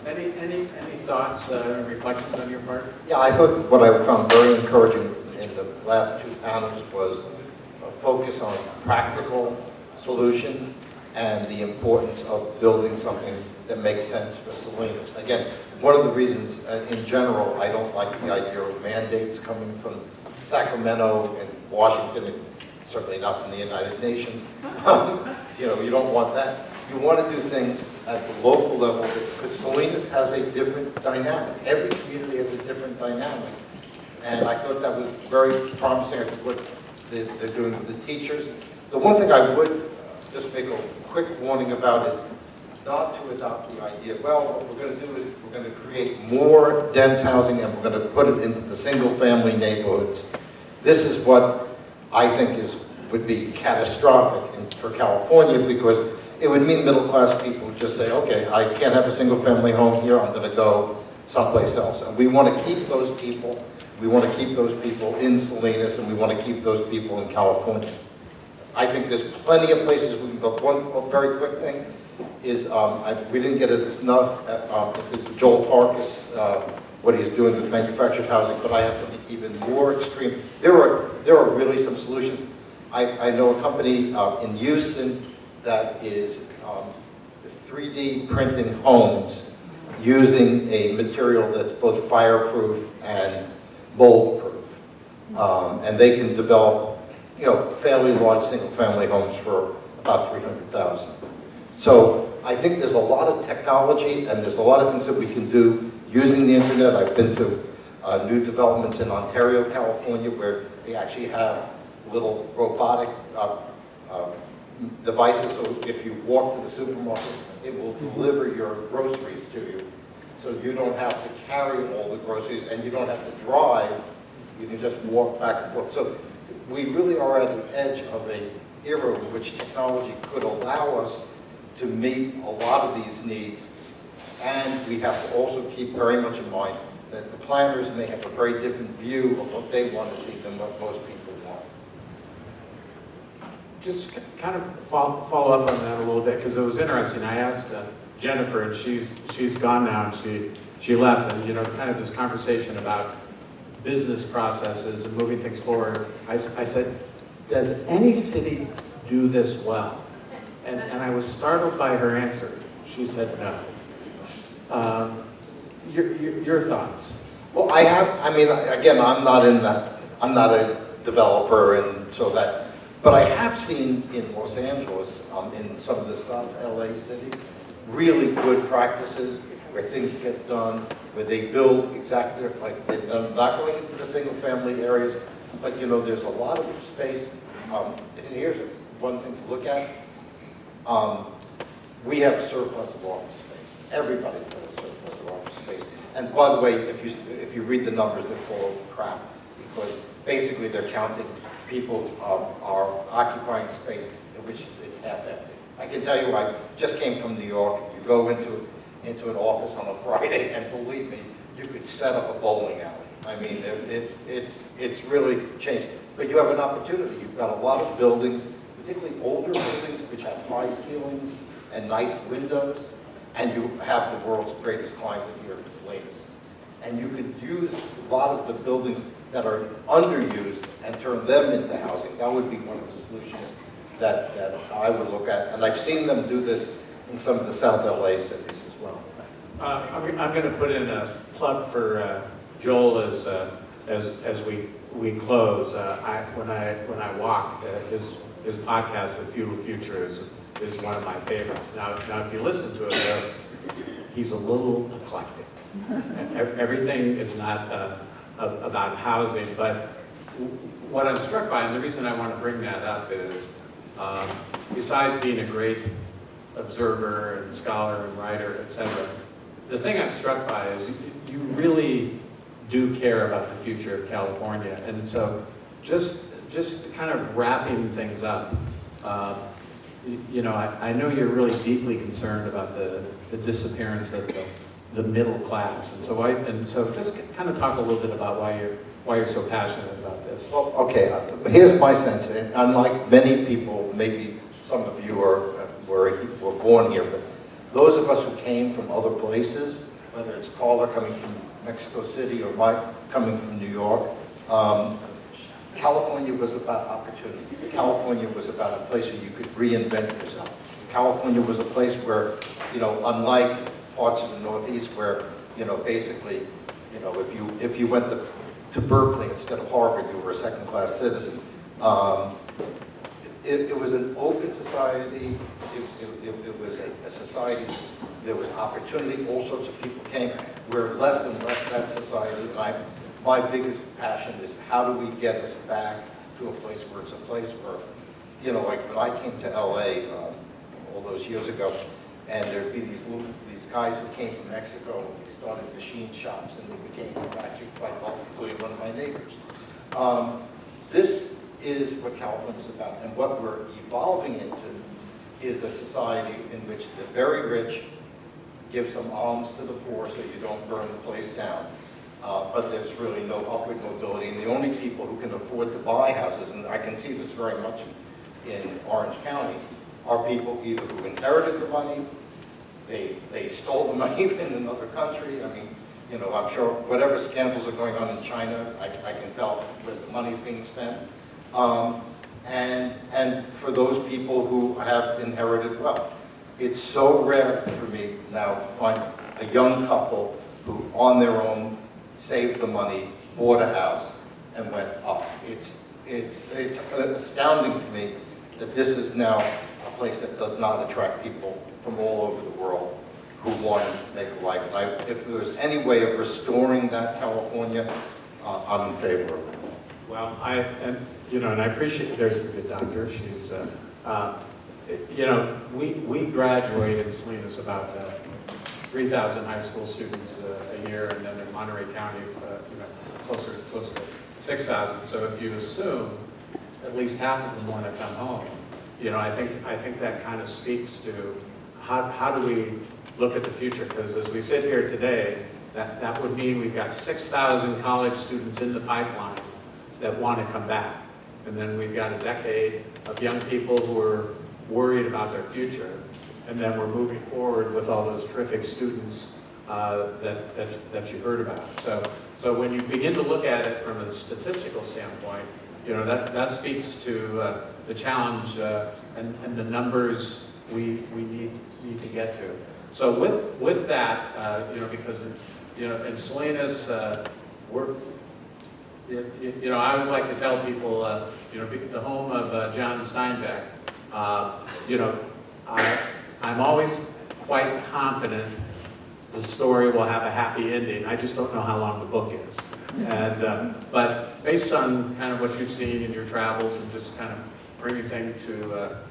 S1: Any thoughts, reflections on your part?
S3: Yeah, I thought what I found very encouraging in the last 2 panels was a focus on practical solutions and the importance of building something that makes sense for Salinas. Again, one of the reasons in general I don't like the idea of mandates coming from Sacramento and Washington, and certainly not from the United Nations. You don't want that. You want to do things at the local level because Salinas has a different dynamic. Every community has a different dynamic. And I thought that was very promising. I think what they're doing with the teachers. The one thing I would just make a quick warning about is not to adopt the idea, well, what we're going to do is we're going to create more dense housing and we're going to put it into the single-family neighborhoods. This is what I think would be catastrophic for California, because it would mean middle-class people just say, okay, I can't have a single-family home here, I'm going to go someplace else. And we want to keep those people. We want to keep those people in Salinas, and we want to keep those people in California. I think there's plenty of places we can go. One very quick thing is, we didn't get it enough at Joel Farkas, what he's doing with manufactured housing, but I have something even more extreme. There are really some solutions. I know a company in Houston that is 3D printing homes using a material that's both fireproof and mold-proof. And they can develop fairly large single-family homes for about $300,000. So I think there's a lot of technology and there's a lot of things that we can do using the internet. I've been to new developments in Ontario, California, where they actually have little robotic devices, so if you walk to the supermarket, it will deliver your groceries to you. So you don't have to carry all the groceries and you don't have to drive, you can just walk back and forth. So we really are at the edge of an era in which technology could allow us to meet a lot of these needs. And we have to also keep very much in mind that the planners may have a very different view of what they want to see than what most people want.
S1: Just kind of follow up on that a little bit, because it was interesting. I asked Jennifer, and she's gone now, and she left, and kind of this conversation about business processes and moving things forward. I said, does any city do this well? And I was startled by her answer. She said no. Your thoughts?
S3: Well, again, I'm not a developer, and so that, but I have seen in Los Angeles, in some of the South LA cities, really good practices where things get done, where they build exactly like, they're not going into the single family areas, but there's a lot of space. And here's one thing to look at. We have a surplus of office space. Everybody's got a surplus of office space. And by the way, if you read the numbers, they're full of crap, because basically they're counting people are occupying space in which it's half empty. I can tell you, I just came from New York. You go into an office on a Friday, and believe me, you could set up a bowling alley. I mean, it's really changed. But you have an opportunity. You've got a lot of buildings, particularly older buildings, which have high ceilings and nice windows, and you have the world's greatest climate here in Salinas. And you could use a lot of the buildings that are underused and turn them into housing. That would be one of the solutions that I would look at. And I've seen them do this in some of the South LA cities as well.
S1: I'm going to put in a plug for Joel as we close. When I walk, his podcast, The Feudal Future, is one of my favorites. Now if you listen to it, he's a little eclectic. Everything is not about housing, but what I'm struck by, and the reason I want to bring that up is, besides being a great observer and scholar and writer, etc., the thing I'm struck by is you really do care about the future of California, and so just kind of wrapping things up. You know, I know you're really deeply concerned about the disappearance of the middle class, and so just kind of talk a little bit about why you're so passionate about this.
S3: Well, okay, here's my sense, and unlike many people, maybe some of you were born here, but those of us who came from other places, whether it's Caller coming from Mexico City or Mike coming from New York, California was about opportunity. California was about a place where you could reinvent yourself. California was a place where, you know, unlike parts of the Northeast where, you know, basically, you know, if you went to Berkeley instead of Harvard, you were a second-class citizen. It was an open society. It was a society. There was opportunity. All sorts of people came. We're less and less that society. And my biggest passion is how do we get us back to a place where it's a place where, you know, like when I came to LA all those years ago, and there'd be these guys who came from Mexico, and they started machine shops, and they became actually quite wealthy, including one of my neighbors. This is what California is about, and what we're evolving into is a society in which the very rich give some alms to the poor so you don't burn the place down. But there's really no upward mobility, and the only people who can afford to buy houses, and I can see this very much in Orange County, are people either who inherited the money, they stole the money in another country. I mean, you know, I'm sure whatever scandals are going on in China, I can tell where the money is being spent. And for those people who have inherited wealth. It's so rare for me now to find a young couple who on their own saved the money, bought a house, and went up. It's astounding to me that this is now a place that does not attract people from all over the world who want to make a life. And if there's any way of restoring that California, I'm in favor of it.
S1: Well, you know, and I appreciate, there's the good doctor. She's, you know, we graduate in Salinas about 3,000 high school students a year, and then in Monterey County, you know, closer to 6,000. So if you assume at least half of them want to come home, you know, I think that kind of speaks to how do we look at the future? Because as we sit here today, that would mean we've got 6,000 college students in the pipeline that want to come back. And then we've got a decade of young people who are worried about their future. And then we're moving forward with all those terrific students that you heard about. So when you begin to look at it from a statistical standpoint, you know, that speaks to the challenge and the numbers we need to get to. So with that, you know, because you know, in Salinas, you know, I always like to tell people, you know, the home of John Steinbeck. You know, I'm always quite confident the story will have a happy ending. I just don't know how long the book is. And but based on kind of what you've seen in your travels and just kind of bringing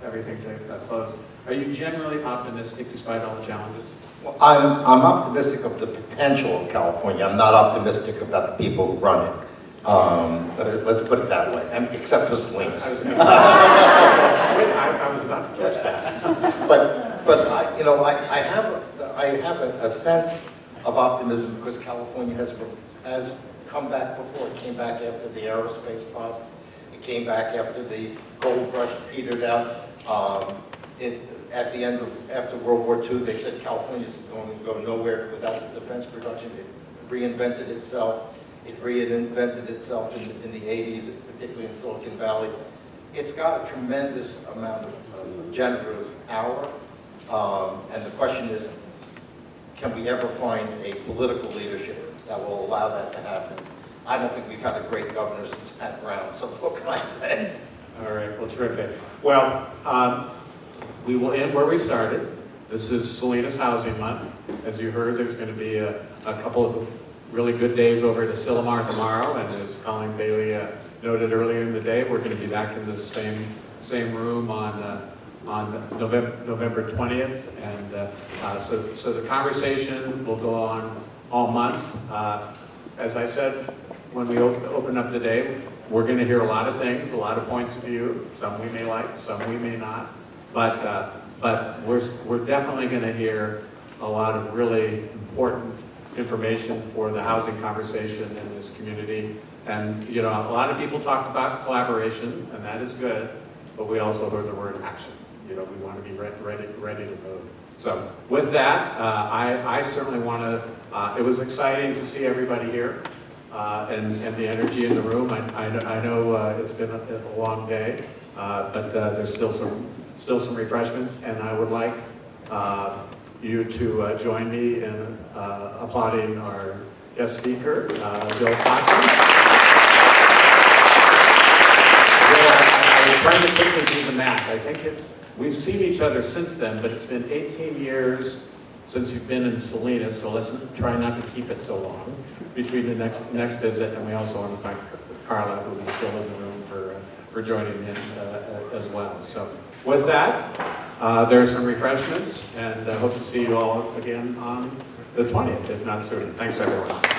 S1: everything to a close, are you generally optimistic despite all the challenges?
S3: Well, I'm optimistic of the potential of California. I'm not optimistic about the people who run it. Let's put it that way, except for Salinas.
S1: I was about to catch that.
S3: but I, you know, I have a sense of optimism because California has come back before. It came back after the aerospace bust. It came back after the gold rush petered out. At the end of, after World War II, they said California is going to go nowhere without the defense production. It reinvented itself. It reinvented itself in the 80s, particularly in Silicon Valley. It's got a tremendous amount of generative power. And the question is, can we ever find a political leadership that will allow that to happen? I don't think we've had a great governor since Pat Brown, so what can I say?
S1: All right, well, terrific. Well, we will end where we started. This is Salinas Housing Month. As you heard, there's going to be a couple of really good days over at Asilomar tomorrow, and as Colleen Bailey noted earlier in the day, we're going to be back in the same room on November 20th, and so the conversation will go on all month. As I said when we open up the day, we're going to hear a lot of things, a lot of points of view. Some we may like, some we may not. But we're definitely going to hear a lot of really important information for the housing conversation in this community. And you know, a lot of people talked about collaboration, and that is good. But we also heard the word action. You know, we want to be ready to move. So with that, I certainly want to. It was exciting to see everybody here. And the energy in the room. I know it's been a long day, but there's still some refreshments, and I would like you to join me in applauding our guest speaker, Bill Kotkin. I was trying to quickly do the math. I think we've seen each other since then, but it's been 18 years since you've been in Salinas, so let's try not to keep it so long between the next visit, and we also want to thank Carla, who is still in the room, for joining in as well. So with that, there are some refreshments, and I hope to see you all again on the 20th, if not sooner. Thanks, everyone.